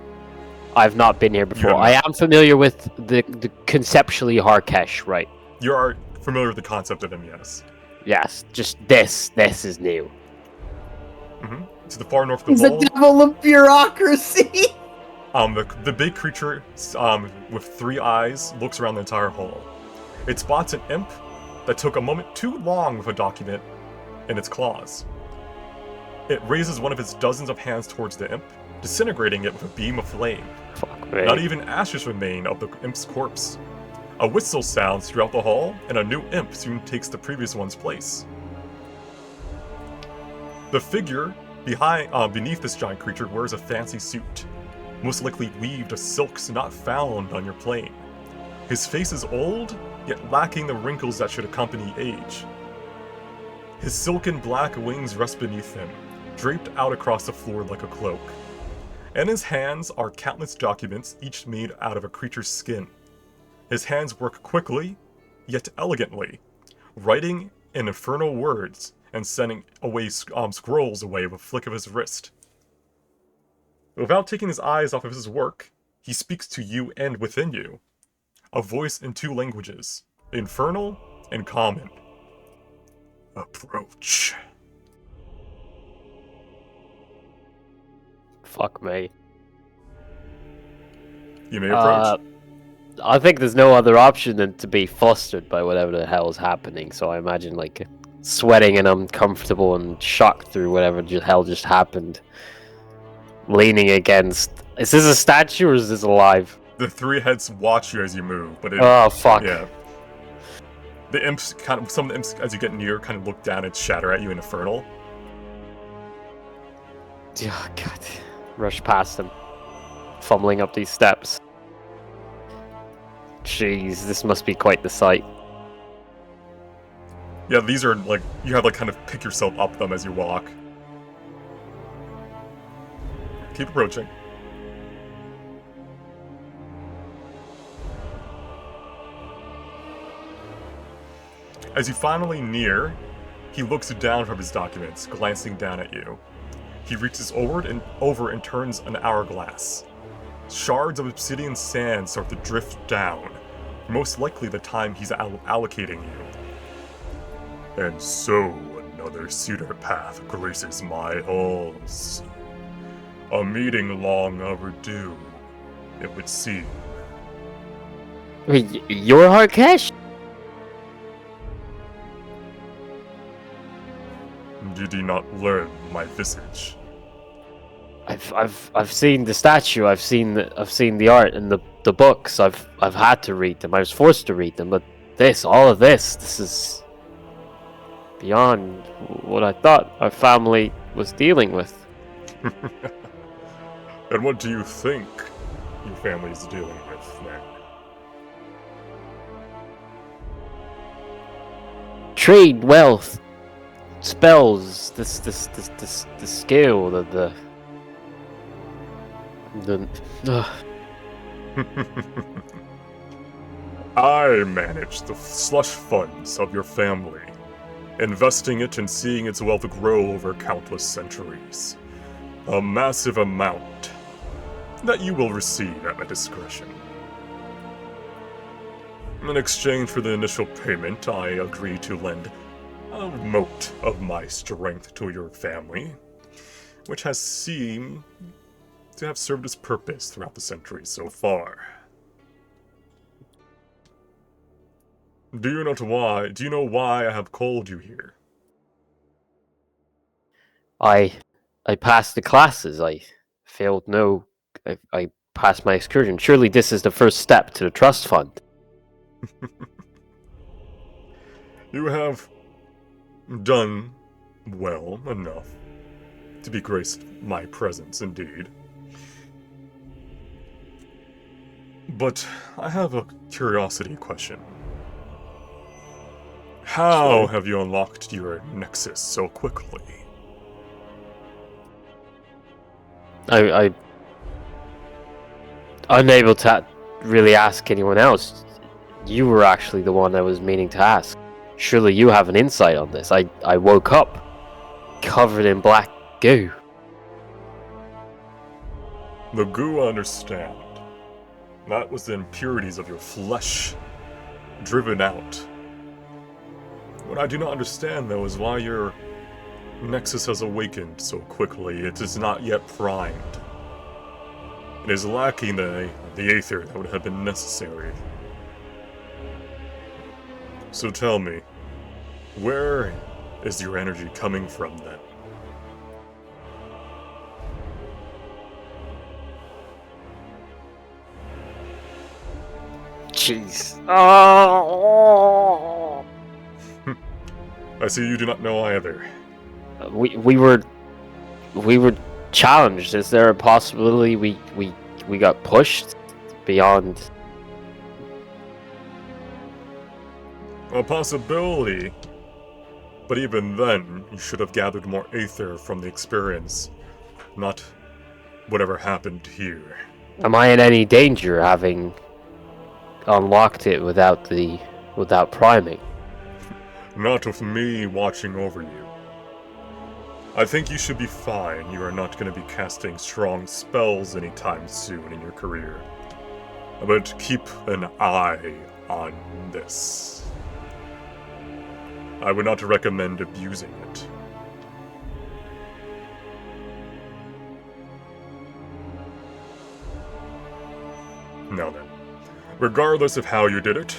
I've not been here before. I am familiar with the conceptually Harkesh, right? You are familiar with the concept of him, yes. Yes, just this is new. To the far north of the He's hall. a devil of bureaucracy. The big creature with 3 eyes looks around the entire hall. It spots an imp that took a moment too long with a document in its claws. It raises one of its dozens of hands towards the imp, disintegrating it with a beam of flame. Fuck me. Not even ashes remain of the imp's corpse. A whistle sounds throughout the hall, and a new imp soon takes the previous one's place. The figure beneath this giant creature wears a fancy suit, most likely weaved of silks not found on your plane. His face is old, yet lacking the wrinkles that should accompany age. His silken black wings rest beneath him, draped out across the floor like a cloak. In his hands are countless documents, each made out of a creature's skin. His hands work quickly, yet elegantly, writing in infernal words and sending away scrolls away with a flick of his wrist. Without taking his eyes off of his work, he speaks to you and within you. A voice in 2 languages, infernal and common. Approach. Fuck me. You may approach. I think there's no other option than to be flustered by whatever the hell is happening, so I imagine, like, sweating and uncomfortable and shocked through whatever the hell just happened. Leaning against... Is this a statue or is this alive? The 3 heads watch you as you move, but Oh, fuck. Yeah. The imps some of the imps, as you get near, kind of look down and shatter at you in infernal. Oh, God. Rush past them. Fumbling up these steps. Jeez, this must be quite the sight. Yeah, these are like, you have to kind of pick yourself up them as you walk. Keep approaching. As you finally near, he looks down from his documents, glancing down at you. He reaches over and turns an hourglass. Shards of obsidian sand start to drift down, most likely the time he's allocating you. And so another suitor path graces my halls. A meeting long overdue, it would seem. Wait, you're Harkesh? Did you not learn my visage? I've seen the statue. I've seen the art and the books. I've had to read them. I was forced to read them. But all of this is beyond what I thought our family was dealing with. And what do you think your family is dealing with, then? Trade, wealth, spells. The skill, the I manage the slush funds of your family, investing it and seeing its wealth grow over countless centuries. A massive amount that you will receive at my discretion. In exchange for the initial payment, I agree to lend a mote of my strength to your family, which has seemed to have served its purpose throughout the centuries so far. Do you know why I have called you here? I passed the classes. I failed I passed my excursion. Surely this is the first step to the trust fund. You have done well enough to be graced my presence, indeed. But I have a curiosity question. How have you unlocked your nexus so quickly? I unable to really ask anyone else. You were actually the one I was meaning to ask. Surely you have an insight on this. I woke up covered in black goo. The goo, I understand. That was the impurities of your flesh driven out. What I do not understand, though, is why your nexus has awakened so quickly. It is not yet primed. It is lacking the aether that would have been necessary. So tell me, where is your energy coming from then? Jeez. Oh. I see you do not know either. We were challenged. Is there a possibility we got pushed beyond? A possibility. But even then, you should have gathered more aether from the experience, not whatever happened here. Am I in any danger having unlocked it without priming? Not with me watching over you. I think you should be fine. You are not going to be casting strong spells anytime soon in your career. But keep an eye on this. I would not recommend abusing it. Now then, regardless of how you did it,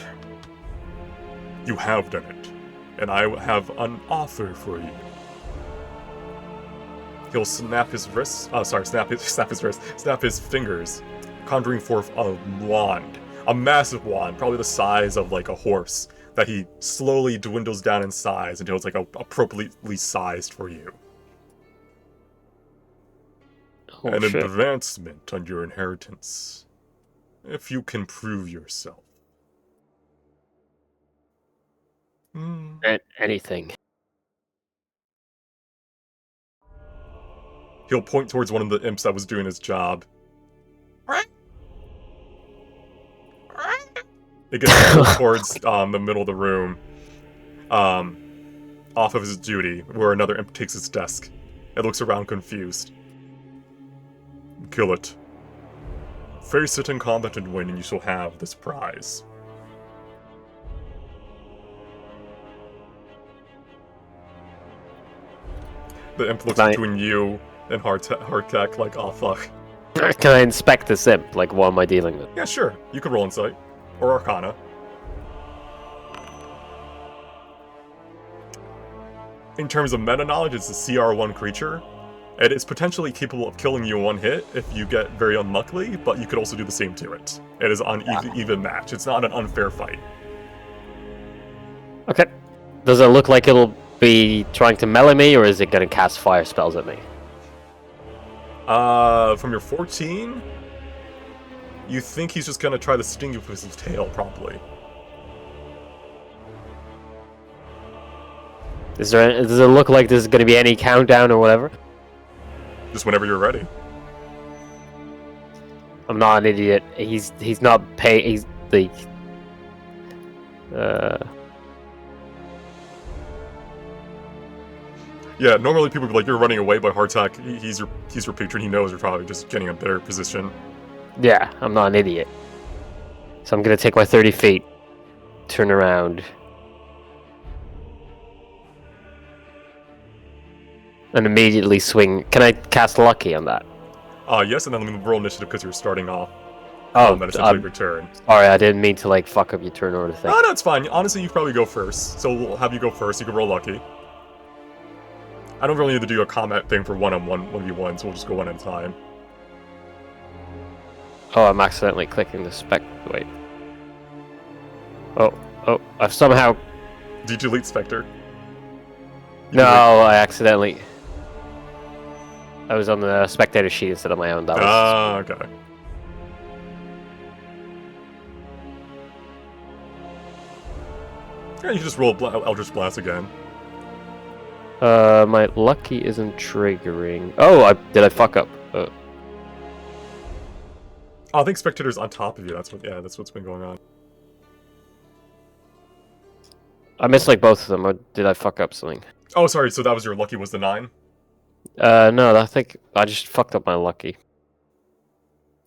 you have done it, and I have an offer for you. He'll snap his wrists. Snap his fingers, conjuring forth a wand, a massive wand, probably the size of like a horse, that he slowly dwindles down in size until it's like appropriately sized for you. Oh, An shit. advancement on your inheritance, if you can prove yourself. Anything. He'll point towards one of the imps that was doing his job. It gets pulled towards the middle of the room, off of his duty, where another imp takes his desk. It looks around confused. Kill it. Face it in combat and win, and you shall have this prize. The imp looks between you and Hardtech like, oh fuck. Can I inspect this imp? Like, what am I dealing with? Yeah, sure. You could roll Insight. Or Arcana. In terms of meta knowledge, it's a CR1 creature. It is potentially capable of killing you in one hit if you get very unlucky, but you could also do the same to it. It is an even match. It's not an unfair fight. Okay. Does it look like it'll be trying to melee me, or is it going to cast fire spells at me? From your 14, you think he's just going to try to sting you with his tail, probably. Does it look like there's going to be any countdown or whatever? Just whenever you're ready. I'm not an idiot. He's not pay. He's like. Yeah, normally people would be like, you're running away, but Hardtack, he's your patron. He knows you're probably just getting a better position. Yeah, I'm not an idiot. So I'm gonna take my 30 feet, turn around, and immediately swing. Can I cast Lucky on that? Yes, and then let me roll initiative because you're starting off. That's essentially your turn. Sorry, I didn't mean to like fuck up your turn order thing. No, it's fine. Honestly, you probably go first, so we'll have you go first. You can roll Lucky. I don't really need to do a combat thing for one-on-one 1v1, so we'll just go one at a time. Oh, I'm accidentally clicking the spec. Wait. Oh, I've somehow. Did you delete Spectre? No, I accidentally. I was on the spectator sheet instead of my own. That was. Okay. Yeah, you can just roll Eldritch Blast again. My lucky isn't triggering. Oh, did I fuck up? I think Spectator's on top of you. That's what's been going on. I missed like both of them. Or did I fuck up something? Oh, sorry. So that was your lucky was the 9? No, I think I just fucked up my lucky.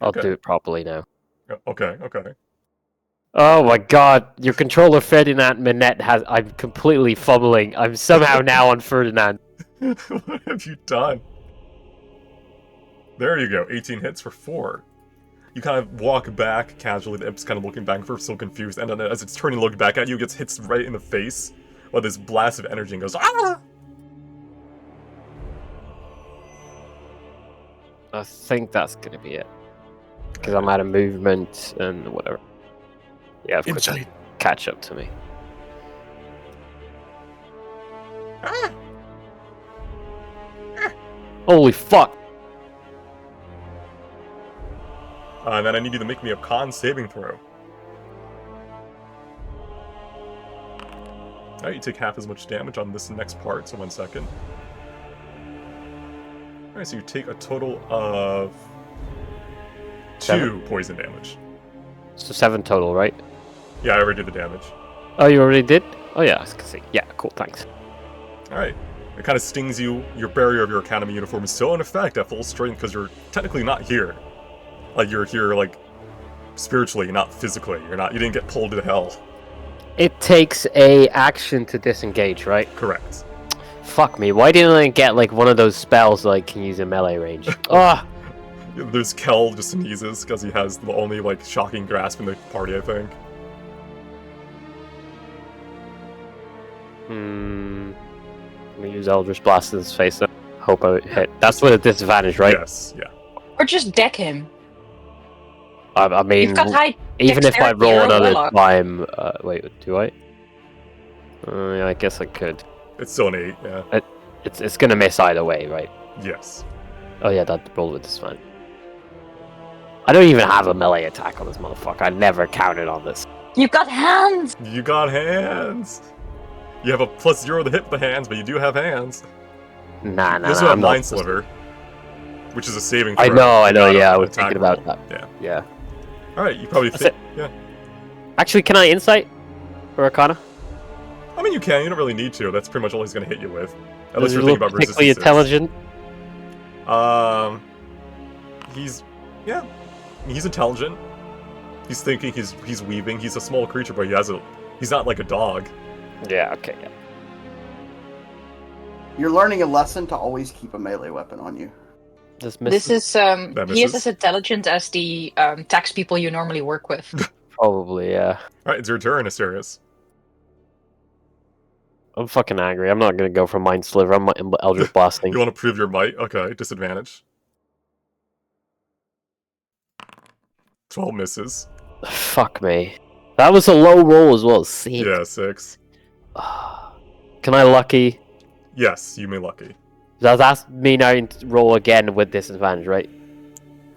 I'll Okay. do it properly now. Okay. Oh my god, your controller Ferdinand Minette has. I'm completely fumbling. I'm somehow now on Ferdinand. What have you done? There you go. 18 hits for 4. You kind of walk back casually, the imp's kind of looking back, first so confused, and then as it's turning to look back at you, it gets hit right in the face with this blast of energy and goes, ah! I think that's gonna be it. Because I'm out of movement and whatever. Yeah, of course, Inside. catch up to me. Holy fuck! And then I need you to make me a con saving throw. Alright, you take half as much damage on this next part, so 1 second. Alright, so you take a total of 2 poison damage. So 7 total, right? Yeah, I already did the damage. Oh, you already did? Oh yeah, I can see. Yeah, cool, thanks. Alright. It kind of stings you. Your barrier of your academy uniform is still in effect at full strength because you're technically not here. Like, you're here, like, spiritually, not physically. You didn't get pulled to hell. It takes a action to disengage, right? Correct. Fuck me, why didn't I get, like, one of those spells that I can use in melee range? Ah! There's Kel just sneezes because he has the only, like, shocking grasp in the party, I think. Let me use Eldritch Blast in his face then. Hope I hit. That's with a disadvantage, right? Yes, yeah. Or just deck him. I mean, You've got high even if I dexterity, roll you're a another warlock. time... wait, do I? Yeah, I guess I could. It's still an 8, yeah. It's gonna miss either way, right? Yes. Oh yeah, that roll with disadvantage. I don't even have a melee attack on this motherfucker. I never counted on this. You've got hands! You got hands! You have a +0 to hit with the hands, but you do have hands. Nah, You also have Mind Sliver, which is a saving throw. I know, not yeah, I an was attack thinking roll. about that. Yeah. Yeah. Alright, you probably That's fit. it. Yeah. Actually, can I insight? Or Arcana? I mean, you can. You don't really need to. That's pretty much all he's going to hit you with. Unless Does you're he thinking look about particularly resistances. intelligent? He's intelligent. He's thinking, he's weaving. He's a small creature, but he's not like a dog. Yeah, okay, yeah. You're learning a lesson to always keep a melee weapon on you. This is, he is as intelligent as the tax people you normally work with. Probably, yeah. Alright, it's your turn, Asterius. I'm fucking angry. I'm not gonna go for Mind Sliver. I'm Eldritch Blasting. You want to prove your might? Okay, disadvantage. 12 misses. Fuck me. That was a low roll as well. See. Yeah, 6. Can I lucky? Yes, you may lucky. That's me now to roll again with disadvantage, right?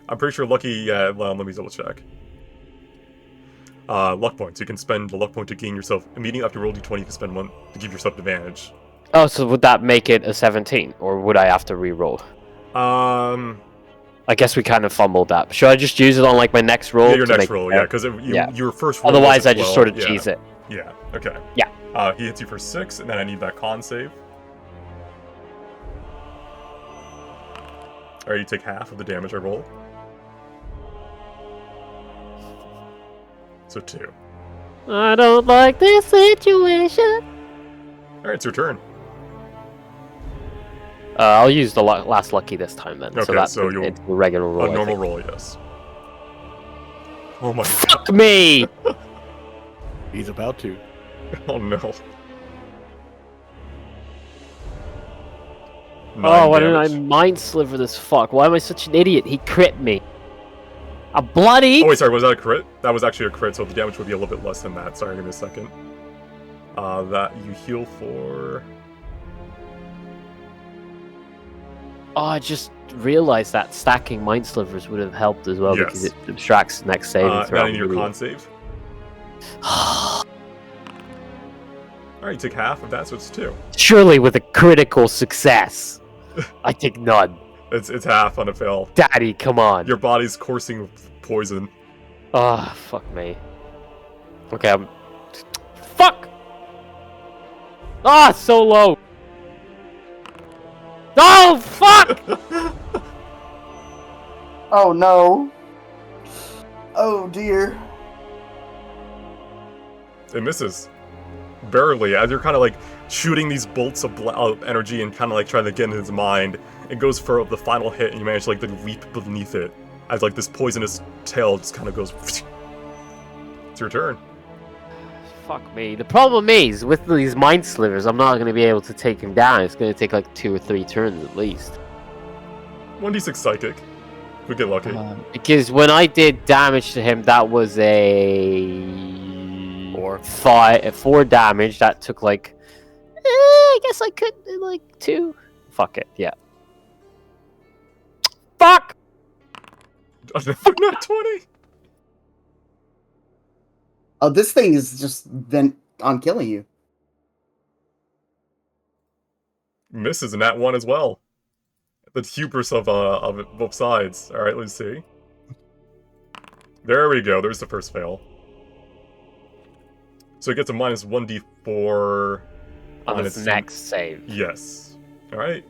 I'm pretty sure lucky, yeah, well, let me double check. Luck points. You can spend the luck point to gain yourself. Immediately after you roll d20, you can spend 1 to give yourself advantage. Oh, so would that make it a 17? Or would I have to re-roll? I guess we kind of fumbled that. Should I just use it on like my next roll? Yeah, your to next make roll, it yeah, because your first roll. Otherwise, was a I just 12, sort of yeah. cheese it. Yeah, okay. Yeah. He hits you for 6, and then I need that con save. Alright, you take half of the damage I roll. So 2. I don't like this situation. Alright, it's your turn. I'll use the last lucky this time then. Okay, so that's so you'll... a regular roll. A normal roll, yes. Oh my god. Fuck me! He's about to. Oh no. Oh, why didn't I Mind Sliver this fuck? Why am I such an idiot? He crit me. A bloody... Oh wait, sorry, was that a crit? That was actually a crit, so the damage would be a little bit less than that. Sorry, give me a second. That you heal for... Oh, I just realized that stacking Mind Slivers would have helped as well because Yes. it abstracts the next saving throw. That in your con save. Alright, you take half of that, so it's 2. Surely with a critical success. I take none. It's half on a fail. Daddy, come on. Your body's coursing with poison. Oh, fuck me. Okay, I'm... Fuck! Ah, so low! Oh, fuck! Oh no. Oh dear. It misses. Barely, as you're kind of like shooting these bolts of energy and kind of like trying to get in his mind. It goes for the final hit, and you manage to like leap beneath it. as like this poisonous tail just kind of goes. It's your turn. Fuck me. The problem is, with these mind slivers, I'm not going to be able to take him down. It's going to take like 2 or 3 turns at least. 1d6 psychic. If we get lucky. Because when I did damage to him, that was a 4 damage. That took like, I guess I could do like 2. Fuck it, yeah. Fuck! Not 20. Oh, this thing is just bent on killing you. Misses in that one as well. The hubris of it, both sides. All right, let's see. There we go. There's the first fail. So it gets a minus 1d4 on its next save. Yes. All right.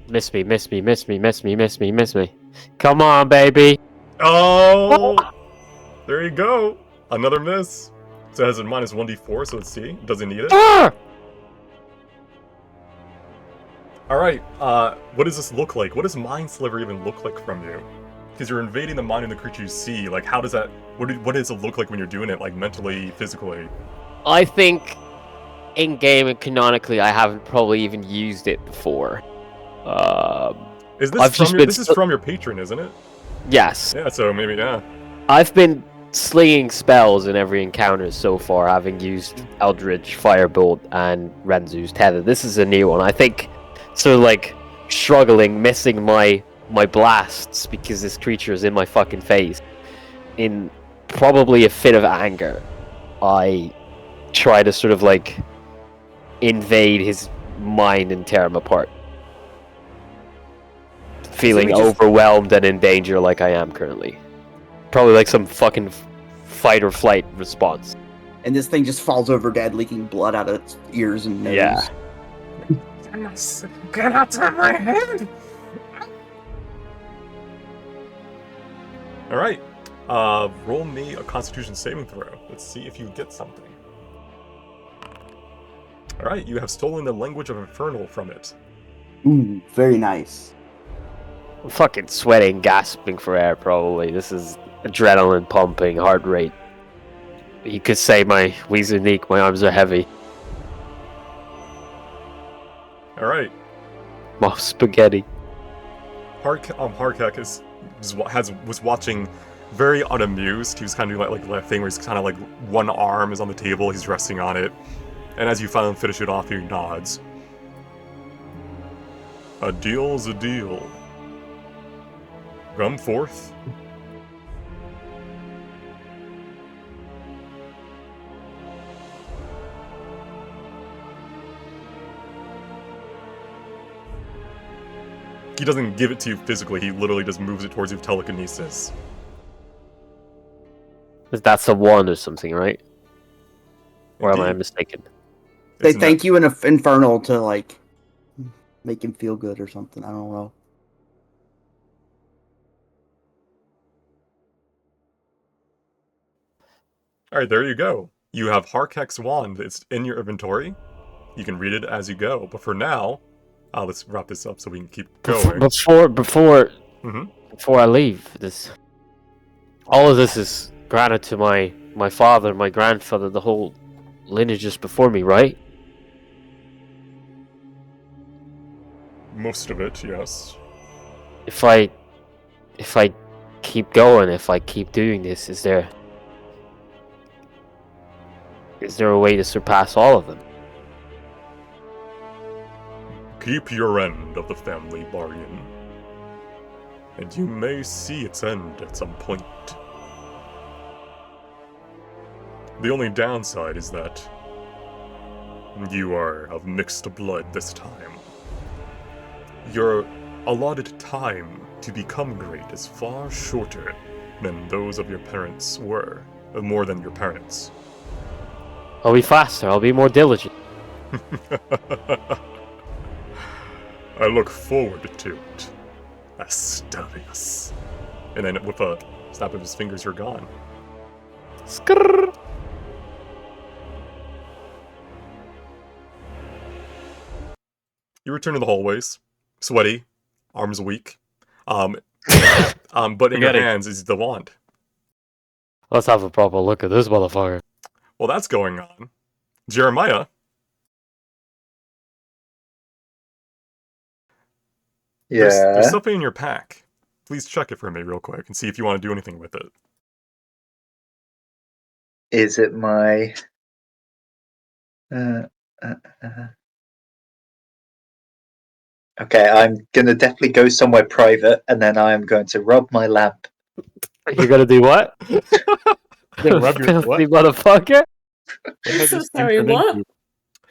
Miss me, miss me, miss me, miss me, miss me, miss me. Come on, baby. Oh! There you go. Another miss. So it has a minus 1d4, so let's see. Does it need it? Ah! Alright, what does this look like? What does Mind Sliver even look like from you? Because you're invading the mind of the creature you see. Like, how does that... What does it look like when you're doing it? Like, mentally, physically? I think, in-game and canonically, I haven't probably even used it before. Is this is from your patron, isn't it? Yes. Yeah, so maybe, yeah. I've been slinging spells in every encounter so far, having used Eldritch, Firebolt, and Renzu's Tether. This is a new one. I think, sort of like, struggling, missing my blasts because this creature is in my fucking face. In probably a fit of anger, I try to sort of like invade his mind and tear him apart. Feeling overwhelmed and in danger like I am currently. Probably like some fucking fight or flight response. And this thing just falls over dead, leaking blood out of its ears and nose. Yeah. Get out of my head! Alright. Roll me a Constitution saving throw. Let's see if you get something. Alright, you have stolen the language of Infernal from it. Ooh, very nice. I'm fucking sweating, gasping for air probably. This is adrenaline pumping, heart rate. You could say my wheeze unique, my arms are heavy. Alright. Oh, spaghetti. Harkek was watching very unamused. He was kind of doing like that thing where he's kind of like one arm is on the table, he's resting on it. And as you finally finish it off, he nods. A deal's a deal. Come forth. He doesn't give it to you physically, he literally just moves it towards you with telekinesis. That's a wand or something, right? Or am I Indeed. mistaken? They Isn't thank you in Infernal to, like, make him feel good or something. I don't know. Alright, there you go. You have Harkek's wand. It's in your inventory. You can read it as you go. But for now, let's wrap this up so we can keep going. Before Mm-hmm. I leave, all of this is granted to my father, my grandfather, the whole lineage just before me, right? Most of it, yes. If I keep going, if I keep doing this, is there a way to surpass all of them? Keep your end of the family bargain, and you may see its end at some point. The only downside is that you are of mixed blood this time. Your allotted time to become great is far shorter than those of your parents were, more than your parents. I'll be faster, I'll be more diligent. I look forward to it, Asterius. And then with a snap of his fingers, you're gone. Skrrr. You return to the hallways, sweaty, arms weak. But in your hands is the wand. Let's have a proper look at this motherfucker. Well, that's going on. Jeremiah. Yeah. There's something in your pack. Please check it for me real quick and see if you want to do anything with it. Is it my... Okay, I'm gonna definitely go somewhere private, and then I am going to rub my lamp. You're gonna do what? You're gonna rub your Filthy what? motherfucker. I'm so sorry, what?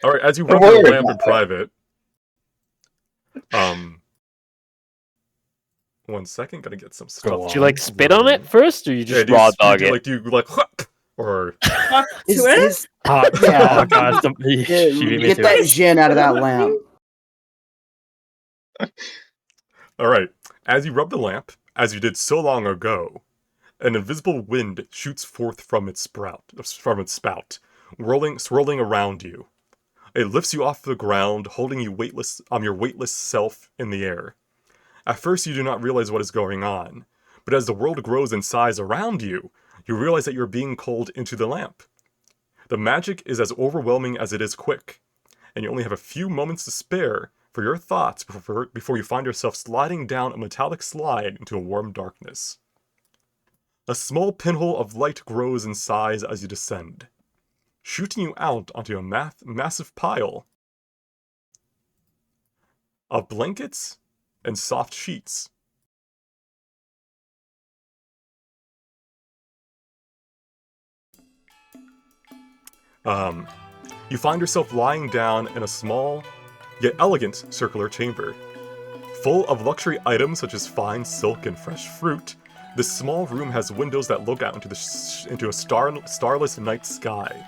Alright, as you Don't rub your worry lamp in about it. private, 1 second, gotta get some stuff. on. Did you like spit on it first, or you just do you, raw dog it? do you like whoop, or Back to it? Oh, Yeah. oh god, Yeah, she beat me get to that it. gin out of that lamp. Alright, as you rub the lamp, as you did so long ago, an invisible wind shoots forth from its spout, swirling around you. It lifts you off the ground, holding you your weightless self in the air. At first you do not realize what is going on, but as the world grows in size around you, you realize that you're being pulled into the lamp. The magic is as overwhelming as it is quick, and you only have a few moments to spare for your thoughts before you find yourself sliding down a metallic slide into a warm darkness. A small pinhole of light grows in size as you descend, shooting you out onto a massive pile of blankets and soft sheets. You find yourself lying down in a small, yet elegant circular chamber. Full of luxury items such as fine silk and fresh fruit, this small room has windows that look out into a starless night sky.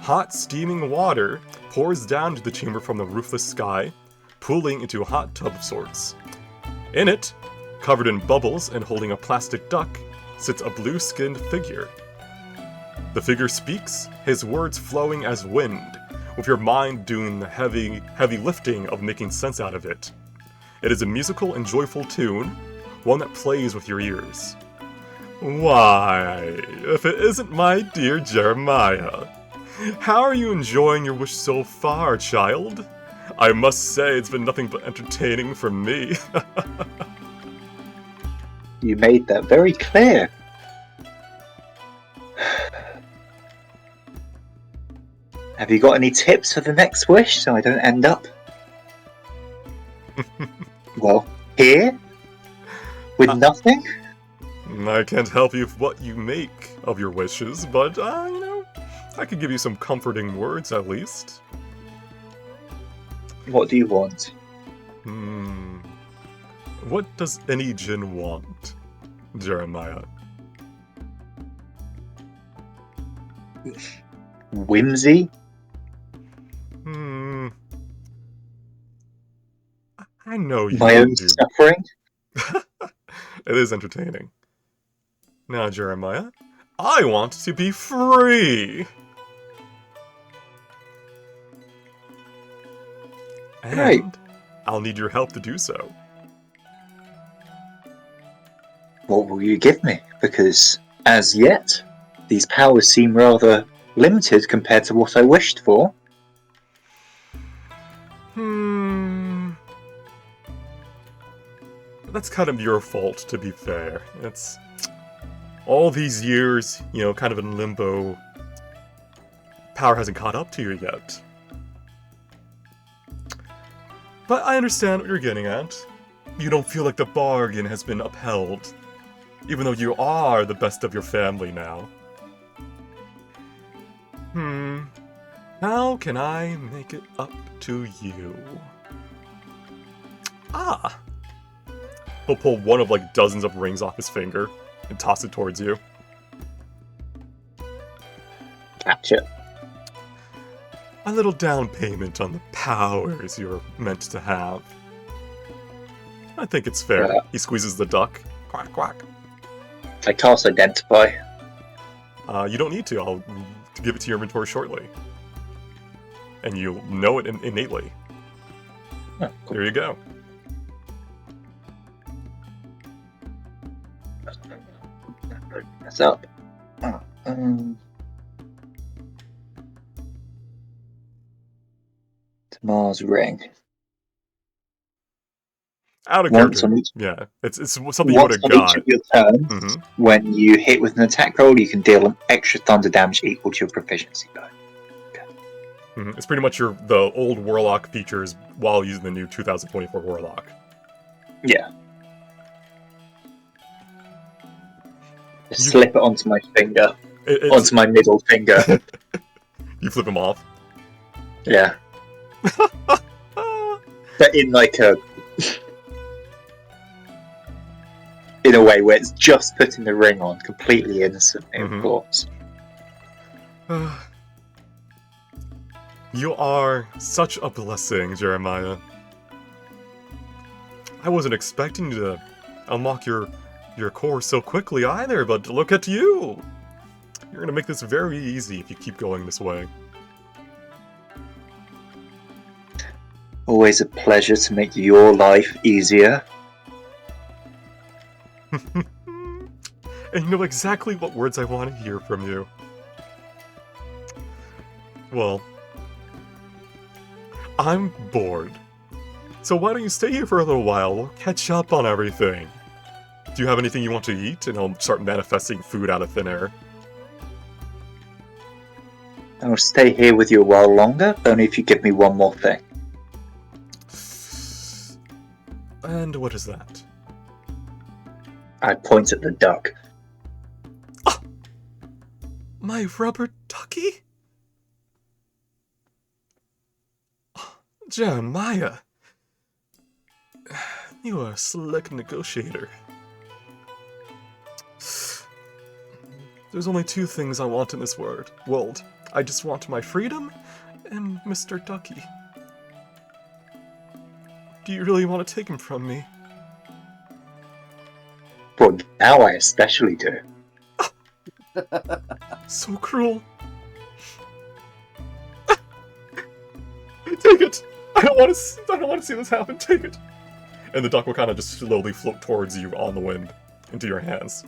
Hot, steaming water pours down to the chamber from the roofless sky, pooling into a hot tub of sorts. In it, covered in bubbles and holding a plastic duck, sits a blue-skinned figure. The figure speaks, his words flowing as wind, with your mind doing the heavy lifting of making sense out of it. It is a musical and joyful tune, one that plays with your ears. Why, if it isn't my dear Jeremiah. How are you enjoying your wish so far, child? I must say it's been nothing but entertaining for me. You made that very clear. Have you got any tips for the next wish so I don't end up, well, here? With nothing? I can't help you with what you make of your wishes, but, I could give you some comforting words at least. What do you want? What does any djinn want, Jeremiah? Whimsy? I know you My own won't do. suffering? It is entertaining. Now, Jeremiah, I want to be free! And Great. I'll need your help to do so. What will you give me? Because, as yet, these powers seem rather limited compared to what I wished for. That's kind of your fault, to be fair. It's all these years, kind of in limbo. Power hasn't caught up to you yet. But I understand what you're getting at. You don't feel like the bargain has been upheld, even though you are the best of your family now. How can I make it up to you? He'll pull one of dozens of rings off his finger and toss it towards you. Gotcha. A little down payment on the powers you're meant to have. I think it's fair. Yeah. He squeezes the duck. Quack, quack. I cast Identify. You don't need to. I'll give it to your inventory shortly. And you'll know it innately. Oh, cool. There you go. this up. Mars ring. Out of Once character. on each, Yeah, it's something you would once have on each got. of your turns, Mhm. when you hit with an attack roll, you can deal an extra thunder damage equal to your proficiency die. It's pretty much the old Warlock features while using the new 2024 Warlock. Yeah. Just slip it onto my finger. Onto my middle finger. You flip him off. Yeah. But in like in a way where it's just putting the ring on, completely innocently, of course. You are such a blessing, Jeremiah. I wasn't expecting you to unlock your core so quickly either, but look at you! You're gonna make this very easy if you keep going this way. Always a pleasure to make your life easier. And you know exactly what words I want to hear from you. Well, I'm bored. So why don't you stay here for a little while? We'll catch up on everything. Do you have anything you want to eat? And I'll start manifesting food out of thin air. I'll stay here with you a while longer, only if you give me one more thing. And what is that? I point at the duck. Oh, my rubber ducky? Oh, Jeremiah. You are a slick negotiator. There's only two things I want in this world. I just want my freedom and Mr. Ducky. Do you really want to take him from me? Well, now I especially do. So cruel. Take it! I don't want to see this happen. Take it! And the duck will kind of just slowly float towards you on the wind, into your hands.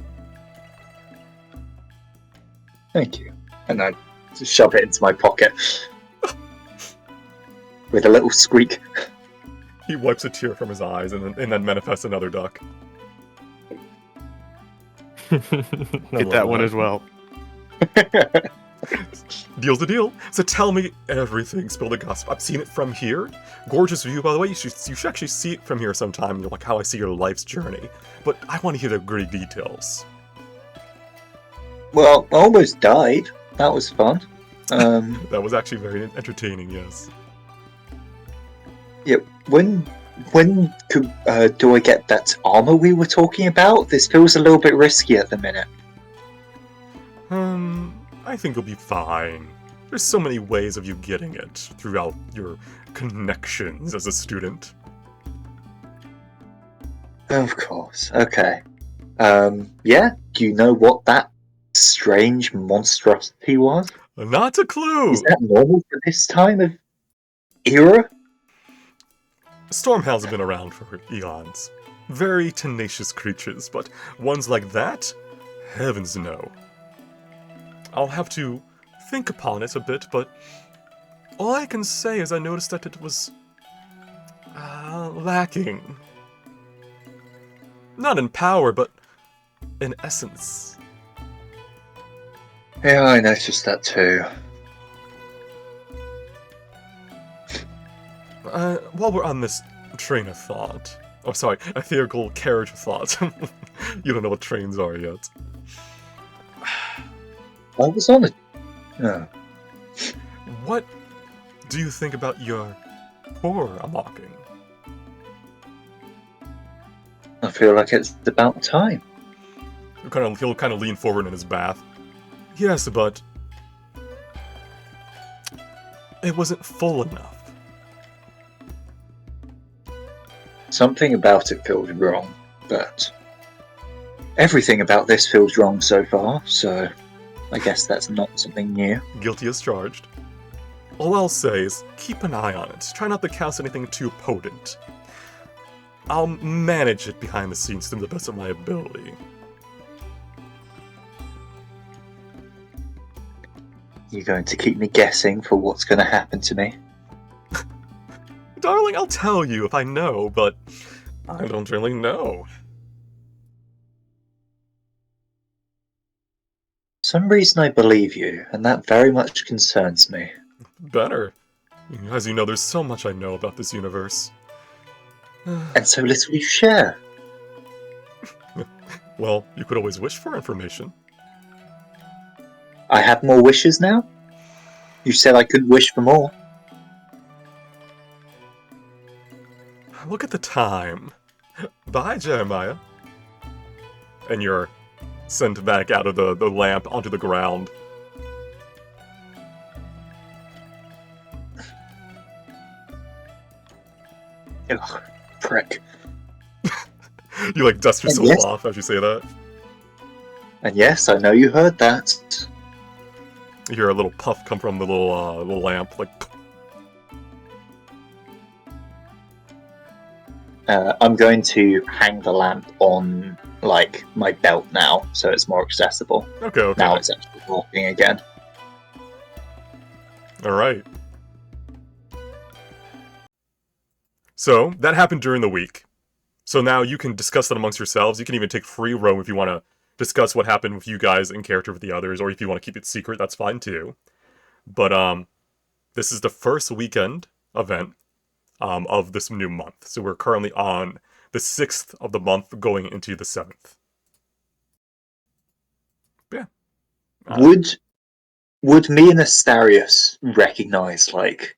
Thank you. And I just shove it into my pocket. With a little squeak. He wipes a tear from his eyes and then manifests another duck. Get that one as well. Deal's a deal. So tell me everything. Spill the gossip. I've seen it from here. Gorgeous view, by the way. You should actually see it from here sometime. Like how I see your life's journey. But I want to hear the gritty details. Well, I almost died. That was fun. That was actually very entertaining, yes. Yeah, when do I get that armor we were talking about? This feels a little bit risky at the minute. I think you'll be fine. There's so many ways of you getting it throughout your connections as a student. Of course. Okay. Yeah. Do you know what that strange monstrosity was? Not a clue. Is that normal for this time of era? Stormhounds have been around for eons. Very tenacious creatures, but ones like that? Heavens no. I'll have to think upon it a bit, but all I can say is I noticed that it was lacking. Not in power, but in essence. Yeah, I noticed that too. While we're on this train of thought... Oh, sorry, etherical carriage of thought. You don't know what trains are yet. I was on it. No. What do you think about your core unlocking? I feel like it's about time. He'll kind of lean forward in his bath. Yes, but... it wasn't full enough. Something about it feels wrong, but everything about this feels wrong so far, so I guess that's not something new. Guilty as charged. All I'll say is, keep an eye on it. Try not to cast anything too potent. I'll manage it behind the scenes to the best of my ability. You're going to keep me guessing for what's going to happen to me? Darling, I'll tell you if I know, but I don't really know. For some reason I believe you, and that very much concerns me. Better. As you know, there's so much I know about this universe. And so little you share. Well, you could always wish for information. I have more wishes now? You said I could wish for more. Look at the time. Bye, Jeremiah. And you're sent back out of the lamp onto the ground. Ugh, prick. You like dust yourself yes. off as you say that. And yes, I know you heard that. You hear a little puff come from the little lamp, like. I'm going to hang the lamp on, like, my belt now, so it's more accessible. Okay. Now it's actually walking again. Alright. So, that happened during the week. So now you can discuss that amongst yourselves. You can even take free roam if you want to discuss what happened with you guys in character with the others, or if you want to keep it secret, that's fine too. But, this is the first weekend event of this new month. So we're currently on the 6th of the month going into the 7th. Yeah. Would me and Astarius recognize, like,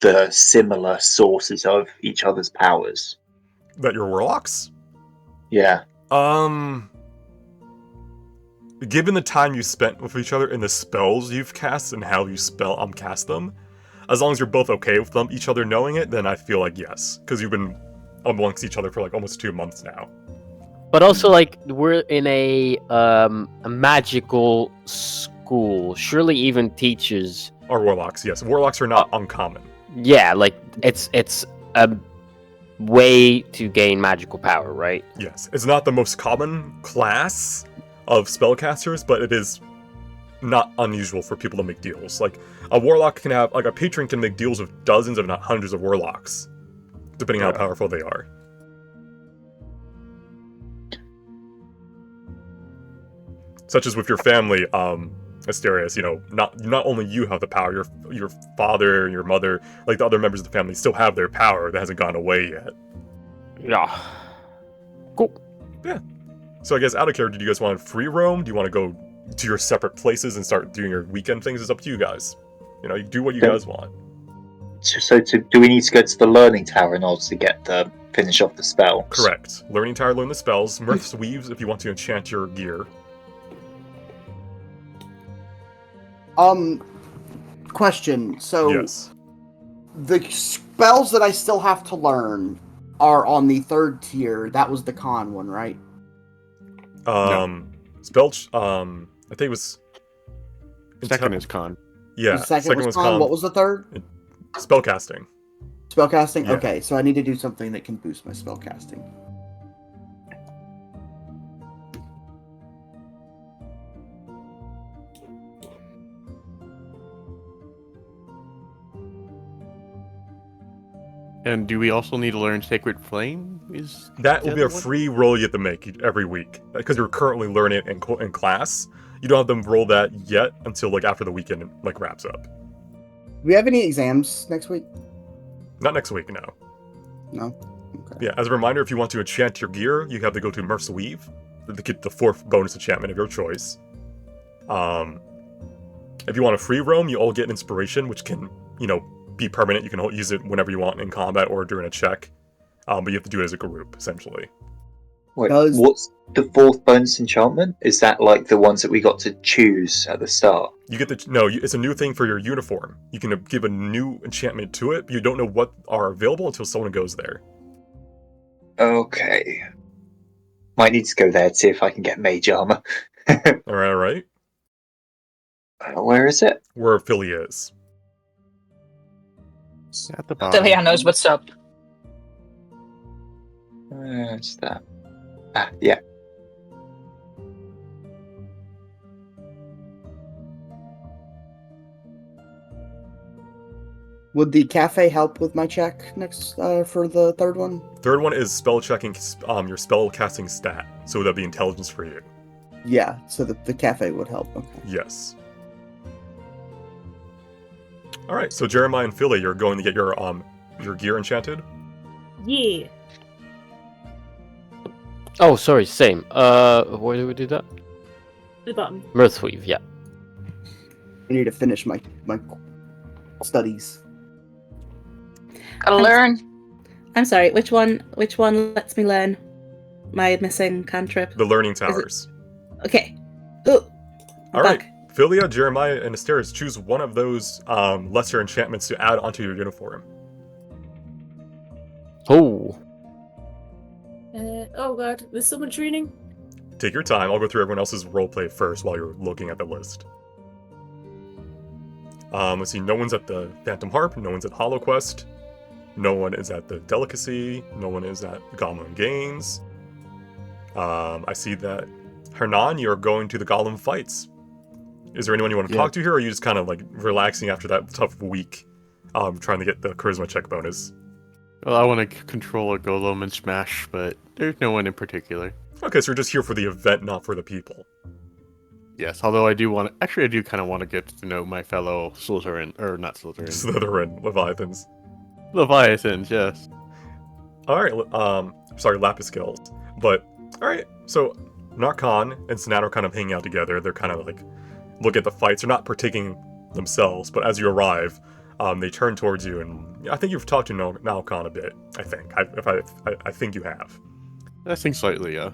the similar sources of each other's powers? That you're warlocks? Yeah. Given the time you spent with each other and the spells you've cast and how you cast them, as long as you're both okay with each other knowing it, then I feel like yes. Because you've been amongst each other for like almost 2 months now. But also, like, we're in a magical school. Surely even teachers are warlocks. Yes, warlocks are not uncommon. Yeah, like it's a way to gain magical power, right? Yes, it's not the most common class of spellcasters, but it is not unusual for people to make deals. Like, a warlock can have, like, a patron can make deals with dozens, if not hundreds of warlocks, depending on how powerful they are. Such as with your family, Asterius, you know, not only you have the power, your father and your mother, like the other members of the family, still have their power that hasn't gone away yet. Yeah. Cool. Yeah. So I guess out of character, do you guys want free roam? Do you want to go to your separate places and start doing your weekend things? It's up to you guys. You know, you do what you guys want. So do we need to go to the learning tower in order to finish off the spells? Correct. Learning tower, learn the spells. Mirth's weaves if you want to enchant your gear. Question. So, yes. The spells that I still have to learn are on the 3rd tier. That was the con one, right? No. Spell. I think it was. Second is con. The Yeah. second was con. What was the 3rd? Spellcasting. Spellcasting? Yeah. Okay, so I need to do something that can boost my spellcasting. And do we also need to learn Sacred Flame? That will be a free roll you have to make every week. Because you're currently learning it in class. You don't have them roll that yet until like after the weekend like wraps up. Do we have any exams next week? Not next week, no. No? Okay. Yeah, as a reminder, if you want to enchant your gear, you have to go to Mirth's Weave to get the 4th bonus enchantment of your choice. If you want a free roam, you all get inspiration, which can, you know, be permanent. You can use it whenever you want in combat or during a check. But you have to do it as a group, essentially. Wait, what's the 4th bonus enchantment? Is that like the ones that we got to choose at the start? You get it's a new thing for your uniform. You can give a new enchantment to it, but you don't know what are available until someone goes there. Okay. Might need to go there to see if I can get mage armor. Alright. Where is it? Where Philia is. At the bottom. Philia knows what's up. It's that. Ah, yeah. Would the cafe help with my check next for the third one? Third one is spell checking your spell casting stat, so that'd be intelligence for you. Yeah, so the cafe would help. Okay. Yes. All right, so Jeremiah and Philly, you're going to get your gear enchanted. Yeah. Oh, sorry, same. Where do we do that? The bottom. Mirthweave, yeah. I need to finish my studies. Gotta learn. I'm sorry. Which one lets me learn my missing cantrip? The learning towers. Okay. Ooh. All right, Philia, Jeremiah, and Asteris, choose one of those lesser enchantments to add onto your uniform. Oh. Oh god, there's so much reading. Take your time. I'll go through everyone else's roleplay first while you're looking at the list. Let's see. No one's at the Phantom Harp. No one's at Hollow Quest. No one is at the Delicacy. No one is at Goblin Games. I see that Hernan, you're going to the Golem Fights. Is there anyone you want to talk to here, or are you just kind of like relaxing after that tough week, trying to get the charisma check bonus? Well, I want to control a golem and smash, but there's no one in particular. Okay, so you're just here for the event, not for the people. Yes, although I do kind of want to get to know my fellow Slytherin, or not Slytherin. Slytherin, Leviathans. Leviathans, yes. Alright, sorry, Lapis Skills. But, alright, so Narcon and Sinan are kind of hanging out together. They're kind of like, look at the fights. They're not partaking themselves, but as you arrive, they turn towards you, and I think you've talked to Narcon a bit, I think. I think you have. I think slightly, yeah.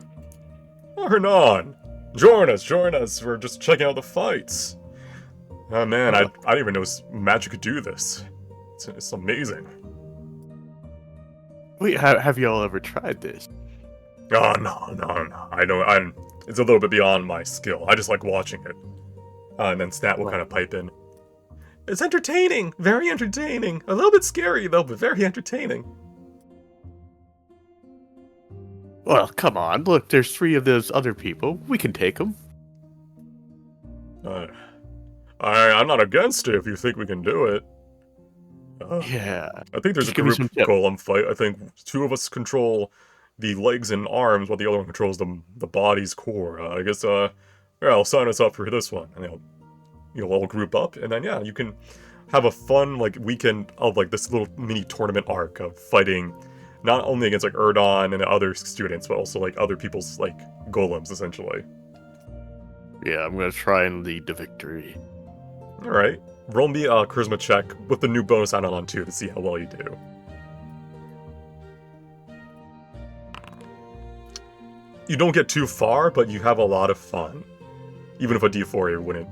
Oh, Hernan! Join us! We're just checking out the fights. Oh man, I didn't even know magic could do this. It's amazing. Wait, have y'all ever tried this? Oh, no. It's a little bit beyond my skill. I just like watching it. And then Snat will kind of pipe in. It's entertaining! Very entertaining! A little bit scary, though, but very entertaining. Well, come on. Look, there's 3 of those other people. We can take them. I'm not against it if you think we can do it. Yeah. I think there's a group golem fight. I think 2 of us control the legs and arms, while the other one controls the body's core. I guess, yeah, I'll sign us up for this one. And you'll all group up, and then, yeah, you can have a fun, like, weekend of, like, this little mini tournament arc of fighting not only against, like, Erdon and other students, but also, like, other people's, like, golems, essentially. Yeah, I'm gonna try and lead the victory. Alright. Roll me a charisma check with the new bonus added on too to see how well you do. You don't get too far, but you have a lot of fun. Even if a D4 you wouldn't.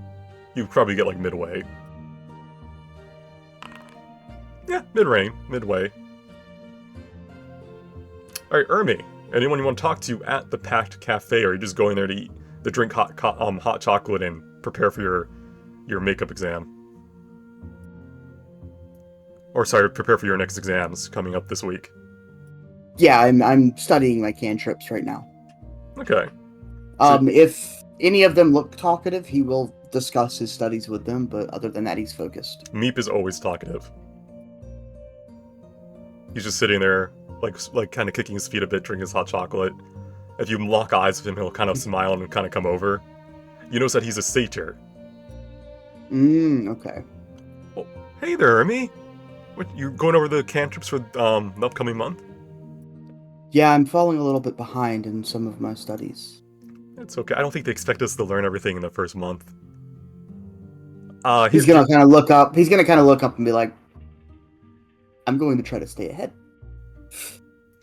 You'd probably get like midway. Yeah, midway. Alright, Ermi. Anyone you want to talk to at the Pact Cafe, or are you just going there to drink hot chocolate and prepare for your makeup exam? Or sorry, prepare for your next exams coming up this week. Yeah, I'm studying my cantrips right now. Okay. If any of them look talkative, he will discuss his studies with them, but other than that, he's focused. Meep is always talkative. He's just sitting there, like kind of kicking his feet a bit, drinking his hot chocolate. If you lock eyes with him, he'll kind of smile and kind of come over. You notice that he's a satyr. Okay. Oh, hey there, Ermi. What, you going over the cantrips for the upcoming month? Yeah, I'm falling a little bit behind in some of my studies. It's okay. I don't think they expect us to learn everything in the first month. He's gonna kind of look up. He's gonna kind of look up and be like, "I'm going to try to stay ahead."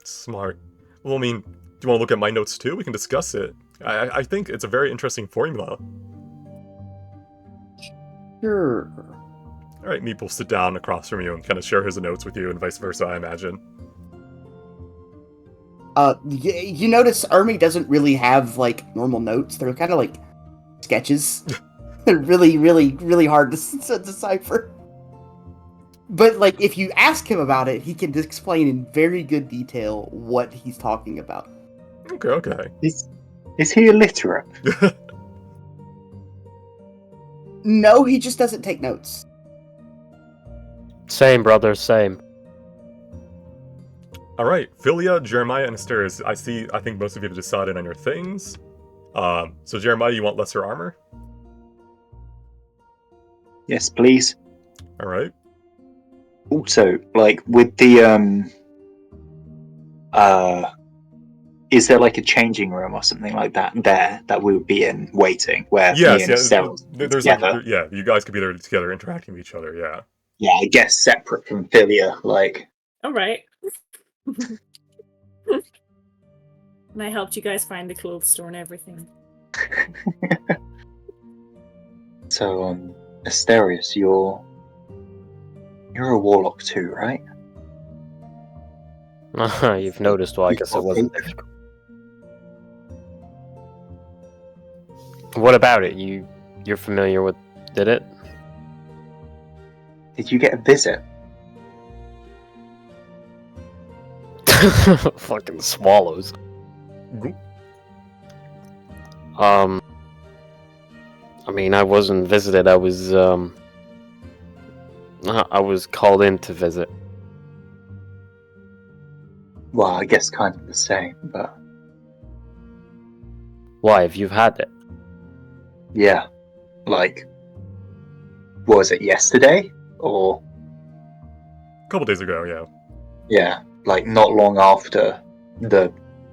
Smart. Well, I mean, do you want to look at my notes too? We can discuss it. I think it's a very interesting formula. Sure. All right, Meep will sit down across from you and kind of share his notes with you, and vice versa, I imagine. You notice Ermi doesn't really have like normal notes. They're kind of like sketches. They're really, really, really hard to decipher. But like, if you ask him about it, he can explain in very good detail what he's talking about. Okay. Is he illiterate? No, he just doesn't take notes. Same, brother, same. All right, Philia, Jeremiah, and Asterius. I think most of you have decided on your things. So Jeremiah, you want lesser armor? Yes, please. All right. Also, like with the is there like a changing room or something like that there that we would be in waiting where me Yes, and yeah. Sarah There's together? you guys could be there together, interacting with each other. Yeah. Yeah, I guess separate from Philia. Like, All right. And I helped you guys find the clothes store and everything. so Asterius, you're a warlock too, right? You've noticed, well, I guess it wasn't difficult. What about it? You're familiar with it? Did you get a visit? Fucking swallows. I mean, I wasn't visited. I was called in to visit. Well, I guess kind of the same, but Why? Have you had it? yeah, like, was it yesterday or? A couple days ago, yeah. Yeah, like not long after the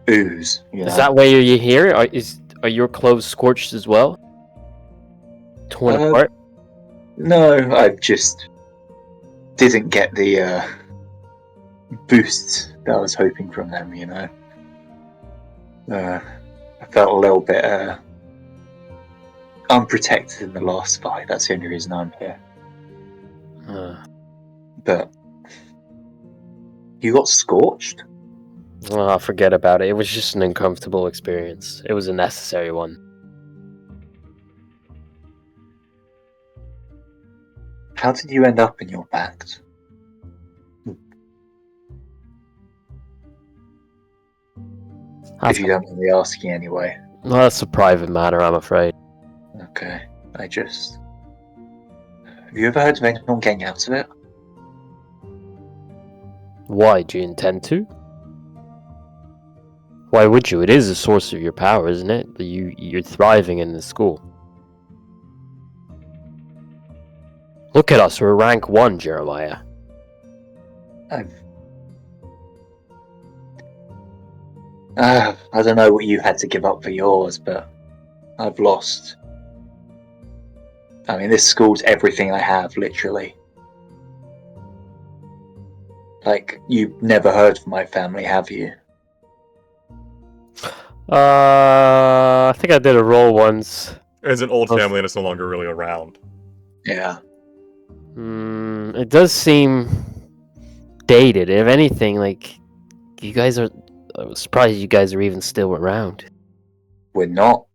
ooze. You know? Is that why you're here? Are your clothes scorched as well? Torn apart? No, I just didn't get the boosts that I was hoping from them. You know, I felt a little bit unprotected in the last fight. That's the only reason I'm here. But you got scorched? Well, forget about it. It was just an uncomfortable experience. It was a necessary one. How did you end up in your pact? If you don't mind me asking anyway. No, that's a private matter, I'm afraid. Okay, have you ever heard of anyone getting out of it? Why? Do you intend to? Why would you? It is a source of your power, isn't it? You're thriving in the school. Look at us, we're rank 1, Jeremiah. I don't know what you had to give up for yours, but I've lost. I mean, this school's everything I have, literally. Like, you've never heard from my family, have you? I think I did a roll once. It's an old family and it's no longer really around. Yeah. It does seem dated. If anything, like, you guys are... I was surprised you guys are even still around. We're not.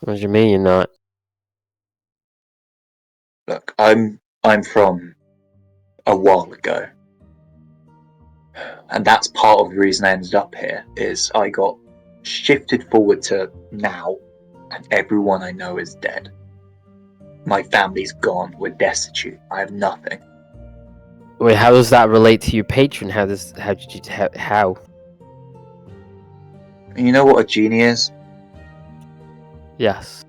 What do you mean you're not? Look, I'm from a while ago. And that's part of the reason I ended up here, is I got shifted forward to now, and everyone I know is dead. My family's gone, we're destitute, I have nothing. Wait, how does that relate to your patron? How? You know what a genie is? Yes.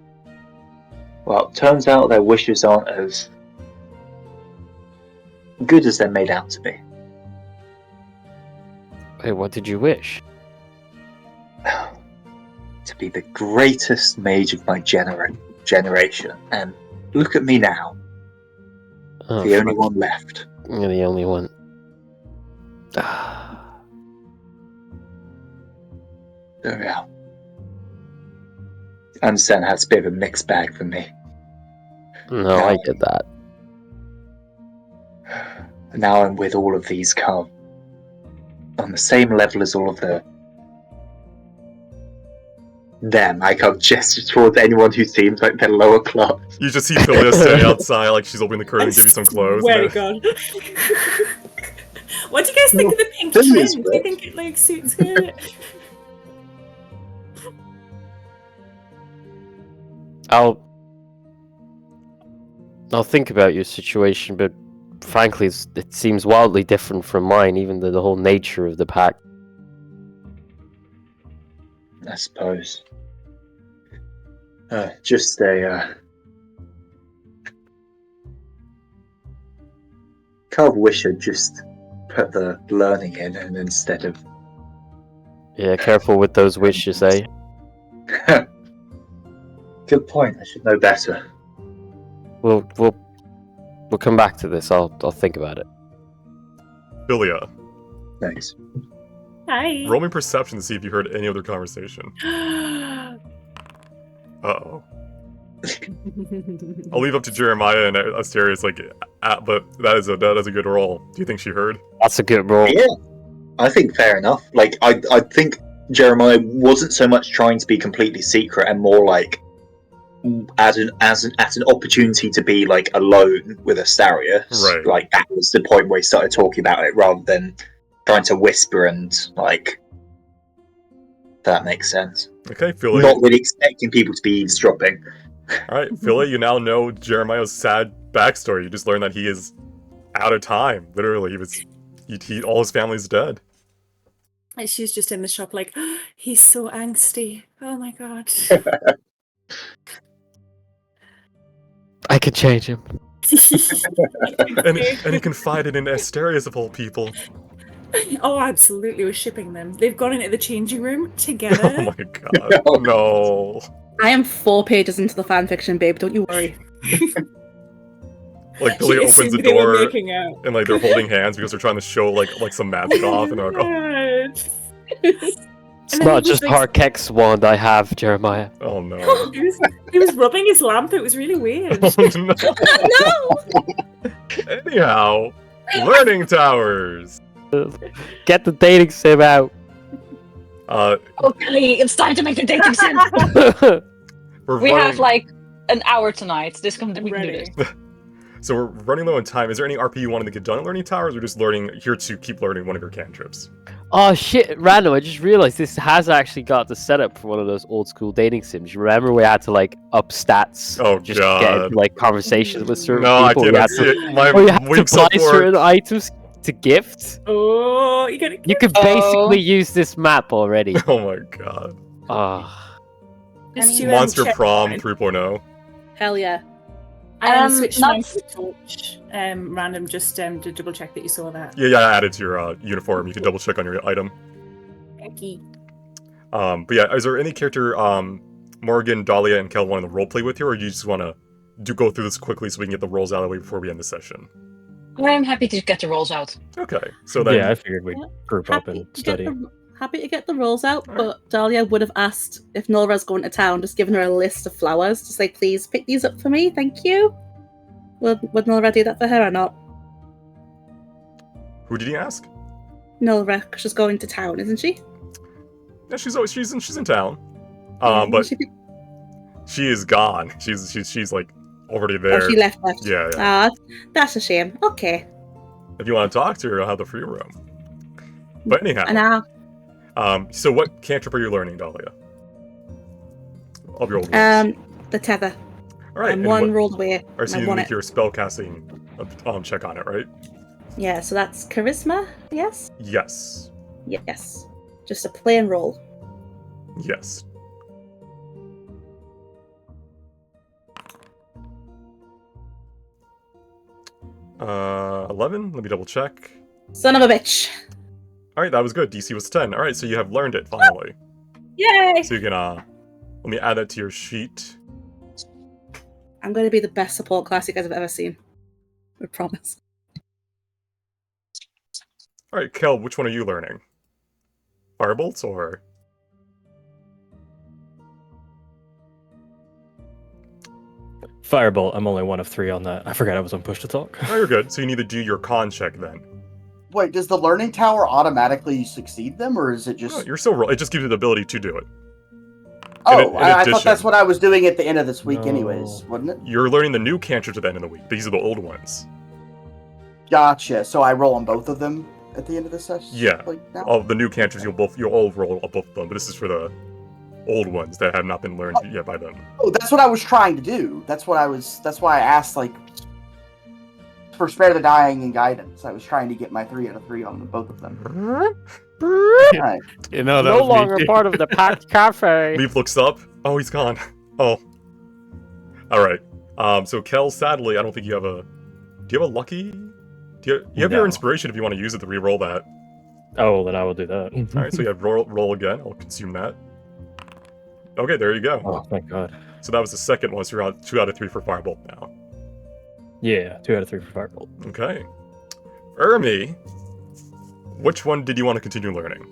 Well, it turns out their wishes aren't as good as they're made out to be. Wait, what did you wish? To be the greatest mage of my generation, and look at me now. Oh, the only one left. You're the only one. Oh yeah. I understand how it's a bit of a mixed bag for me. No, I get that. Now I'm with all of these calm. On the same level as all of them. I can't gesture towards anyone who seems like they're lower class. You just see Philia standing outside like she's opening the curtain to give you some clothes. Swear to God. What do you guys think of the pink trend? Do you think it like suits her? I'll think about your situation, but frankly, it seems wildly different from mine, even the whole nature of the pact. I suppose. Just a kind of wish I'd just put the learning in, and instead of Yeah, careful with those wishes, eh? Good point. I should know better. We'll come back to this. I'll think about it. Philia, Thanks. Hi. roll me perception to see if you heard any other conversation. Uh-oh. I'll leave up to Jeremiah and Asterius, but that is a good roll. Do you think she heard? That's a good roll. Yeah, I think fair enough. Like, I think Jeremiah wasn't so much trying to be completely secret and more like as an opportunity to be like alone with Astarius. Right. Like that was the point where he started talking about it rather than trying to whisper and like. That makes sense. Okay, Philia. Not really expecting people to be eavesdropping. Alright, Philia, you now know Jeremiah's sad backstory. You just learned that he is out of time. Literally, all his family's dead. And she's just in the shop like, he's so angsty. Oh my god. I could change him. And he confided in Asterius of all people. Oh, absolutely. We're shipping them. They've gone into the changing room together. Oh my god. No. I am 4 pages into the fanfiction, babe. Don't you worry. Like She Philia opens assumed the they were door making out. and like they're holding hands because they're trying to show like some magic off, and they're like, It's not just Harkek's wand I have, Jeremiah. oh no. He was rubbing his lamp. It was really weird. Oh, no. Anyhow, learning towers. Get the dating sim out. Okay, it's time to make the dating sim. We have like an hour tonight. We can do this. So we're running low on time. Is there any RP you wanted to get done at learning towers, or just here to keep learning one of your cantrips? Oh shit, random, I just realized this has actually got the setup for one of those old school dating sims. You remember we had to like up stats just to get into like conversations with certain people? I can't see it. You had to buy certain items to gift. Oh, you could basically use this map already. Oh my god. Monster Prom 3.0. Hell yeah. I switched mine to torch. Random, just to double check that you saw that. Yeah, I added to your uniform. You can double check on your item. Thank you. But yeah, is there any character Morgan, Dahlia, and Kel want to roleplay with you, or do you just want to go through this quickly so we can get the rolls out of the way before we end the session? I'm happy to get the rolls out. Okay, so then... Yeah, I figured we'd group up and study. Happy to get the rolls out, but Dahlia would have asked if Nolra's going to town, just given her a list of flowers to say, please pick these up for me, thank you. Would Nolra do that for her or not? Who did he ask? Nolra, because she's going to town, isn't she? Yeah, she's in town. But she is gone. She's like already there. Oh, she left. Yeah. Ah, that's a shame. Okay. If you want to talk to her, I'll have the free room. But anyhow. So what cantrip are you learning, Dahlia? Of your old ones. The tether. All right. I'm one rolled away. Alright, so you need your spellcasting check on it, right? Yeah, so that's charisma, yes? Yes. Yes. Just a plain roll. Yes. Uh, 11? Let me double check. Son of a bitch. Alright, that was good. DC was 10. Alright, so you have learned it, finally. Yay! So you can, let me add that to your sheet. I'm going to be the best support class you guys have ever seen. I promise. Alright, Kel, which one are you learning? Firebolts, or...? Firebolt, I'm only one of 3 on that. I forgot I was on push to talk. Oh, you're good. So you need to do your con check, then. Wait, does the learning tower automatically succeed them, or is it just... No, you're still it just gives you the ability to do it. Oh, I thought that's what I was doing at the end of this week anyways, wasn't it? You're learning the new cantrips at the end of the week. These are the old ones. Gotcha. So I roll on both of them at the end of the session? Yeah. All the new cantrips, you'll all roll on both of them, but this is for the old ones that have not been learned yet by them. Oh, that's what I was trying to do. That's why I asked, like, for Spare the Dying and Guidance. I was trying to get my 3 out of 3 on both of them. Alright. You know, that No was me longer too. part of the packed cafe. Leaf looks up. Oh, he's gone. Oh. Alright. So Kel, sadly, I don't think you have a... Do you have a lucky? You have your No. inspiration if you want to use it to re-roll that. Oh, then I will do that. Alright, so you have roll again. I'll consume that. Okay, there you go. Oh, thank God. So that was the second one, so you're on 2 out of 3 for Firebolt now. Yeah, 2 out of 3 for Firebolt. Okay. Ermi, which one did you want to continue learning?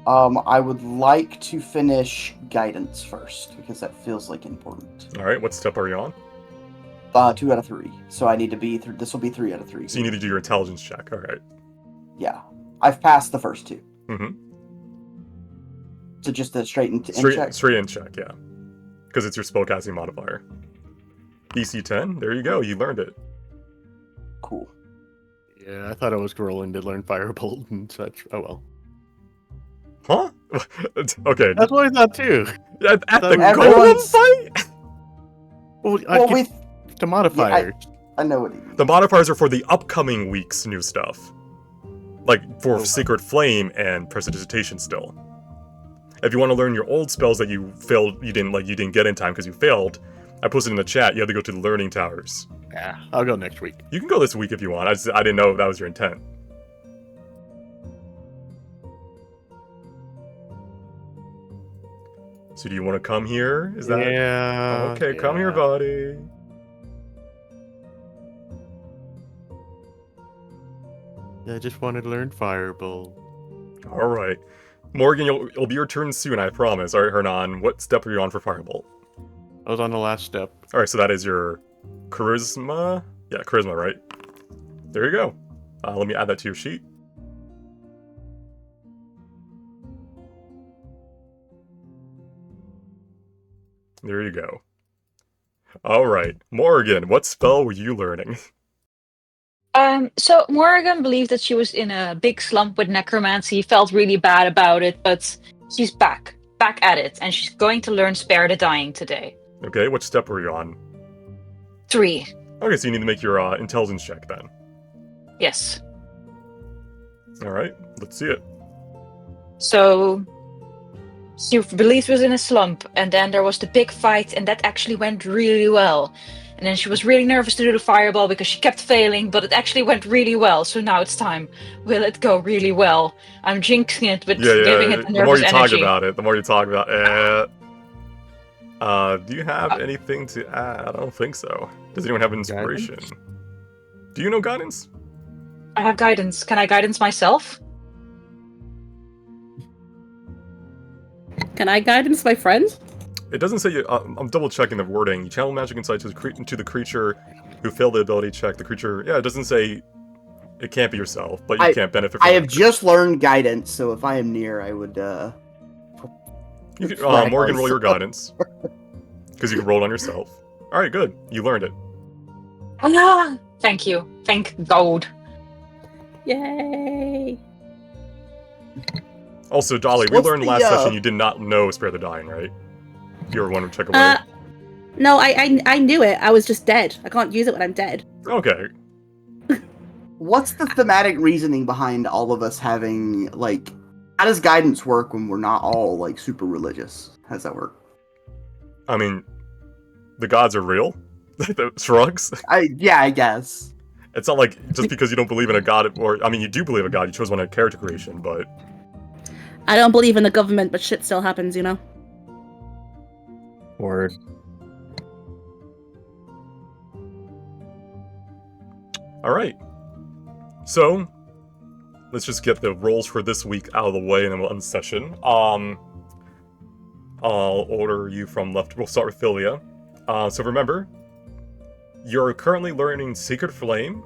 I would like to finish Guidance first, because that feels like important. Alright, what step are you on? 2 out of 3. So I need to be... This will be 3 out of 3. So you need to do your intelligence check, alright. Yeah. I've passed the first 2. Mm-hmm. So just a straight in check? Straight in check, yeah. Because it's your spellcasting modifier. DC 10, there you go, you learned it. Cool. Yeah, I thought I was rolling to learn Firebolt and such. Oh well. Huh? Okay. That's what I thought too. At the golem Everyone's- fight? Well, Well, get the modifiers. I know what he means. The modifiers are for the upcoming week's new stuff. Like, for Oh. Sacred Flame and Prestidigitation still. If you want to learn your old spells that you failed, you didn't get in time because you failed, I posted in the chat, you have to go to the Learning Towers. Yeah, I'll go next week. You can go this week if you want, I didn't know that was your intent. So do you want to come here? Is that... Yeah. Okay, come here, yeah. buddy. I just wanted to learn Firebolt. Alright. Morgan, it'll be your turn soon, I promise. Alright, Hernan, what step are you on for Firebolt? I was on the last step. Alright, so that is your Charisma? Yeah, Charisma, right? There you go. Let me add that to your sheet. There you go. Alright, Morgan, what spell were you learning? So Morrigan believed that she was in a big slump with necromancy, felt really bad about it, but she's back at it, and she's going to learn Spare the Dying today. Okay, which step were you on? 3. Okay, so you need to make your intelligence check then. Yes. Alright, let's see it. So she believed she was in a slump, and then there was the big fight, and that actually went really well. And then she was really nervous to do the fireball because she kept failing, but it actually went really well. So now it's time. Will it go really well? I'm jinxing it with giving it the the more nervous you energy. talk about it, the more you talk about it. Do you have anything to add? I don't think so. Does anyone have inspiration? Guidance? Do you know guidance? I have guidance. Can I guidance myself? Can I guidance my friend? It doesn't say you. I'm double checking the wording. You channel magic insight to the creature who failed the ability check. The creature. Yeah, it doesn't say it can't be yourself, but you can't benefit from I have it. just learned Guidance, so if I am near, I would, You can, flag Morgan, roll your myself. guidance. Because you can roll it on yourself. Alright, good. You learned it. Ah, thank you. Thank God. Yay! Also, Dolly, we What's learned the, last session you did not know Spare the Dying, right? You were one to check away. No, I knew it. I was just dead. I can't use it when I'm dead. Okay. what's the thematic reasoning behind all of us having, like, how does Guidance work when we're not all, like, super religious? How does that work? I mean, the gods are real. The shrugs. I guess. It's not like just because you don't believe in a god, or I mean, you do believe in a god. You chose one in character creation, but I don't believe in the government, but shit still happens, you know? Word. all right. So let's just get the rolls for this week out of the way, and then we'll end the session. I'll order you from left. We'll start with Philia. So remember, you're currently learning Sacred Flame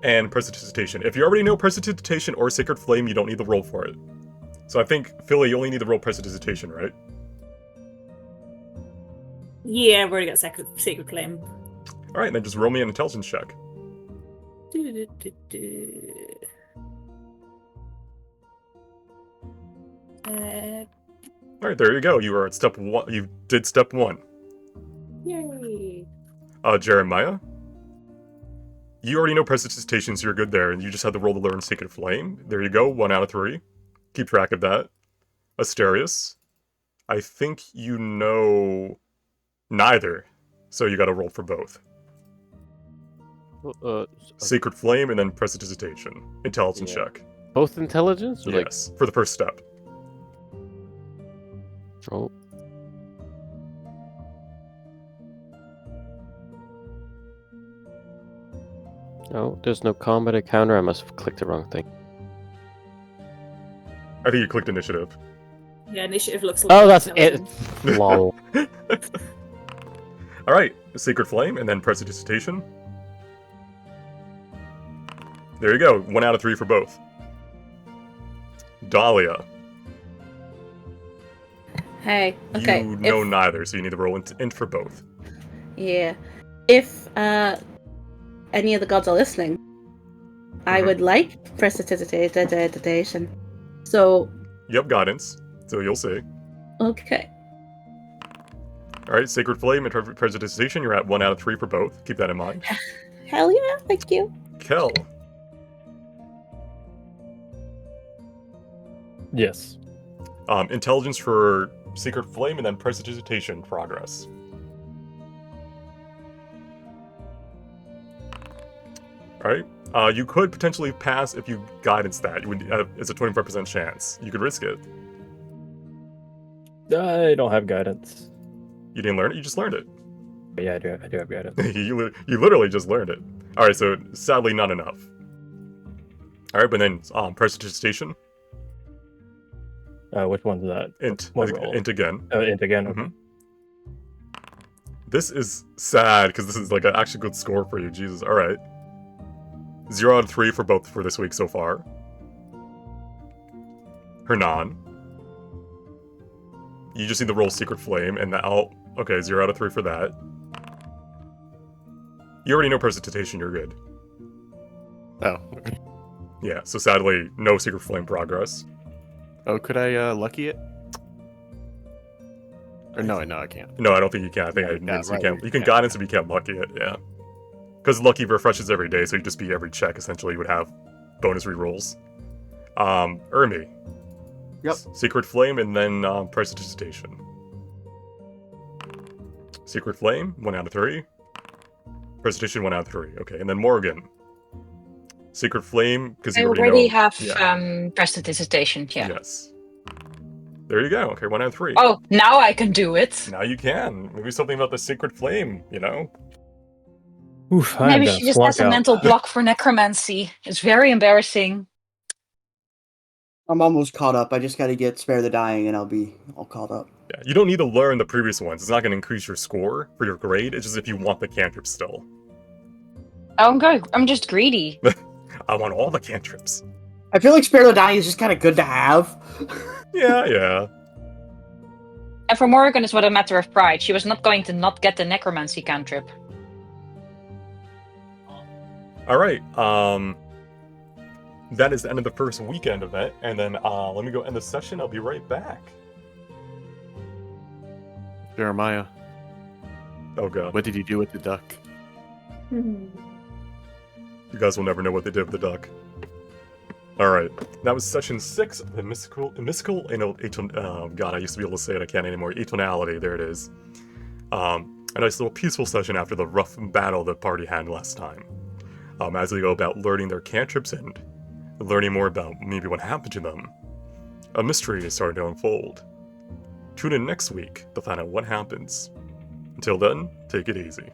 and Prestidigitation. If you already know Prestidigitation or Sacred Flame, you don't need the roll for it. So I think, Philia, you only need the roll Prestidigitation, right? Yeah, I've already got Sacred Flame. Alright, then just roll me an intelligence check. Alright, there you go. You are at step 1. You did step 1. Yay! Jeremiah? You already know prestidigitation, so you're good there, and you just had to roll to learn Sacred Flame. There you go, 1 out of 3. Keep track of that. Asterius, I think you know neither, so you gotta roll for both. Sacred Flame and then prestidigitation. Intelligence check. Both intelligence? Or Yes, for the first step. Oh. No, there's no combat encounter. I must have clicked the wrong thing. I think you clicked initiative. Yeah, initiative looks. Oh, that's it. Lol. All right, Sacred Flame and then prestidigitation. There you go, 1 out of 3 for both. Dahlia. Hey, okay. You know neither, so you need to roll int for both. Yeah. If any of the gods are listening, I would like prestidigitation. So. You have guidance, so you'll see. Okay. All right, Sacred Flame and prestidigitation, you're at 1 out of 3 for both. Keep that in mind. Hell yeah, thank you. Kel. Yes. Intelligence for Sacred Flame and then prestidigitation progress. Alright. You could potentially pass if you guidance that. You would. It's a 25% chance. You could risk it. I don't have guidance. You didn't learn it? You just learned it. But yeah, I do have guidance. you literally just learned it. Alright, so sadly not enough. Alright, but then prestidigitation. Which one's that? Int. What Int again. Int again. Okay. This is sad because this is like an actually good score for you. Jesus. All right. 0 out of 3 for both for this week so far. Hernan. You just need to roll Secret Flame, and now okay, 0 out of 3 for that. You already know prestidigitation. You're good. Oh. Yeah. So sadly, no Secret Flame progress. Oh, could I lucky it? Or no, I can't. No, I don't think you can. I think you can. You can guidance if you can't lucky it. Yeah. Because lucky refreshes every day, so you just beat every check. Essentially, you would have bonus rerolls. Ermi. Yep. Secret Flame and then prestidigitation. Secret Flame, 1 out of 3. Prestidigitation, 1 out of 3. Okay, and then Morgan. Secret Flame, because you already know, have yeah. prestidigitation. Yeah. Yes. There you go. Okay, 1 out of 3. Oh, now I can do it. Now you can. Maybe something about the Secret Flame, you know? Oof, Maybe she just has a mental block for necromancy. It's very embarrassing. I'm almost caught up. I just got to get Spare the Dying, and I'll be all caught up. Yeah, you don't need to learn the previous ones. It's not going to increase your score for your grade. It's just if you want the cantrip still. Oh, I'm just greedy. I want all the cantrips. I feel like Spare the Dying is just kind of good to have. Yeah. And for Morgan, it's what a matter of pride. She was not going to not get the necromancy cantrip. All right. That is the end of the first weekend event, and then let me go end the session. I'll be right back. Jeremiah. Oh god. What did you do with the duck? You guys will never know what they did with the duck. Alright, that was session 6 of the Immiscible and oh god, I used to be able to say it, I can't anymore. Atonality, there it is. A nice little peaceful session after the rough battle the party had last time. As they go about learning their cantrips and learning more about maybe what happened to them, a mystery is starting to unfold. Tune in next week to find out what happens. Until then, take it easy.